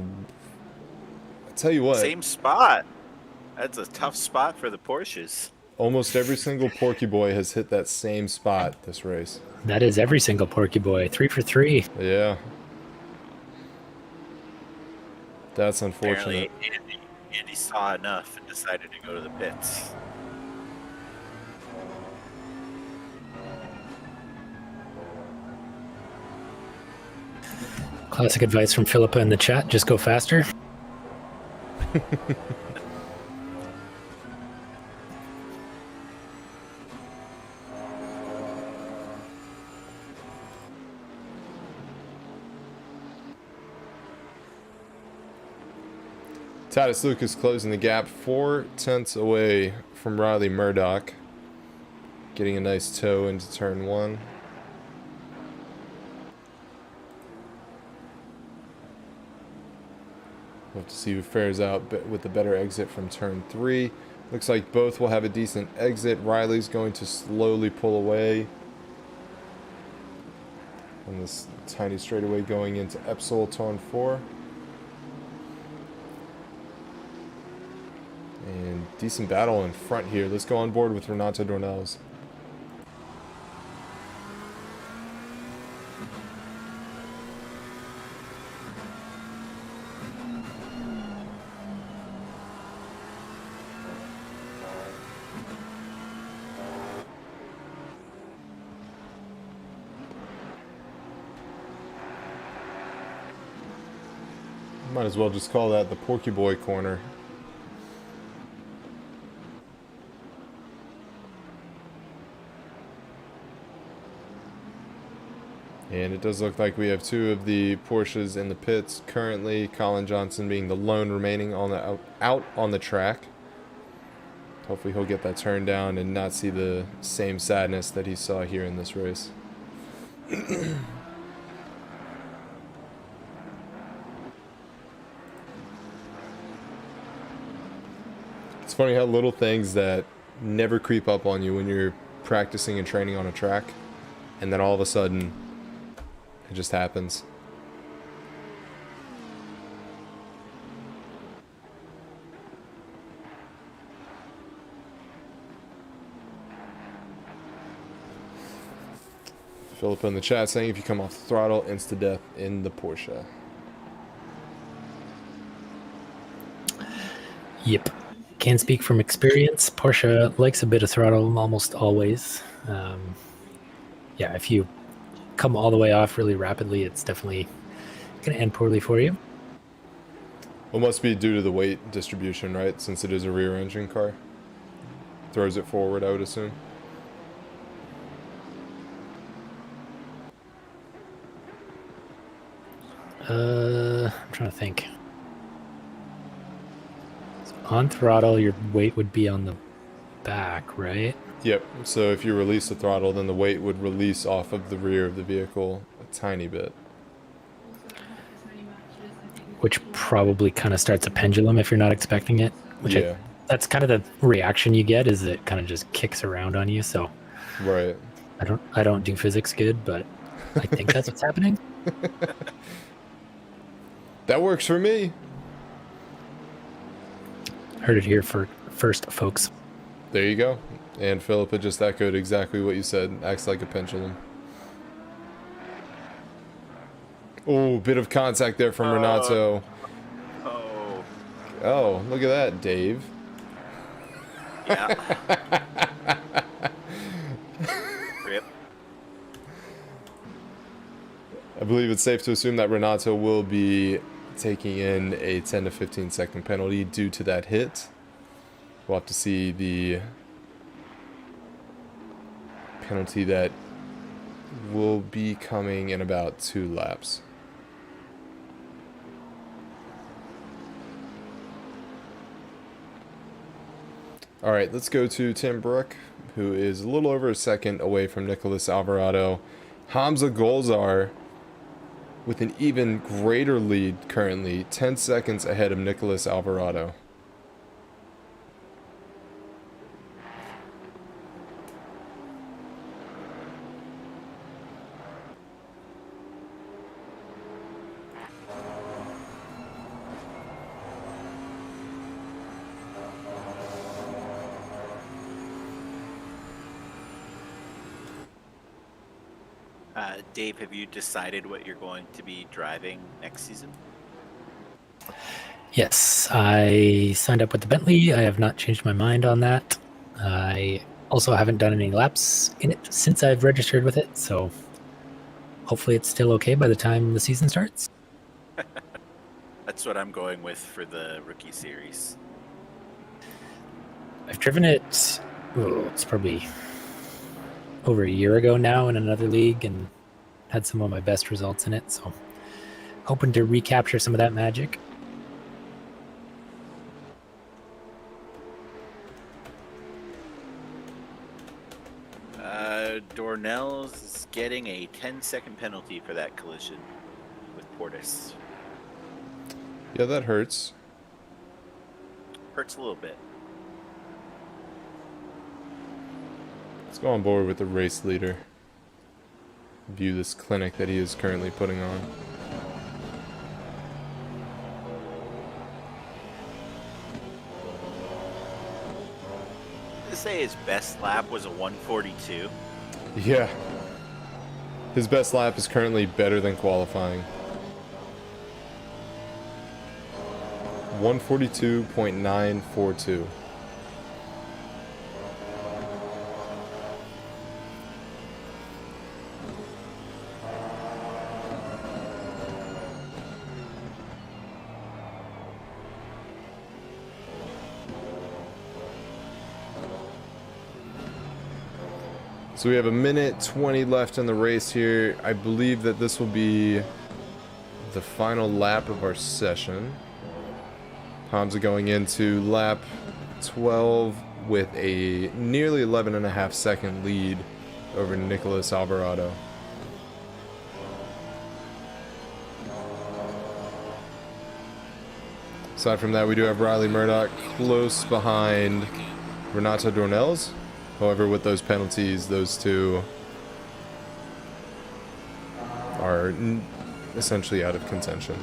I tell you what. Same spot. That's a tough spot for the Porsches. Almost every single Porky Boy has hit that same spot this race. That is every single Porky Boy. 3 for 3. Yeah. That's unfortunate. Apparently, Andy saw enough and decided to go to the pits. Classic advice from Philippa in the chat, just go faster. Titus Lucas closing the gap 4/10 away from Riley Murdoch. Getting a nice toe into turn 1. We'll have to see who fares out with the better exit from turn 3. Looks like both will have a decent exit. Riley's going to slowly pull away on this tiny straightaway going into Epsol turn 4. And decent battle in front here. Let's go on board with Renato Dornelles. Might as well just call that the Porky Boy corner. And it does look like we have 2 of the Porsches in the pits currently. Colin Johnson being the lone remaining on the out on the track. Hopefully he'll get that turn down and not see the same sadness that he saw here in this race. It's funny how little things that never creep up on you when you're practicing and training on a track, and then all of a sudden it just happens. Philip in the chat saying if you come off the throttle, insta-death in the Porsche. Yep. Can speak from experience. Porsche likes a bit of throttle almost always. Yeah, if you come all the way off really rapidly, it's definitely going to end poorly for you. Well, must be due to the weight distribution, right? Since it is a rear engine car. Throws it forward, I would assume. I'm trying to think. So on throttle, your weight would be on the back, right? Yep, so if you release the throttle, then the weight would release off of the rear of the vehicle a tiny bit. Which probably kind of starts a pendulum if you're not expecting it. Which Yeah. that's kind of the reaction you get, is it kind of just kicks around on you. So Right. I don't do physics good, but I think that's what's happening. That works for me. Heard it here first, folks. There you go. And Philippa just echoed exactly what you said. Acts like a pendulum. Oh, bit of contact there from Renato. Oh, Oh, look at that, Dave. yeah. Rip. I believe it's safe to assume that Renato will be taking in a 10 to 15 second penalty due to that hit. We'll have to see the penalty that will be coming in about 2 laps. All right, let's go to Tim Brook, who is a little over a second away from Nicholas Alvarado. Hamza Golzar with an even greater lead currently, 10 seconds ahead of Nicholas Alvarado. Dave, have you decided what you're going to be driving next season? Yes, I signed up with the Bentley. I have not changed my mind on that. I also haven't done any laps in it since I've registered with it, so hopefully it's still okay by the time the season starts. That's what I'm going with for the rookie series. I've driven it, it's probably over a year ago now in another league and had some of my best results in it, so hoping to recapture some of that magic. Dornell's is getting a 10-second penalty for that collision with Portis. Yeah, that hurts. Hurts a little bit. Let's go on board with the race leader. View this clinic that he is currently putting on. To say his best lap was a 142. Yeah. His best lap is currently better than qualifying. 142.942. So we have 1:20 left in the race here. I believe that this will be the final lap of our session. Hamza going into lap 12 with a nearly 11.5 second lead over Nicholas Alvarado. Aside from that, we do have Riley Murdoch close behind Renato Dornelles. However, with those penalties, those two are essentially out of contention.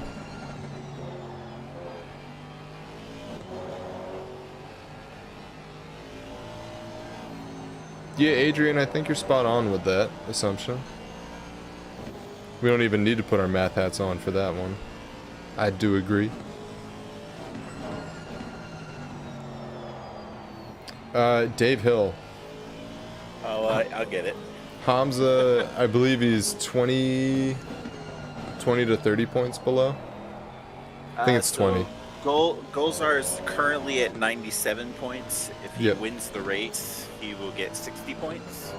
Yeah, Adrian, I think you're spot on with that assumption. We don't even need to put our math hats on for that one. I do agree. Dave Hill. Oh, I'll get it. Hamza, I believe he's 20 to 30 points below. I think it's 20. Golzar is currently at 97 points. If he Yep. wins the race, he will get 60 points.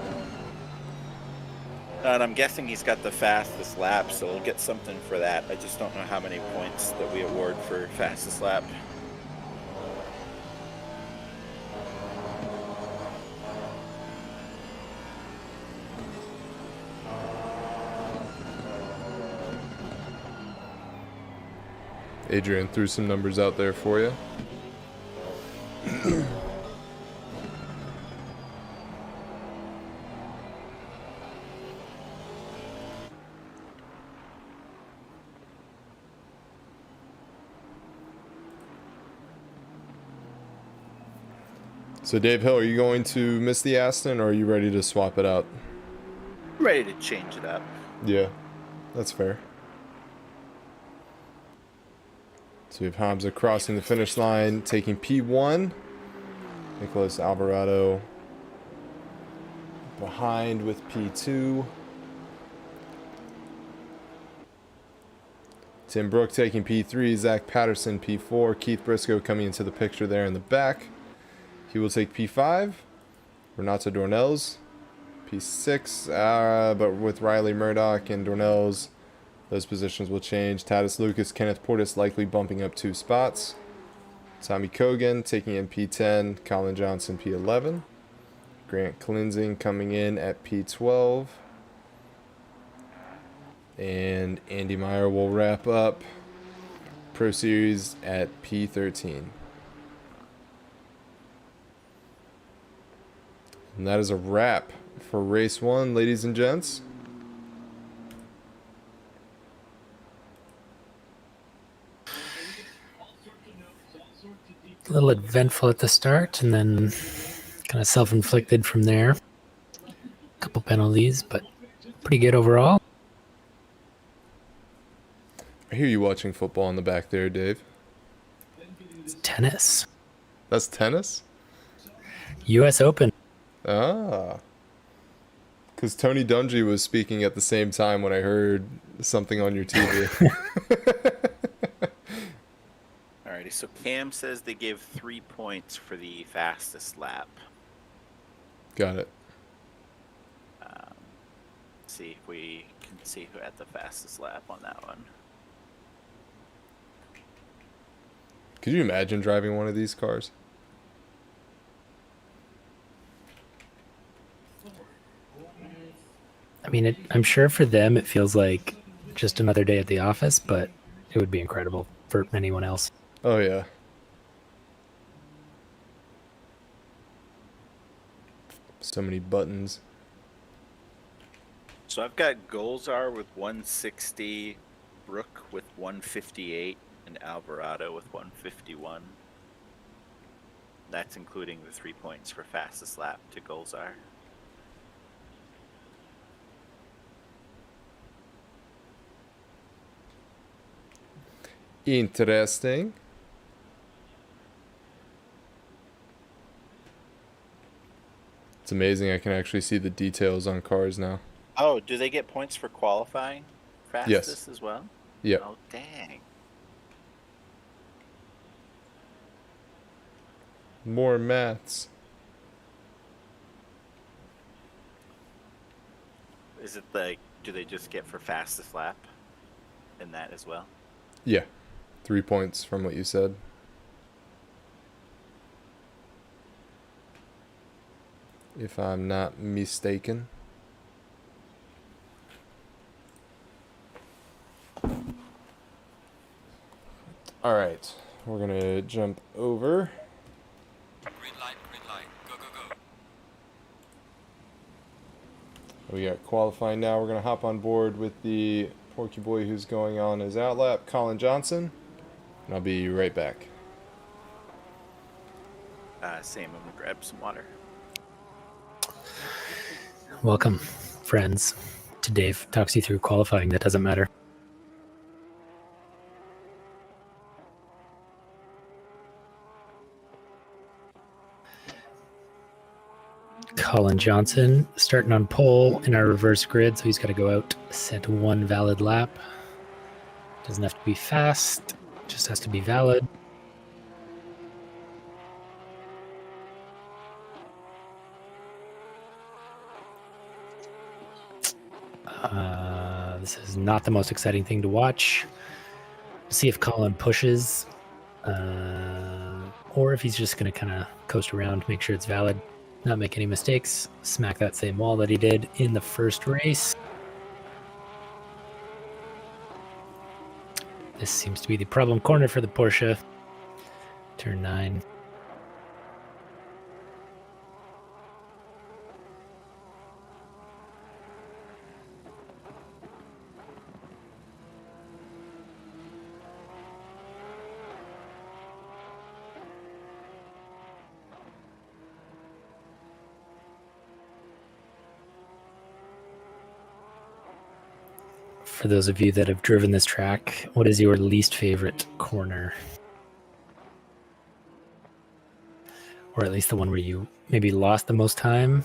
And I'm guessing he's got the fastest lap, so he'll get something for that. I just don't know how many points that we award for fastest lap. Adrian threw some numbers out there for you. So Dave Hill, are you going to miss the Aston, or are you ready to swap it out? I'm ready to change it up. Yeah, that's fair. So we have Hamza crossing the finish line, taking P1. Nicholas Alvarado behind with P2. Tim Brook taking P3. Zach Patterson P4. Keith Briscoe coming into the picture there in the back. He will take P5. Renato Dornelles P6. But with Riley Murdoch and Dornelles, those positions will change. Tatis Lucas, Kenneth Portis likely bumping up 2 spots. Tommy Kogan taking in P10. Colin Johnson P11. Grant Cleansing coming in at P12. And Andy Meyer will wrap up Pro Series at P13. And that is a wrap for race 1, ladies and gents. A little eventful at the start, and then kind of self-inflicted from there. A couple penalties, but pretty good overall. I hear you watching football in the back there, Dave. It's tennis. That's tennis? U.S. Open. Ah. Because Tony Dungy was speaking at the same time when I heard something on your TV. Alrighty, so Cam says they give 3 points for the fastest lap. Got it. See if we can see who had the fastest lap on that one. Could you imagine driving one of these cars? I mean, I'm sure for them it feels like just another day at the office, but it would be incredible for anyone else. Oh, yeah. So many buttons. So I've got Golzar with 160, Brook with 158, and Alvarado with 151. That's including the 3 points for fastest lap to Golzar. Interesting. It's amazing I can actually see the details on cars now. Oh, do they get points for qualifying fastest as well? Yep. Oh, dang. More maths. Is it like, do they just get for fastest lap in that as well? Yeah. 3 points from what you said. If I'm not mistaken. All right. We're going to jump over. Green light, go, go, go. We got qualifying now. We're going to hop on board with the Porky Boy who's going on his outlap, Colin Johnson. And I'll be right back. Same, I'm gonna grab some water. Welcome, friends, to Dave talks you through qualifying that doesn't matter. Colin Johnson starting on pole in our reverse grid, so he's got to go out, set one valid lap. Doesn't have to be fast, just has to be valid. This is not the most exciting thing to watch. See if Colin pushes, or if he's just going to kind of coast around, make sure it's valid, not make any mistakes, smack that same wall that he did in the first race. This seems to be the problem corner for the Porsche. Turn 9. For those of you that have driven this track, what is your least favorite corner? Or at least the one where you maybe lost the most time?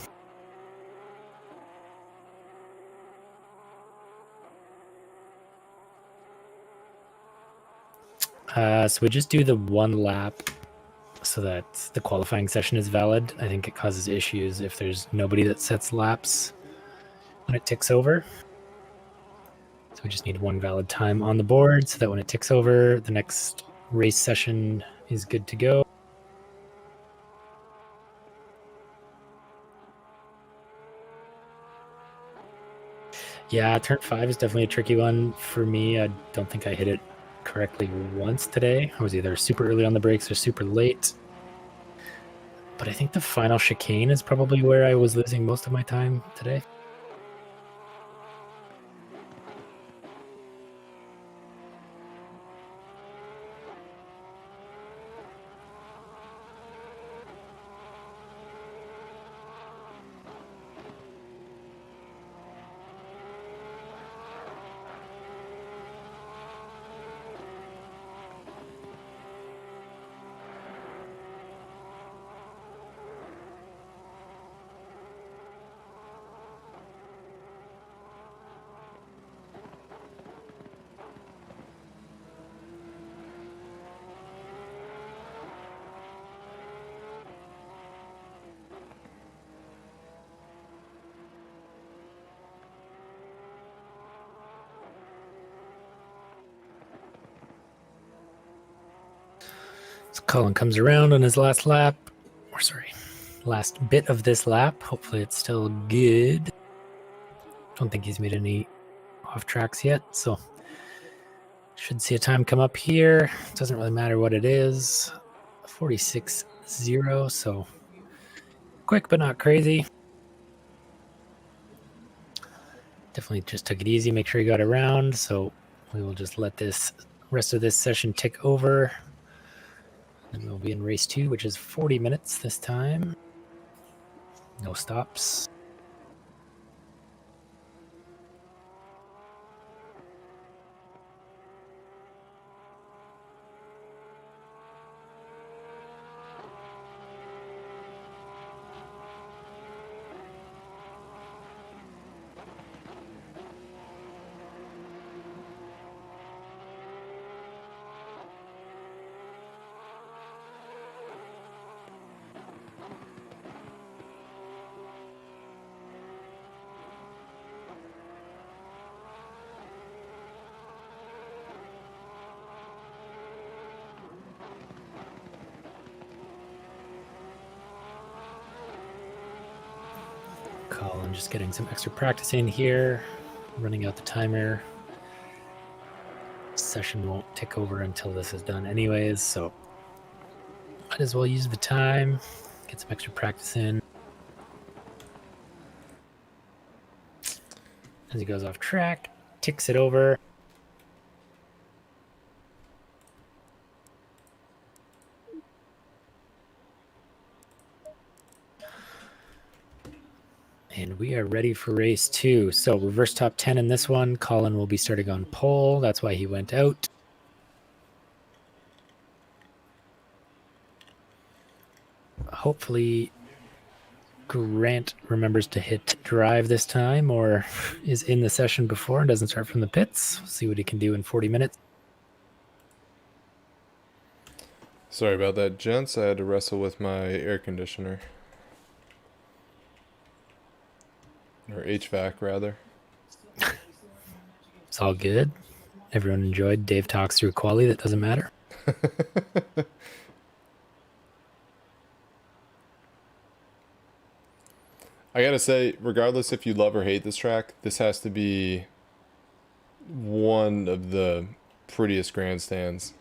So we just do the one lap so that the qualifying session is valid. I think it causes issues if there's nobody that sets laps when it ticks over. So we just need one valid time on the board so that when it ticks over, the next race session is good to go. Yeah, turn 5 is definitely a tricky one for me. I don't think I hit it correctly once today. I was either super early on the brakes or super late. But I think the final chicane is probably where I was losing most of my time today. Colin comes around on his last lap. Or sorry, last bit of this lap. Hopefully it's still good. Don't think he's made any off tracks yet, so should see a time come up here. Doesn't really matter what it is. 46.0, so quick but not crazy. Definitely just took it easy, make sure he got around, so we will just let this rest of this session tick over. And we'll be in race 2, which is 40 minutes this time. No stops. Colin just getting some extra practice in here, running out the timer. Session won't tick over until this is done anyways, so might as well use the time, get some extra practice in. As he goes off track, ticks it over. And we are ready for race 2. So reverse top 10 in this one. Colin will be starting on pole. That's why he went out. Hopefully Grant remembers to hit drive this time, or is in the session before and doesn't start from the pits. We'll see what he can do in 40 minutes. Sorry about that, gents. I had to wrestle with my air conditioner. Or HVAC, rather. It's all good. Everyone enjoyed. Dave talks through quality. That doesn't matter. I gotta say, regardless if you love or hate this track, this has to be one of the prettiest grandstands.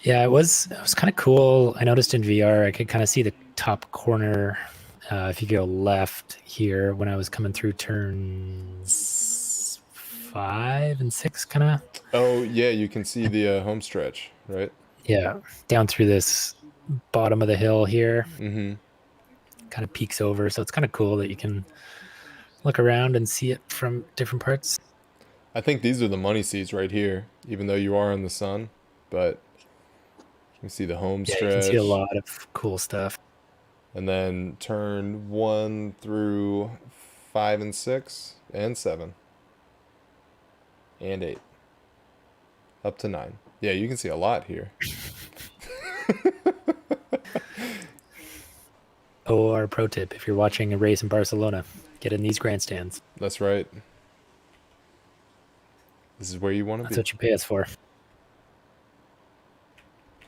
Yeah, it was kind of cool. I noticed in VR, I could kind of see the top corner if you go left here when I was coming through turns 5 and 6, kind of. Oh, yeah, you can see the home stretch, right? Yeah, down through this bottom of the hill here. Mm-hmm. Kind of peeks over, so it's kind of cool that you can look around and see it from different parts. I think these are the money seats right here, even though you are in the sun, but you can see the home Yeah, stretch. you can see a lot of cool stuff. And then turn 1 through 5 and 6 and 7 and 8 up to 9. Yeah, you can see a lot here. OOR pro tip: if you're watching a race in Barcelona, get in these grandstands. That's right. This is where you want to That's be. what you pay us for.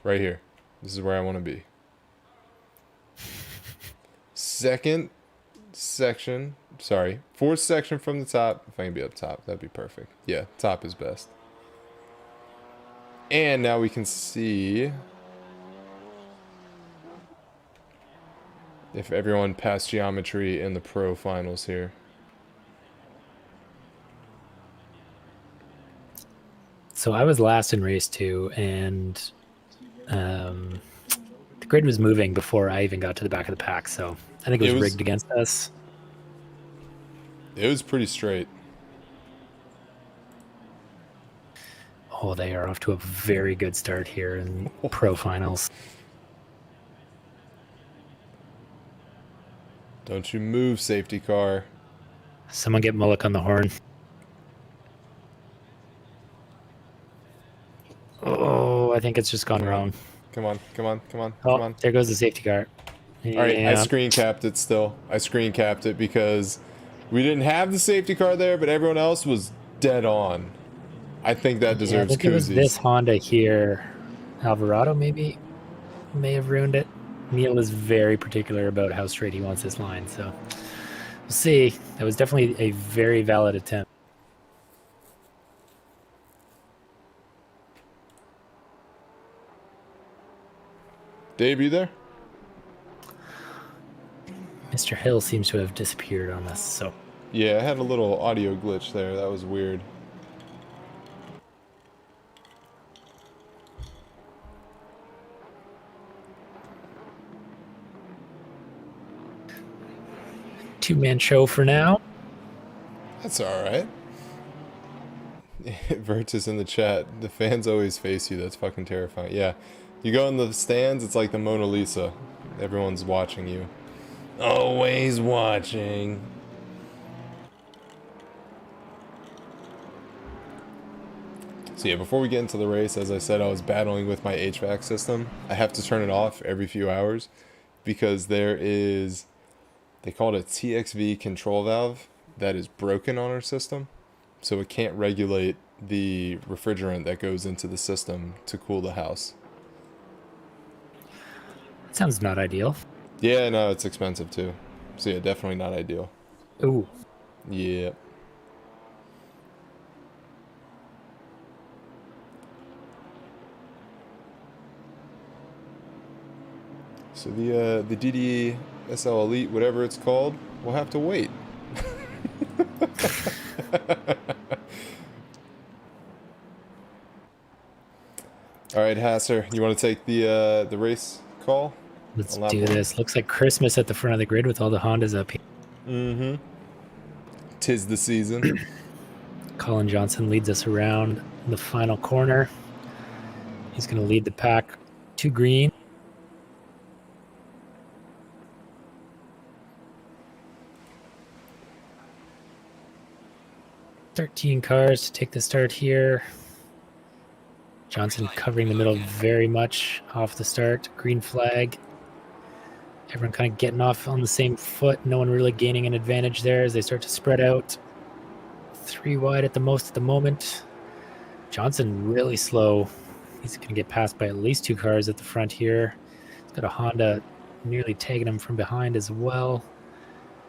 Right here. This is where I want to be. Second section. Sorry. Fourth section from the top. If I can be up top, that'd be perfect. Yeah, top is best. And now we can see if everyone passed geometry in the pro finals here. So I was last in race 2, and the grid was moving before I even got to the back of the pack, so I think it was rigged against us. It was pretty straight. Oh, they are off to a very good start here in pro finals. Don't you move, safety car. Someone get Mullock on the horn. Oh, I think it's just gone wrong. Come on, come on, come on, Oh, come on. there goes the safety car. All right, I Yeah. screen capped it still. I screen capped it because we didn't have the safety car there, but everyone else was dead on. I think that Yeah, I deserves think it was this koozies. Honda here. Alvarado maybe may have ruined it. Neil is very particular about how straight he wants this line, so we'll see. That was definitely a very valid attempt. Dave, you there? Mr. Hill seems to have disappeared on this, so Yeah, I had a little audio glitch there. That was weird. two-man show for now. That's alright. Virtus in the chat. The fans always face you. That's fucking terrifying. Yeah. You go in the stands, it's like the Mona Lisa. Everyone's watching you. Always watching. So yeah, before we get into the race, as I said, I was battling with my HVAC system. I have to turn it off every few hours because there is, they call it a TXV control valve that is broken on our system. So it can't regulate the refrigerant that goes into the system to cool the house. Sounds not ideal. Yeah, no, it's expensive too. So yeah, definitely not ideal. Ooh, Yeah. So the DDE SL Elite, whatever it's called, will have to wait. All right, Hasser, you want to take the race call? let's On lap do one? this. Looks like Christmas at the front of the grid with all the Hondas up here. Mm-hmm. 'Tis the season. Colin Johnson leads us around the final corner. He's going to lead the pack to green. "13 cars to take the start here. Johnson covering the middle very much off the start. Green flag. Everyone kind of getting off on the same foot. No one really gaining an advantage there as they start to spread out. 3 wide at the most at the moment. Johnson really slow. He's going to get passed by at least 2 cars at the front here. He's got a Honda nearly tagging him from behind as well.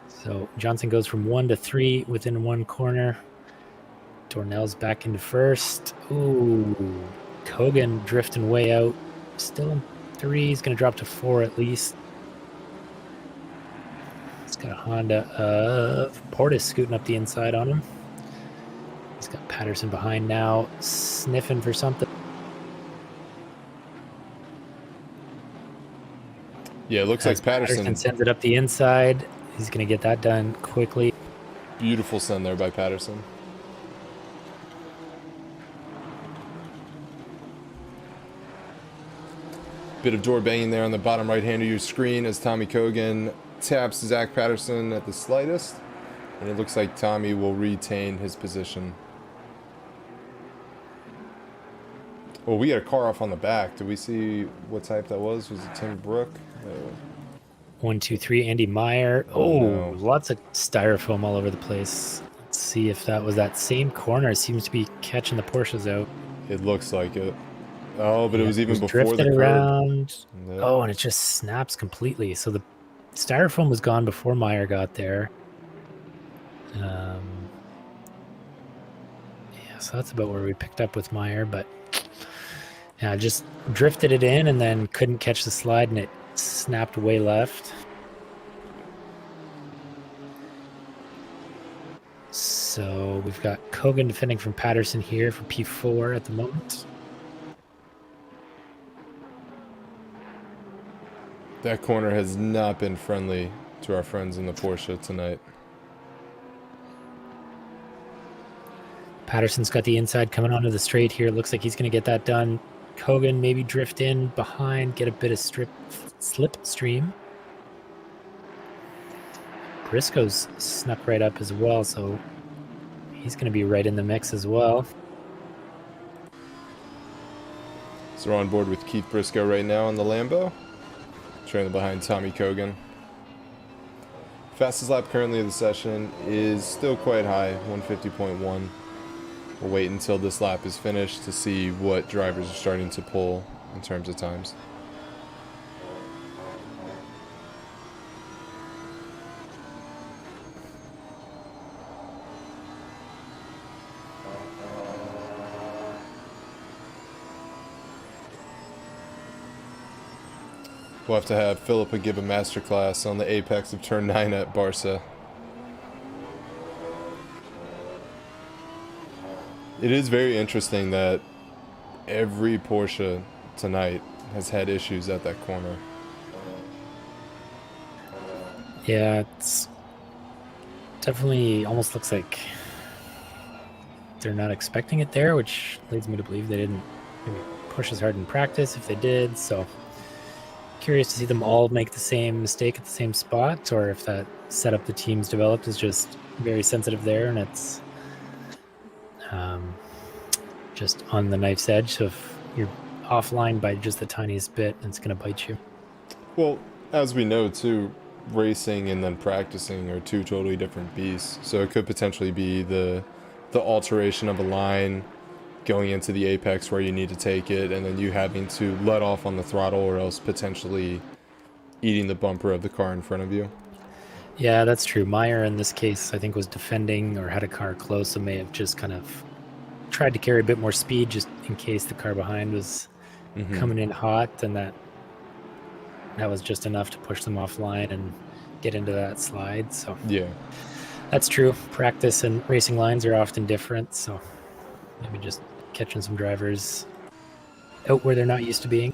So Johnson goes from 1 to 3 within 1 corner. Dornell's back into first. Ooh, Kogan drifting way out. Still in 3. He's going to drop to 4 at least. He's got a Honda of Portis scooting up the inside on him. He's got Patterson behind now, sniffing for something. Yeah, it looks like Patterson. sends it up the inside. He's going to get that done quickly. Beautiful send there by Patterson. Bit of door banging there on the bottom right hand of your screen as Tommy Kogan taps Zach Patterson at the slightest. And it looks like Tommy will retain his position. Well, we had a car off on the back. Did we see what type that was? Was it Tim Brook? 1, 2, 3, Andy Meyer. Oh, Oh, no. lots of styrofoam all over the place. Let's see if that was that same corner. It seems to be catching the Porsches out. It looks like it. Oh, but it was even before drifted the curb. around. Yeah. Oh, and it just snaps completely. So the styrofoam was gone before Meyer got there. Yeah, so that's about where we picked up with Meyer, but yeah, just drifted it in and then couldn't catch the slide and it snapped way left. So we've got Kogan defending from Patterson here for P4 at the moment. That corner has not been friendly to our friends in the Porsche tonight. Patterson's got the inside coming onto the straight here. Looks like he's going to get that done. Kogan maybe drift in behind, get a bit of slipstream. Briscoe's snuck right up as well, so he's going to be right in the mix as well. So we're on board with Keith Briscoe right now on the Lambo. Trailing behind Tommy Kogan. Fastest lap currently of the session is still quite high, 150.1. We'll wait until this lap is finished to see what drivers are starting to pull in terms of times. We'll have to have Philippa give a masterclass on the apex of turn 9 at Barca. It is very interesting that every Porsche tonight has had issues at that corner. Yeah, it's definitely almost looks like they're not expecting it there, which leads me to believe they didn't maybe push as hard in practice if they did. So curious to see them all make the same mistake at the same spot, or if that setup the teams developed is just very sensitive there and it's just on the knife's edge. So if you're offline by just the tiniest bit, it's going to bite you. Well, as we know too, racing and then practicing are two totally different beasts. So it could potentially be the alteration of a line going into the apex where you need to take it, and then you having to let off on the throttle or else potentially eating the bumper of the car in front of you. Yeah, that's true. Meyer in this case, I think, was defending or had a car close, so may have just kind of tried to carry a bit more speed just in case the car behind was coming in hot, and that was just enough to push them offline and get into that slide. So Yeah. that's true. Practice and racing lines are often different, so maybe just catching some drivers out where they're not used to being.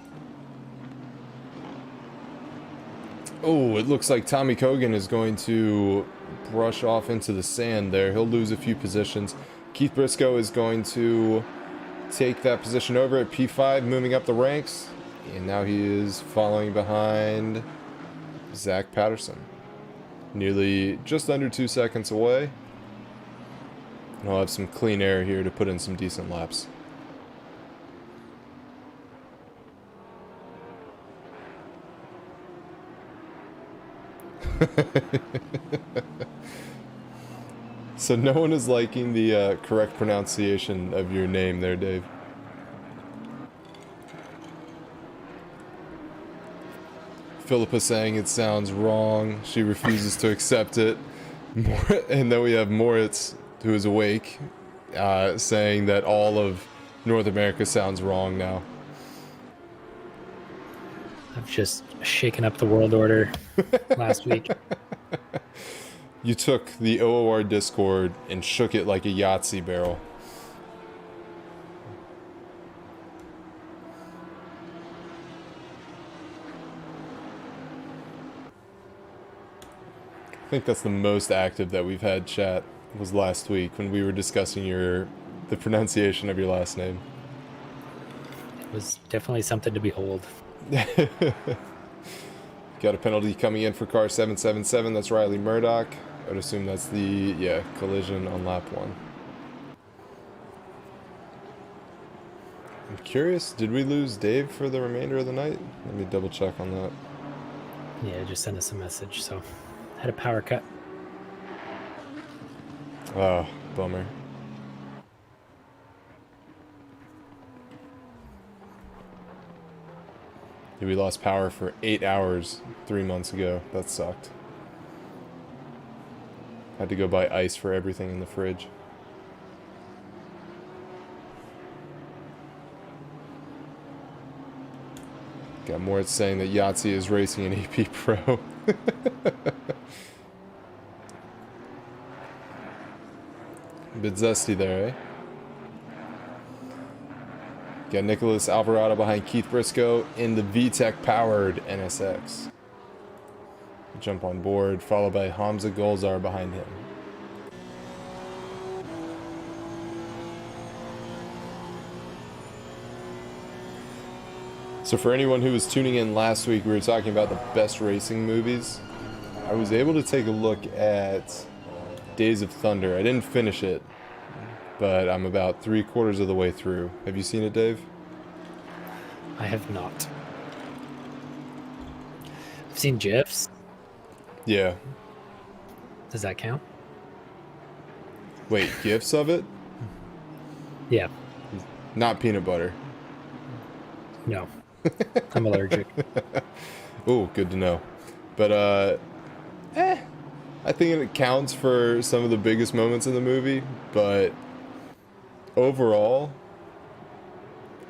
Oh, it looks like Tommy Kogan is going to brush off into the sand there. He'll lose a few positions. Keith Briscoe is going to take that position over at P5, moving up the ranks. And now he is following behind Zach Patterson. Nearly just under 2 seconds away. And he'll have some clean air here to put in some decent laps. So no one is liking the correct pronunciation of your name there, Dave. Philippa saying it sounds wrong. She refuses to accept it. And then we have Moritz, who is awake, saying that all of North America sounds wrong now. I've just shaken up the world order last week. You took the OOR Discord and shook it like a Yahtzee barrel. I think that's the most active that we've had chat was last week when we were discussing the pronunciation of your last name. It was definitely something to behold. Got a penalty coming in for car 777. That's Riley Murdoch. I would assume that's the collision on lap 1. I'm curious, did we lose Dave for the remainder of the night? Let me double check on that. Yeah, just sent us a message. So had a power cut. Oh, bummer. Yeah, we lost power for 8 hours 3 months ago. That sucked. Had to go buy ice for everything in the fridge. Got Moritz saying that Yahtzee is racing an AP Pro. Bit zesty there, eh? Got Nicholas Alvarado behind Keith Briscoe in the VTEC powered NSX. Jump on board, followed by Hamza Golzar behind him. So for anyone who was tuning in last week, we were talking about the best racing movies. I was able to take a look at Days of Thunder. I didn't finish it, but I'm about 3/4 of the way through. Have you seen it, Dave? I have not. I've seen GIFs. Yeah. Does that count? Wait, GIFs of it? Yeah. Not peanut butter. No. I'm allergic. Ooh, good to know. But, I think it counts for some of the biggest moments in the movie, but overall,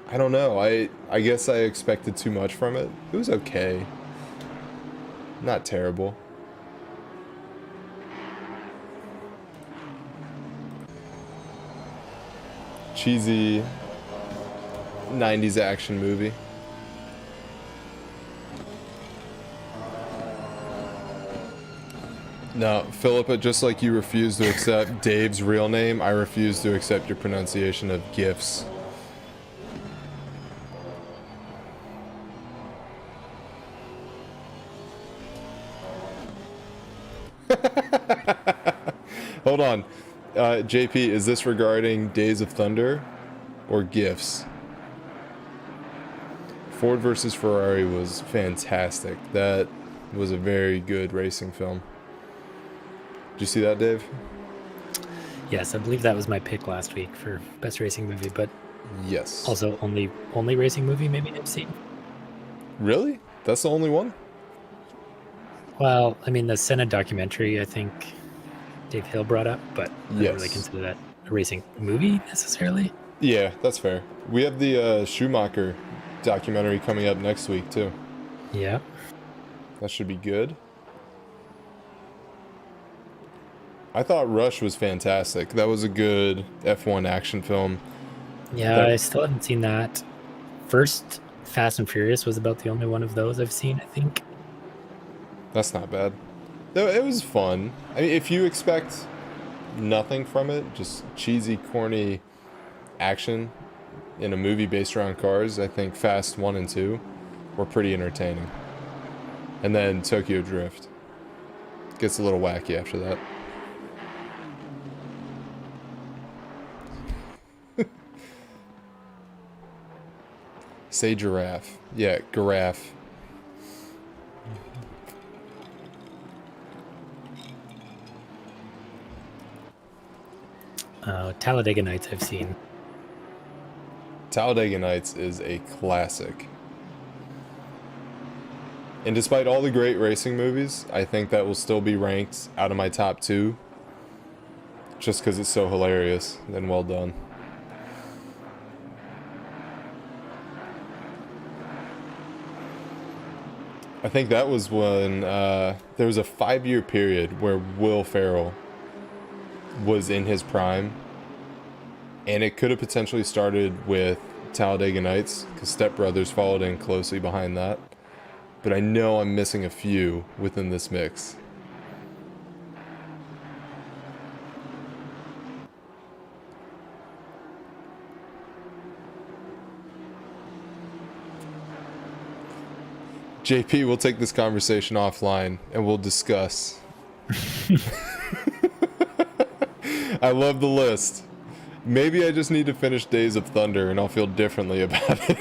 I don't know. I guess I expected too much from it. It was okay. Not terrible. Cheesy 90s action movie. No, Philippa, just like you refuse to accept Dave's real name, I refuse to accept your pronunciation of gifts. Hold on. JP, is this regarding Days of Thunder or gifts? Ford versus Ferrari was fantastic. That was a very good racing film. Did you see that, Dave? Yes, I believe that was my pick last week for best racing movie, but Yes. also only racing movie maybe I've seen. Really? That's the only one? Well, I mean the Senna documentary I think Dave Hill brought up, but I don't really Yes. consider that a racing movie necessarily. Yeah, that's fair. We have the Schumacher documentary coming up next week, too. Yeah. That should be good. I thought Rush was fantastic. That was a good F1 action film. Yeah, I still haven't seen that. First Fast and Furious was about the only one of those I've seen, I think. That's not bad. It was fun. I mean, if you expect nothing from it, just cheesy, corny action in a movie based around cars, I think Fast 1 and 2 were pretty entertaining. And then Tokyo Drift gets a little wacky after that. Say giraffe. Yeah, giraffe. Talladega Nights I've seen. Talladega Nights is a classic. And despite all the great racing movies, I think that will still be ranked out of my top 2. Just because it's so hilarious and well done. I think that was when there was a 5-year period where Will Ferrell was in his prime. And it could have potentially started with Talladega Nights, because Step Brothers followed in closely behind that. But I know I'm missing a few within this mix. JP, we'll take this conversation offline and we'll discuss. I love the list. Maybe I just need to finish Days of Thunder and I'll feel differently about it.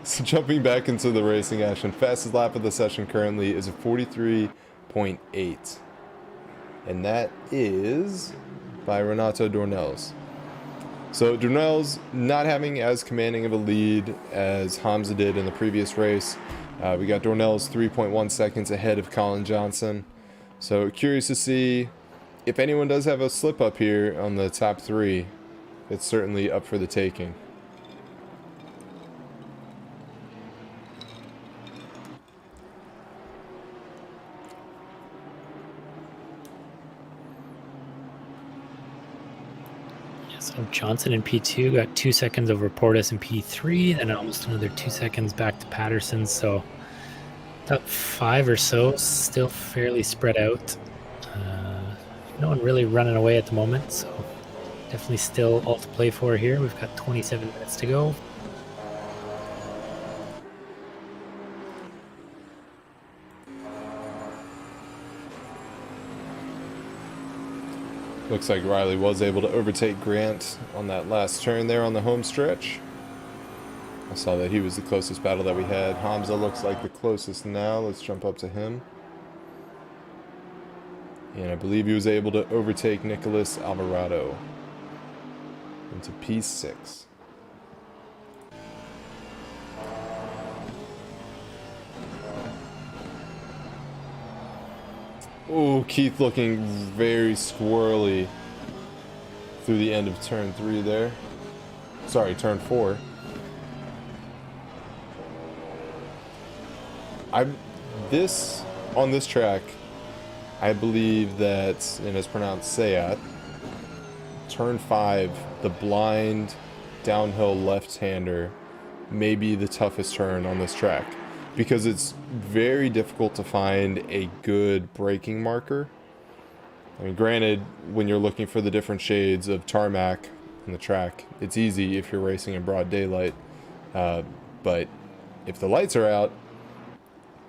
So jumping back into the racing action, fastest lap of the session currently is a 43.8. And that is by Renato Dornelles. So Dornelles not having as commanding of a lead as Hamza did in the previous race. We got Dornelles 3.1 seconds ahead of Colin Johnson. So curious to see if anyone does have a slip up here on the top 3. It's certainly up for the taking. So Johnson in P2 got 2 seconds over Portis in P3, then almost another 2 seconds back to Patterson. So top 5 or so, still fairly spread out. No one really running away at the moment, so definitely still all to play for here. We've got 27 minutes to go. Looks like Riley was able to overtake Grant on that last turn there on the home stretch. I saw that he was the closest battle that we had. Hamza looks like the closest now. Let's jump up to him. And I believe he was able to overtake Nicholas Alvarado into P6. Oh, Keith looking very squirrely through the end of turn 3 there. Sorry, turn 4. On this track, I believe that, and it's pronounced Sayat, turn 5, the blind downhill left-hander may be the toughest turn on this track, because it's very difficult to find a good braking marker. I mean, granted, when you're looking for the different shades of tarmac in the track, it's easy if you're racing in broad daylight, but if the lights are out,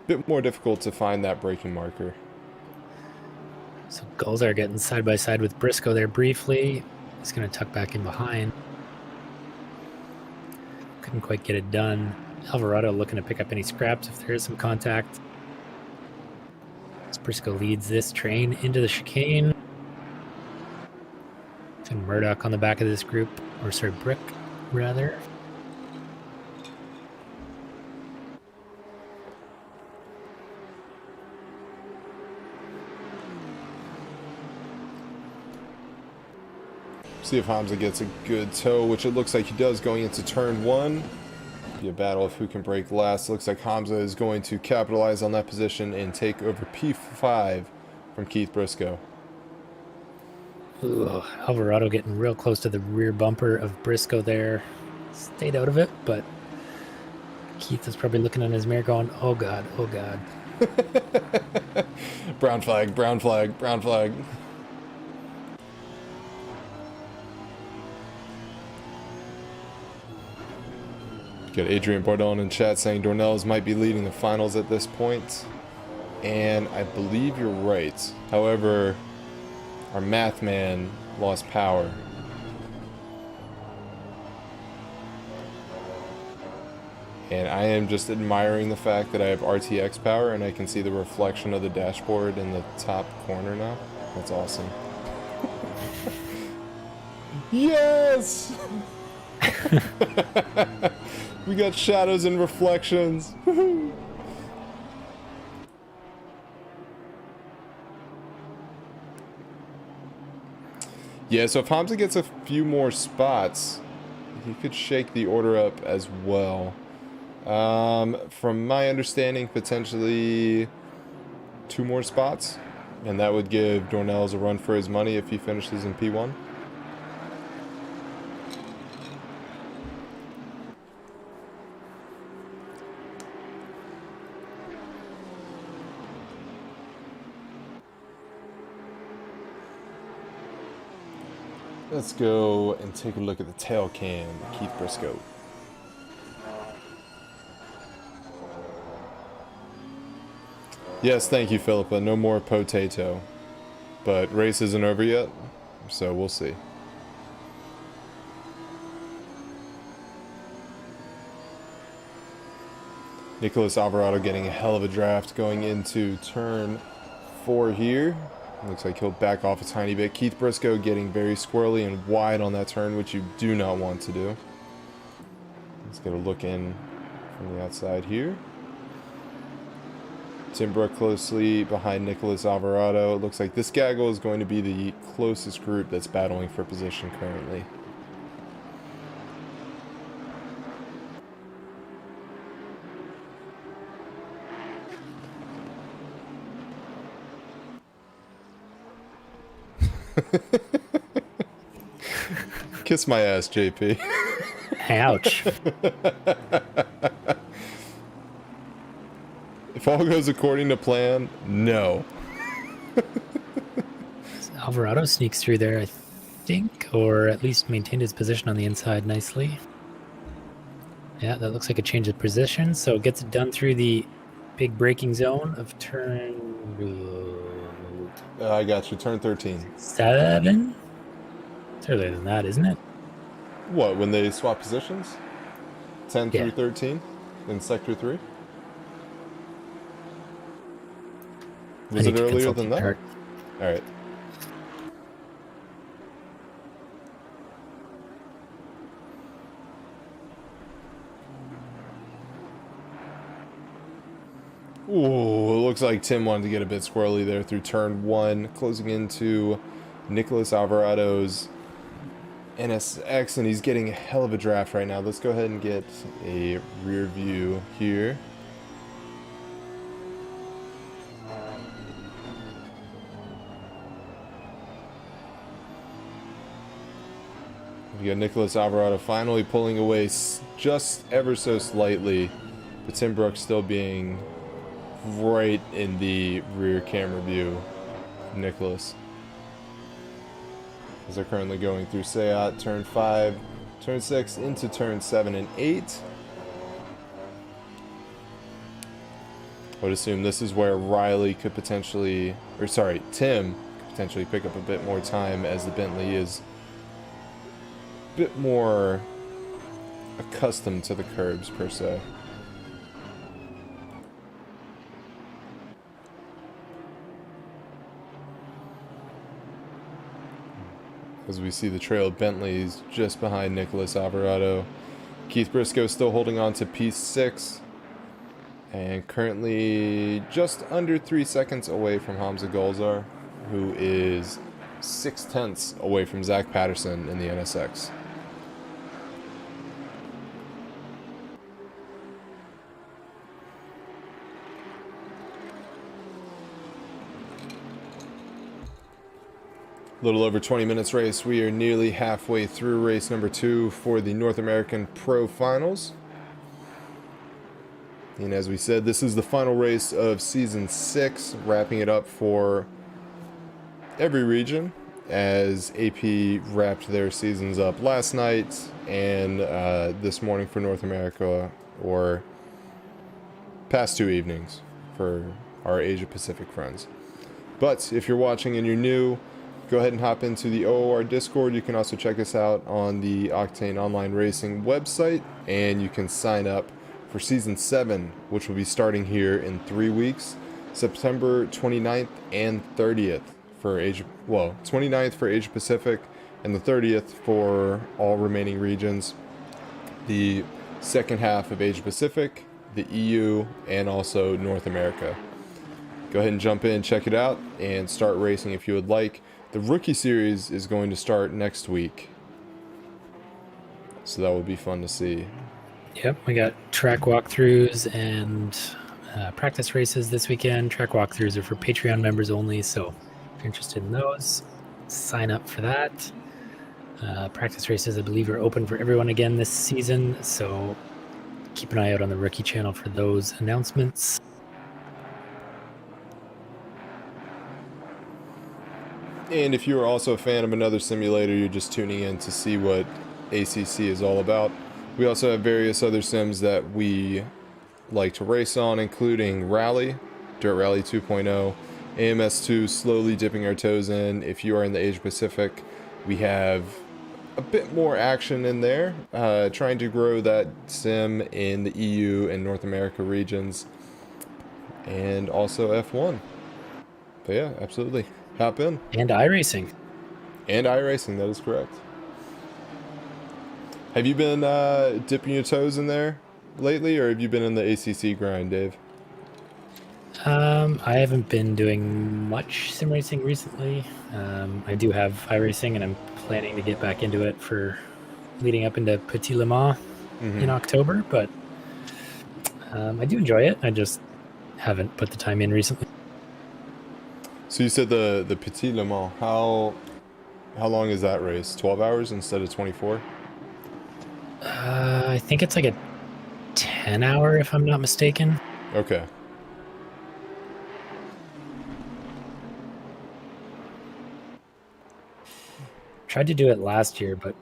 a bit more difficult to find that braking marker. So Gulls are getting side by side with Briscoe there briefly. He's going to tuck back in behind. Couldn't quite get it done. Alvarado looking to pick up any scraps if there is some contact. As Briscoe leads this train into the chicane. And Murdoch on the back of this group, or sorry, Brick, rather. See if Hamza gets a good toe, which it looks like he does going into turn 1. Be a battle of who can break last. Looks like Hamza is going to capitalize on that position and take over P5 from Keith Briscoe. Ooh, Alvarado getting real close to the rear bumper of Briscoe there. Stayed out of it, but Keith is probably looking in his mirror going, oh God, oh God. Brown flag, brown flag, brown flag. Got Adrian Bardon in chat saying Dornelles might be leading the finals at this point. And I believe you're right. However, our math man lost power. And I am just admiring the fact that I have RTX power and I can see the reflection of the dashboard in the top corner now. That's awesome. Yes! We got shadows and reflections. Yeah, so if Hamza gets a few more spots, he could shake the order up as well. From my understanding, potentially 2 more spots, and that would give Dornelles a run for his money if he finishes in P1. Let's go and take a look at the tail cam, Keith Briscoe. Yes, thank you, Philippa. No more potato. But race isn't over yet, so we'll see. Nicholas Alvarado getting a hell of a draft going into turn 4 here. Looks like he'll back off a tiny bit. Keith Briscoe getting very squirrely and wide on that turn, which you do not want to do. Let's get a look in from the outside here. Tim Brook closely behind Nicholas Alvarado. It looks like this gaggle is going to be the closest group that's battling for position currently. Kiss my ass, JP. Ouch. If all goes according to plan, no. Alvarado sneaks through there, I think, or at least maintained his position on the inside nicely. Yeah, that looks like a change of position, so gets it done through the big braking zone of turn... I got you. Turn 13. 7? It's earlier than that, isn't it? What, when they swap positions? 10 Yeah. through 13 in Sector 3? Was I it need to earlier consult than the that? chart. All right. Ooh, it looks like Tim wanted to get a bit squirrely there through turn 1, closing into Nicholas Alvarado's NSX, and he's getting a hell of a draft right now. Let's go ahead and get a rear view here. We got Nicholas Alvarado finally pulling away just ever so slightly, but Tim Brooks still being right in the rear camera view of Nicholas. As they're currently going through Seat, turn 5, turn 6, into turn 7 and 8. I would assume this is where Riley could potentially, or sorry, Tim could potentially pick up a bit more time, as the Bentley is a bit more accustomed to the curbs per se. As we see the trail of Bentleys just behind Nicholas Alvarado. Keith Briscoe still holding on to P6. And currently just under 3 seconds away from Hamza Golzar, who is 0.6 away from Zach Patterson in the NSX. A little over 20 minutes race. We are nearly halfway through race number 2 for the North American Pro Finals. And as we said, this is the final race of Season 6, wrapping it up for every region, as AP wrapped their seasons up last night and this morning for North America, or past 2 evenings for our Asia Pacific friends. But if you're watching and you're new, go ahead and hop into the OOR Discord. You can also check us out on the Octane Online Racing website, and you can sign up for Season 7, which will be starting here in 3 weeks, September 29th and 30th for Asia, well, 29th for Asia Pacific and the 30th for all remaining regions. The second half of Asia Pacific, the EU, and also North America. Go ahead and jump in, check it out, and start racing if you would like. The Rookie Series is going to start next week, so that will be fun to see. Yep, we got track walkthroughs and practice races this weekend. Track walkthroughs are for Patreon members only, so if you're interested in those, sign up for that. Practice races, I believe, are open for everyone again this season, so keep an eye out on the Rookie channel for those announcements. And if you are also a fan of another simulator, you're just tuning in to see what ACC is all about, we also have various other sims that we like to race on, including Rally, Dirt Rally 2.0, AMS2, slowly dipping our toes in. If you are in the Asia Pacific, we have a bit more action in there, trying to grow that sim in the EU and North America regions, and also F1. But yeah, absolutely. Hop in. And iRacing. And iRacing, that is correct. Have you been dipping your toes in there lately, or have you been in the ACC grind, Dave? I haven't been doing much sim racing recently. I do have iRacing, and I'm planning to get back into it for leading up into Petit Le Mans in October, but I do enjoy it. I just haven't put the time in recently. So you said the Petit Le Mans. How long is that race? 12 hours instead of 24? I think it's like a 10-hour, if I'm not mistaken. Okay. Tried to do it last year, but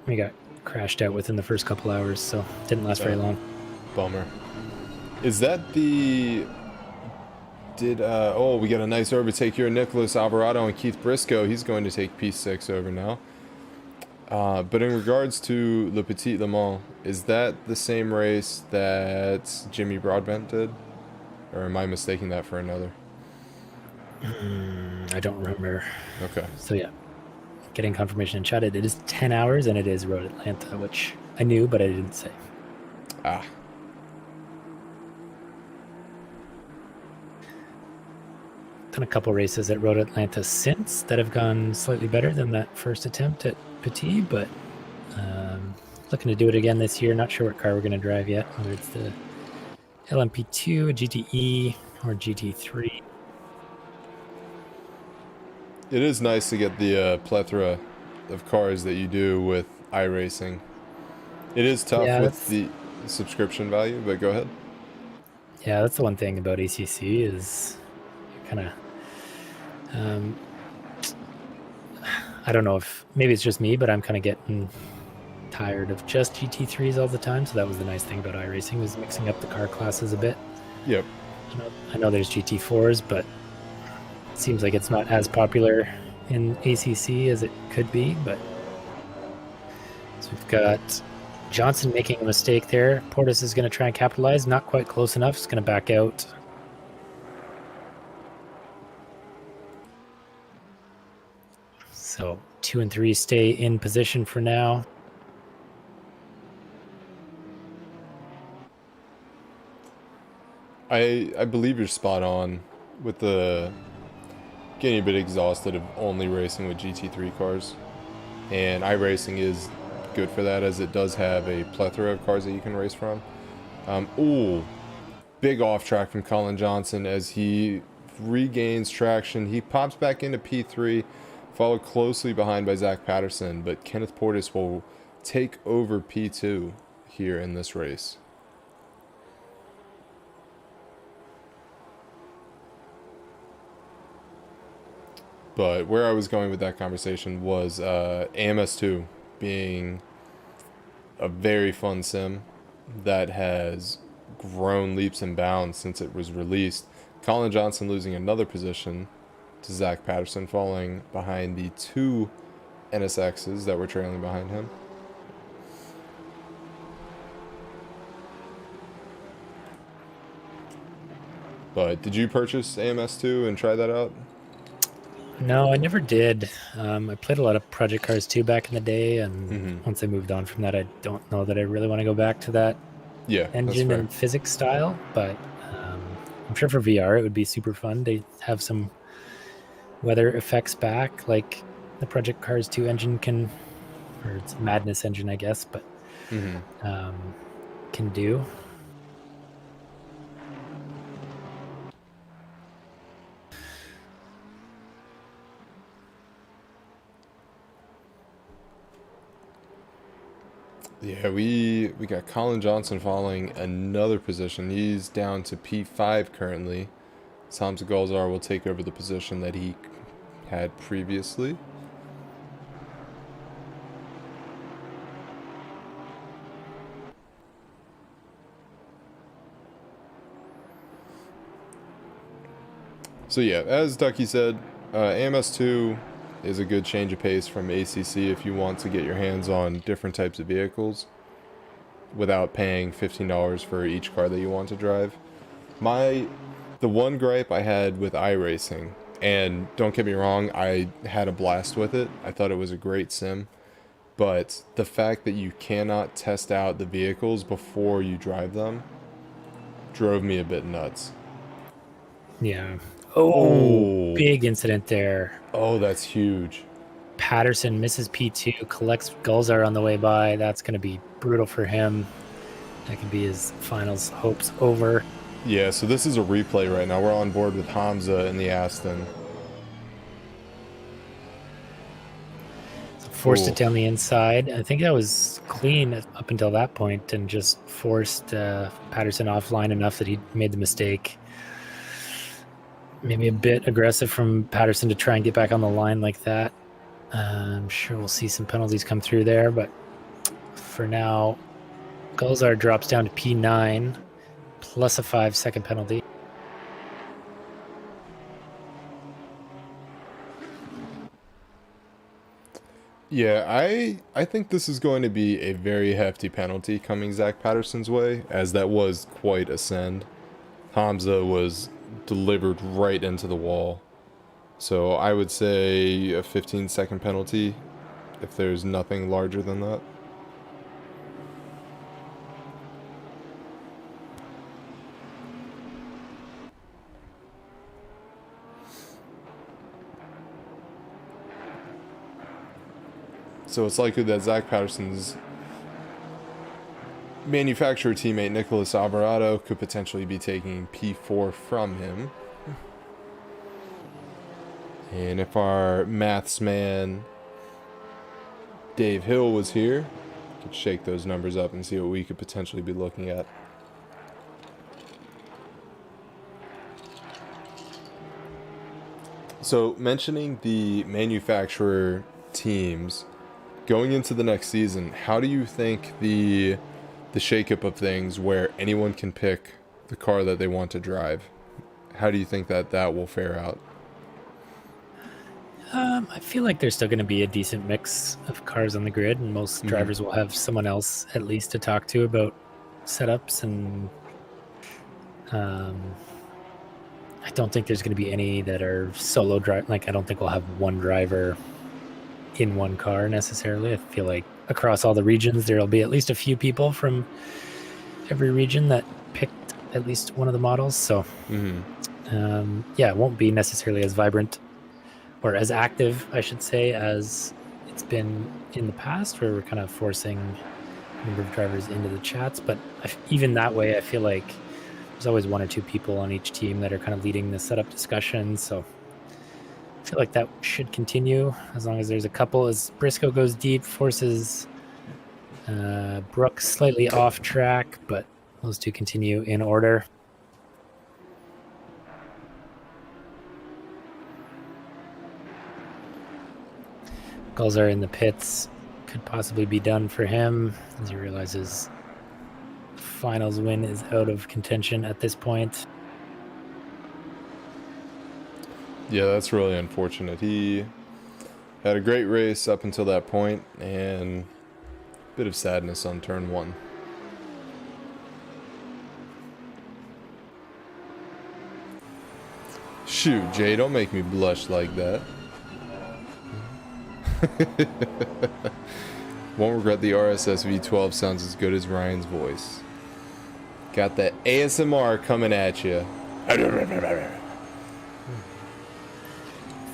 we got crashed out within the first couple hours, so it didn't last very long. Bummer. Is that the... we got a nice overtake here. Nicholas Alvarado and Keith Briscoe. He's going to take P6 over now. But in regards to Le Petit Le Mans, is that the same race that Jimmy Broadbent did? Or am I mistaking that for another? I don't remember. Okay. So yeah, getting confirmation in chat. It is 10 hours and it is Road Atlanta, which I knew, but I didn't say. Ah. Done a couple races at Road Atlanta since that have gone slightly better than that first attempt at Petit, but looking to do it again this year. Not sure what car we're going to drive yet, whether it's the LMP2, a GTE, or GT3. It is nice to get the plethora of cars that you do with iRacing. It is tough Yeah, with the subscription value, but go ahead. Yeah, that's the one thing about ACC is kind of I don't know if maybe it's just me, but I'm kind of getting tired of just GT3s all the time. So that was the nice thing about iRacing, was mixing up the car classes a bit. Yep. I know there's GT4s, but it seems like it's not as popular in ACC as it could be. But so we've got Johnson making a mistake there. Portis is going to try and capitalize. Not quite close enough. He's going to back out. So 2 and 3 stay in position for now. I believe you're spot on with the getting a bit exhausted of only racing with GT3 cars. And iRacing is good for that, as it does have a plethora of cars that you can race from. Ooh, big off track from Colin Johnson as he regains traction. He pops back into P3, followed closely behind by Zach Patterson, but Kenneth Portis will take over P2 here in this race. But where I was going with that conversation was AMS2 being a very fun sim that has grown leaps and bounds since it was released. Colin Johnson losing another position to Zach Patterson, falling behind the 2 NSXs that were trailing behind him. But did you purchase AMS2 and try that out? No, I never did. I played a lot of Project Cars 2 back in the day, and once I moved on from that, I don't know that I really want to go back to that engine and physics style. But I'm sure for VR it would be super fun to have some weather effects back, like the Project Cars 2 engine can, or it's Madness engine, I guess, but can do. Yeah, we got Colin Johnson falling another position. He's down to P5 currently. Hamza Golzar will take over the position that he had previously. So yeah, as Ducky said, AMS2 is a good change of pace from ACC if you want to get your hands on different types of vehicles without paying $15 for each car that you want to drive. The one gripe I had with iRacing, and don't get me wrong, I had a blast with it. I thought it was a great sim, but the fact that you cannot test out the vehicles before you drive them drove me a bit nuts. Yeah. Oh, big incident there. Oh, that's huge. Patterson misses P2, collects Gulzar on the way by. That's going to be brutal for him. That could be his finals hopes over. Yeah, so this is a replay right now. We're on board with Hamza in the Aston. So forced it down the inside. I think that was clean up until that point, and just forced Patterson offline enough that he made the mistake. Maybe a bit aggressive from Patterson to try and get back on the line like that. I'm sure we'll see some penalties come through there, but for now, Gulzar drops down to P9 plus a 5-second penalty. Yeah, I think this is going to be a very hefty penalty coming Zach Patterson's way, as that was quite a send. Hamza was delivered right into the wall. So I would say a 15-second penalty if there's nothing larger than that. So it's likely that Zach Patterson's manufacturer teammate Nicholas Alvarado could potentially be taking P4 from him. And if our maths man Dave Hill was here, could shake those numbers up and see what we could potentially be looking at. So mentioning the manufacturer teams, going into the next season, how do you think the shakeup of things where anyone can pick the car that they want to drive, how do you think that will fare out? I feel like there's still going to be a decent mix of cars on the grid, and most drivers will have someone else at least to talk to about setups. And I don't think there's going to be any that are solo drive. Like, I don't think we'll have one driver in one car necessarily. I feel like across all the regions, there'll be at least a few people from every region that picked at least one of the models. So, yeah, it won't be necessarily as vibrant or as active, I should say, as it's been in the past, where we're kind of forcing a number of drivers into the chats. But even that way, I feel like there's always one or two people on each team that are kind of leading the setup discussion. So I feel like that should continue as long as there's a couple. As Briscoe goes deep, forces Brooks slightly off track, but those two continue in order. Gulzar in the pits could possibly be done for him as he realizes finals win is out of contention at this point. Yeah, that's really unfortunate. He had a great race up until that point, and a bit of sadness on turn one. Shoot, Jay, don't make me blush like that. Won't regret the RSS V12 sounds as good as Ryan's voice. Got that ASMR coming at you.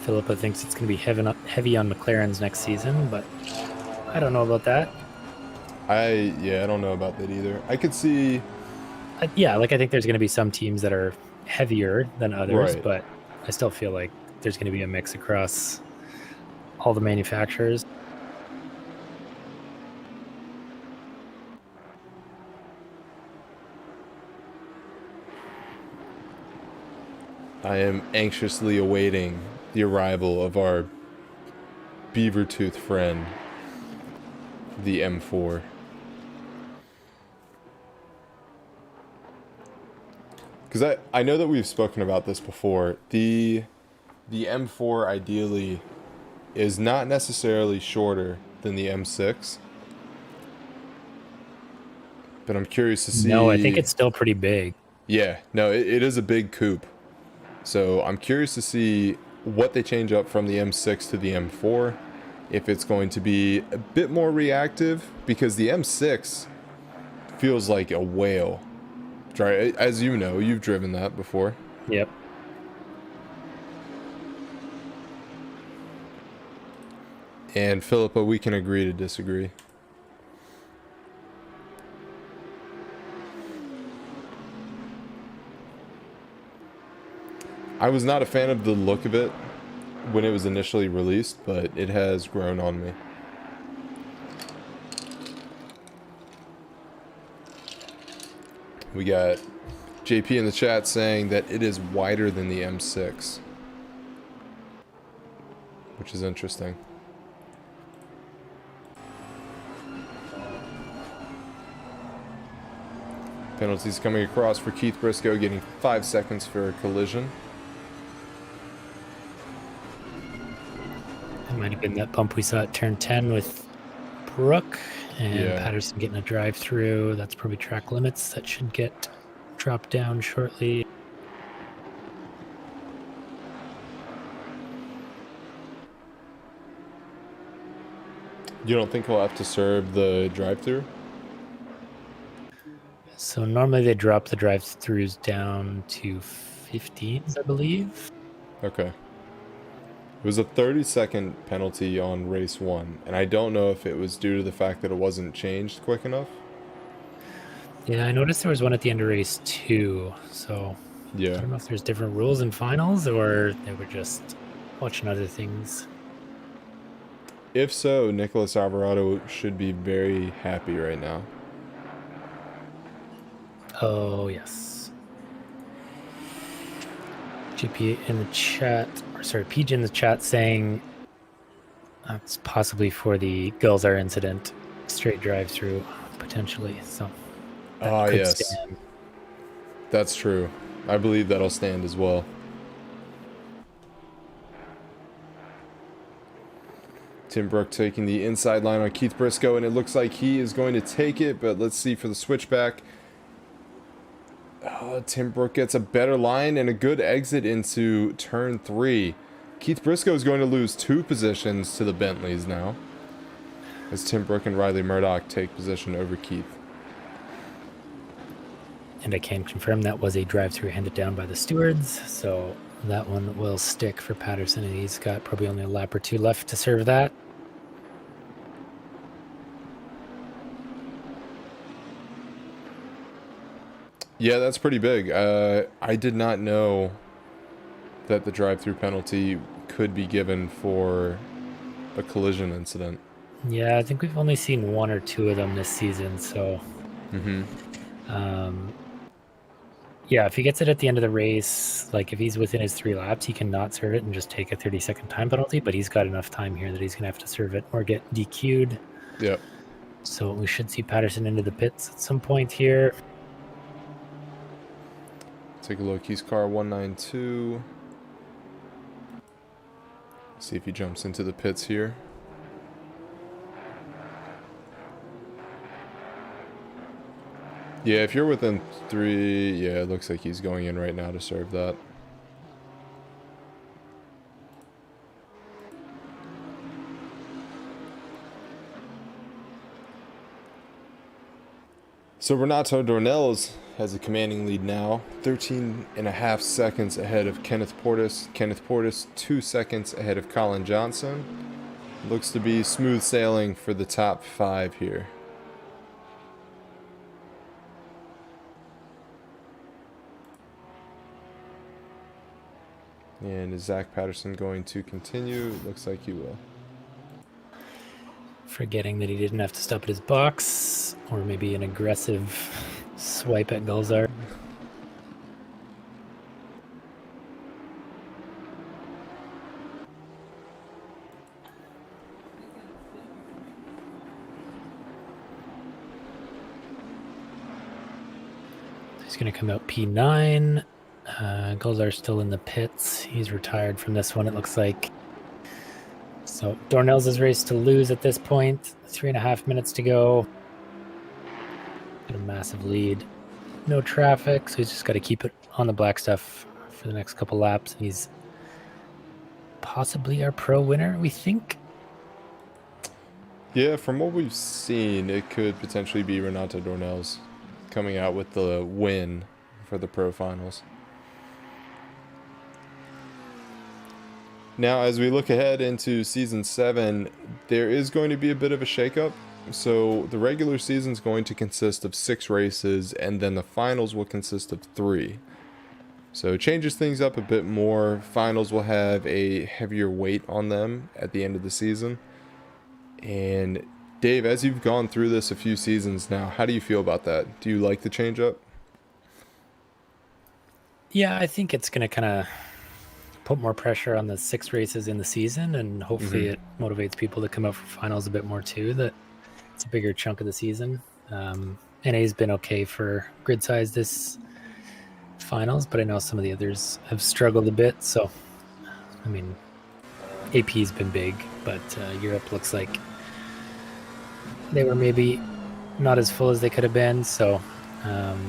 Philippa thinks it's going to be heavy on McLaren's next season, but I don't know about that. I don't know about that either. I could see... Yeah, like I think there's going to be some teams that are heavier than others, Right. but I still feel like there's going to be a mix across all the manufacturers. I am anxiously awaiting the arrival of our beaver-toothed friend, the M4. Because I know that we've spoken about this before. The M4 ideally is not necessarily shorter than the M6. But I'm curious to see... No, I think it's still pretty big. Yeah, no, it is a big coupe. So I'm curious to see what they change up from the M6 to the M4. If it's going to be a bit more reactive, because the M6 feels like a whale. As you know, you've driven that before. Yep. And Philippa, we can agree to disagree. I was not a fan of the look of it when it was initially released, but it has grown on me. We got JP in the chat saying that it is wider than the M6, which is interesting. Penalties coming across for Keith Briscoe, getting 5 seconds for a collision. It might have been that bump we saw at turn 10 with Brooke and Yeah. Patterson getting a drive through. That's probably track limits that should get dropped down shortly. You don't think he'll have to serve the drive-through? So normally they drop the drive-throughs down to 15s, I believe. Okay. It was a 30-second penalty on race 1, and I don't know if it was due to the fact that it wasn't changed quick enough. Yeah, I noticed there was one at the end of race 2, so I Yeah. don't know if there's different rules in finals or they were just watching other things. If so, Nicholas Alvarado should be very happy right now. Oh, yes. GP in the chat, or sorry, PG in the chat saying that's possibly for the Gulzar incident, straight drive through, potentially. So that could Yes. stand. That's true. I believe that'll stand as well. Tim Brook taking the inside line on Keith Briscoe, and it looks like he is going to take it, but let's see for the switchback. Tim Brook gets a better line and a good exit into turn 3. Keith Briscoe is going to lose 2 positions to the Bentleys now, as Tim Brook and Riley Murdoch take position over Keith. And I can confirm that was a drive-through handed down by the stewards, so that one will stick for Patterson, and he's got probably only a lap or 2 left to serve that. Yeah, that's pretty big. I did not know that the drive-through penalty could be given for a collision incident. Yeah, I think we've only seen 1 or 2 of them this season, so... yeah, if he gets it at the end of the race, like if he's within his 3 laps, he cannot serve it and just take a 30-second time penalty, but he's got enough time here that he's going to have to serve it or get DQ'd. Yep. So we should see Patterson into the pits at some point here. Take a look. He's car 192. See if he jumps into the pits here. Yeah, if you're within 3, yeah, it looks like he's going in right now to serve that. So Renato Dornelles has a commanding lead now, 13.5 seconds ahead of Kenneth Portis. Kenneth Portis 2 seconds ahead of Colin Johnson. Looks to be smooth sailing for the top 5 here. And is Zach Patterson going to continue? Looks like he will. Forgetting that he didn't have to stop at his box, or maybe an aggressive swipe at Gulzar. He's going to come out P9. Gulzar's still in the pits. He's retired from this one, it looks like. So Dornelles' race to lose at this point. 3.5 minutes to go. Got a massive lead. No traffic, so he's just got to keep it on the black stuff for the next couple laps. And he's possibly our pro winner, we think. Yeah, from what we've seen, it could potentially be Renato Dornelles coming out with the win for the pro finals. Now, as we look ahead into Season 7, there is going to be a bit of a shakeup. So the regular season is going to consist of 6 races, and then the finals will consist of 3. So it changes things up a bit more. Finals will have a heavier weight on them at the end of the season. And Dave, as you've gone through this a few seasons now, how do you feel about that? Do you like the change up? Yeah, I think it's going to kind of put more pressure on the 6 races in the season, and hopefully it motivates people to come out for finals a bit more too, that it's a bigger chunk of the season. NA's been okay for grid size this finals, but I know some of the others have struggled a bit. So, I mean, AP's been big, but Europe looks like they were maybe not as full as they could have been. So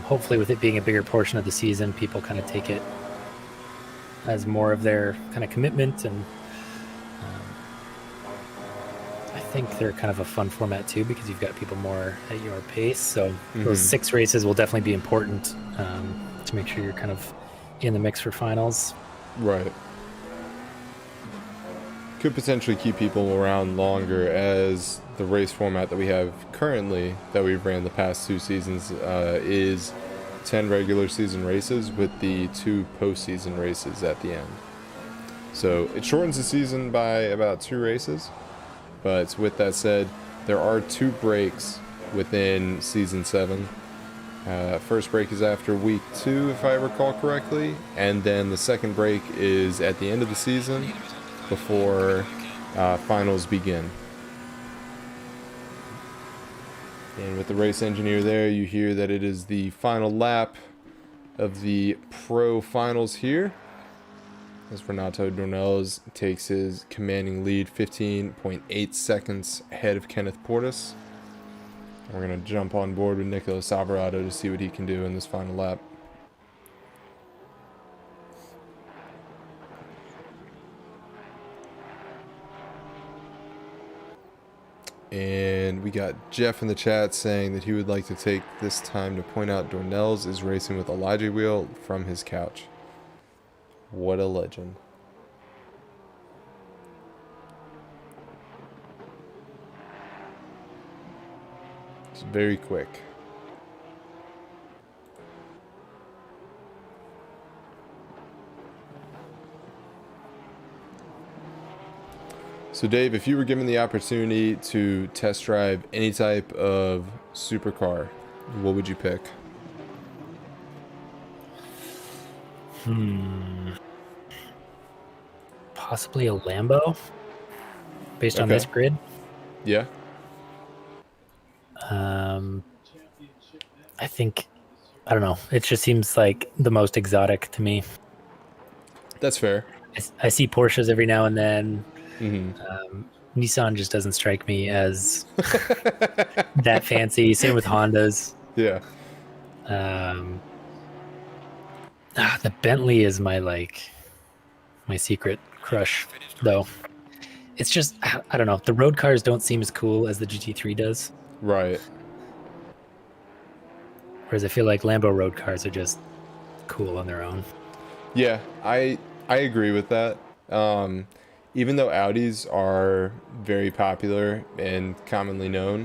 hopefully with it being a bigger portion of the season, people kind of take it as more of their kind of commitment. And I think they're kind of a fun format too because you've got people more at your pace. So those 6 races will definitely be important to make sure you're kind of in the mix for finals. Right. Could potentially keep people around longer, as the race format that we have currently, that we've ran the past 2 seasons, is 10 regular season races with the 2 postseason races at the end. So it shortens the season by about 2 races. But with that said, there are 2 breaks within season 7. First break is after week 2, if I recall correctly, and then the second break is at the end of the season before finals begin. And with the race engineer there, you hear that it is the final lap of the pro finals here, as Renato Dornelles takes his commanding lead 15.8 seconds ahead of Kenneth Portis. And we're going to jump on board with Nicolas Alvarado to see what he can do in this final lap. And we got Jeff in the chat saying that he would like to take this time to point out Dornelles is racing with Elijah wheel from his couch. What a legend. It's very quick. So Dave, if you were given the opportunity to test drive any type of supercar, what would you pick? Possibly a Lambo, based on this grid. Yeah. I think, I don't know. It just seems like the most exotic to me. That's fair. I see Porsches every now and then. Nissan just doesn't strike me as that fancy. Same with Hondas. Yeah. The Bentley is my secret crush, though. It's just, I don't know. The road cars don't seem as cool as the GT3 does. Right. Whereas I feel like Lambo road cars are just cool on their own. Yeah, I agree with that. Even though Audis are very popular and commonly known,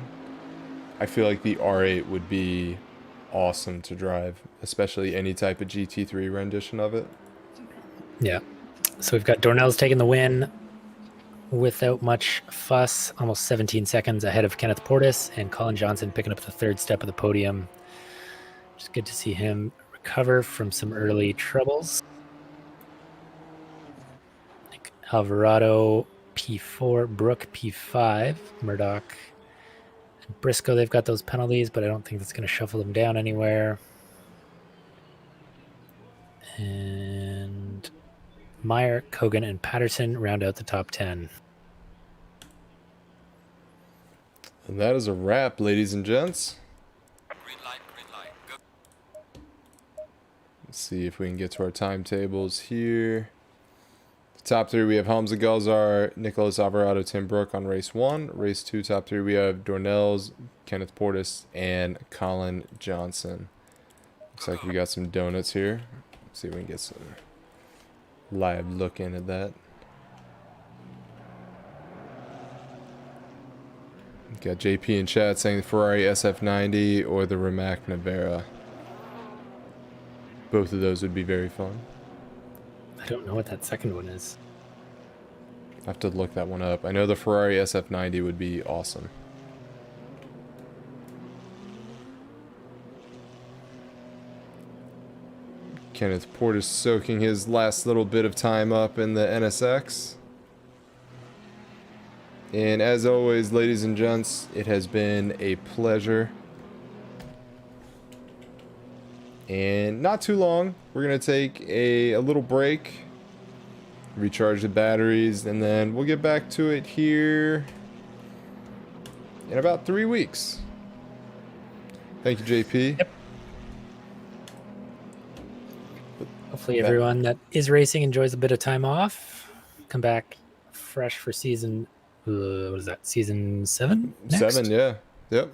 I feel like the R8 would be awesome to drive, especially any type of GT3 rendition of it. Yeah. So we've got Dornelles taking the win without much fuss, almost 17 seconds ahead of Kenneth Portis, and Colin Johnson picking up the 3rd step of the podium. Just good to see him recover from some early troubles. Alvarado P4, Brook P5, Murdoch and Briscoe, they've got those penalties, but I don't think that's going to shuffle them down anywhere. And Meyer, Kogan, and Patterson round out the top 10. And that is a wrap, ladies and gents. Green light, go. Let's see if we can get to our timetables here. Top 3, we have Hamza Gulzar, Nicolas Alvarado, Tim Brook on race 1. Race 2, top 3, we have Dornelles, Kenneth Portis, and Colin Johnson. Looks like we got some donuts here. Let's see if we can get some live look in at that. Got JP in chat saying the Ferrari SF90 or the Rimac Nevera. Both of those would be very fun. I don't know what that second one is. I have to look that one up. I know the Ferrari SF90 would be awesome. Kenneth Portis soaking his last little bit of time up in the NSX. And as always, ladies and gents, it has been a pleasure. And not too long, we're going to take a little break, recharge the batteries, and then we'll get back to it here in about 3 weeks. Thank you, JP. Yep. Hopefully everyone that is racing enjoys a bit of time off. Come back fresh for season what is that? Season 7? Next? 7, yeah. Yep.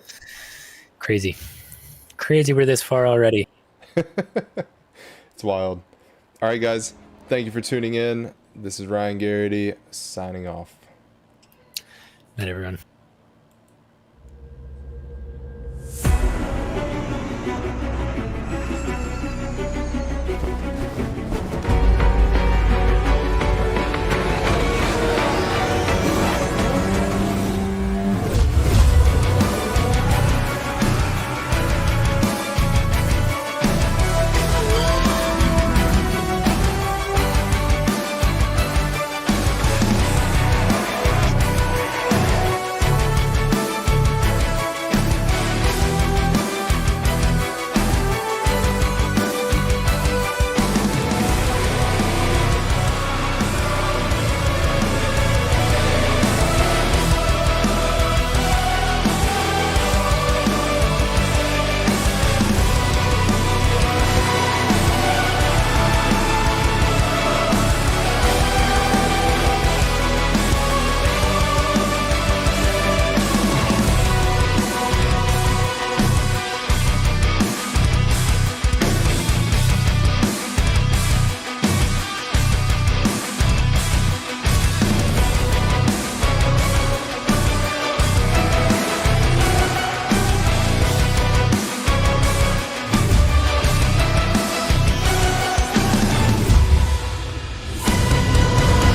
Crazy. Crazy we're this far already. It's wild. All right, guys. Thank you for tuning in. This is Ryan Garrity signing off. Night, everyone.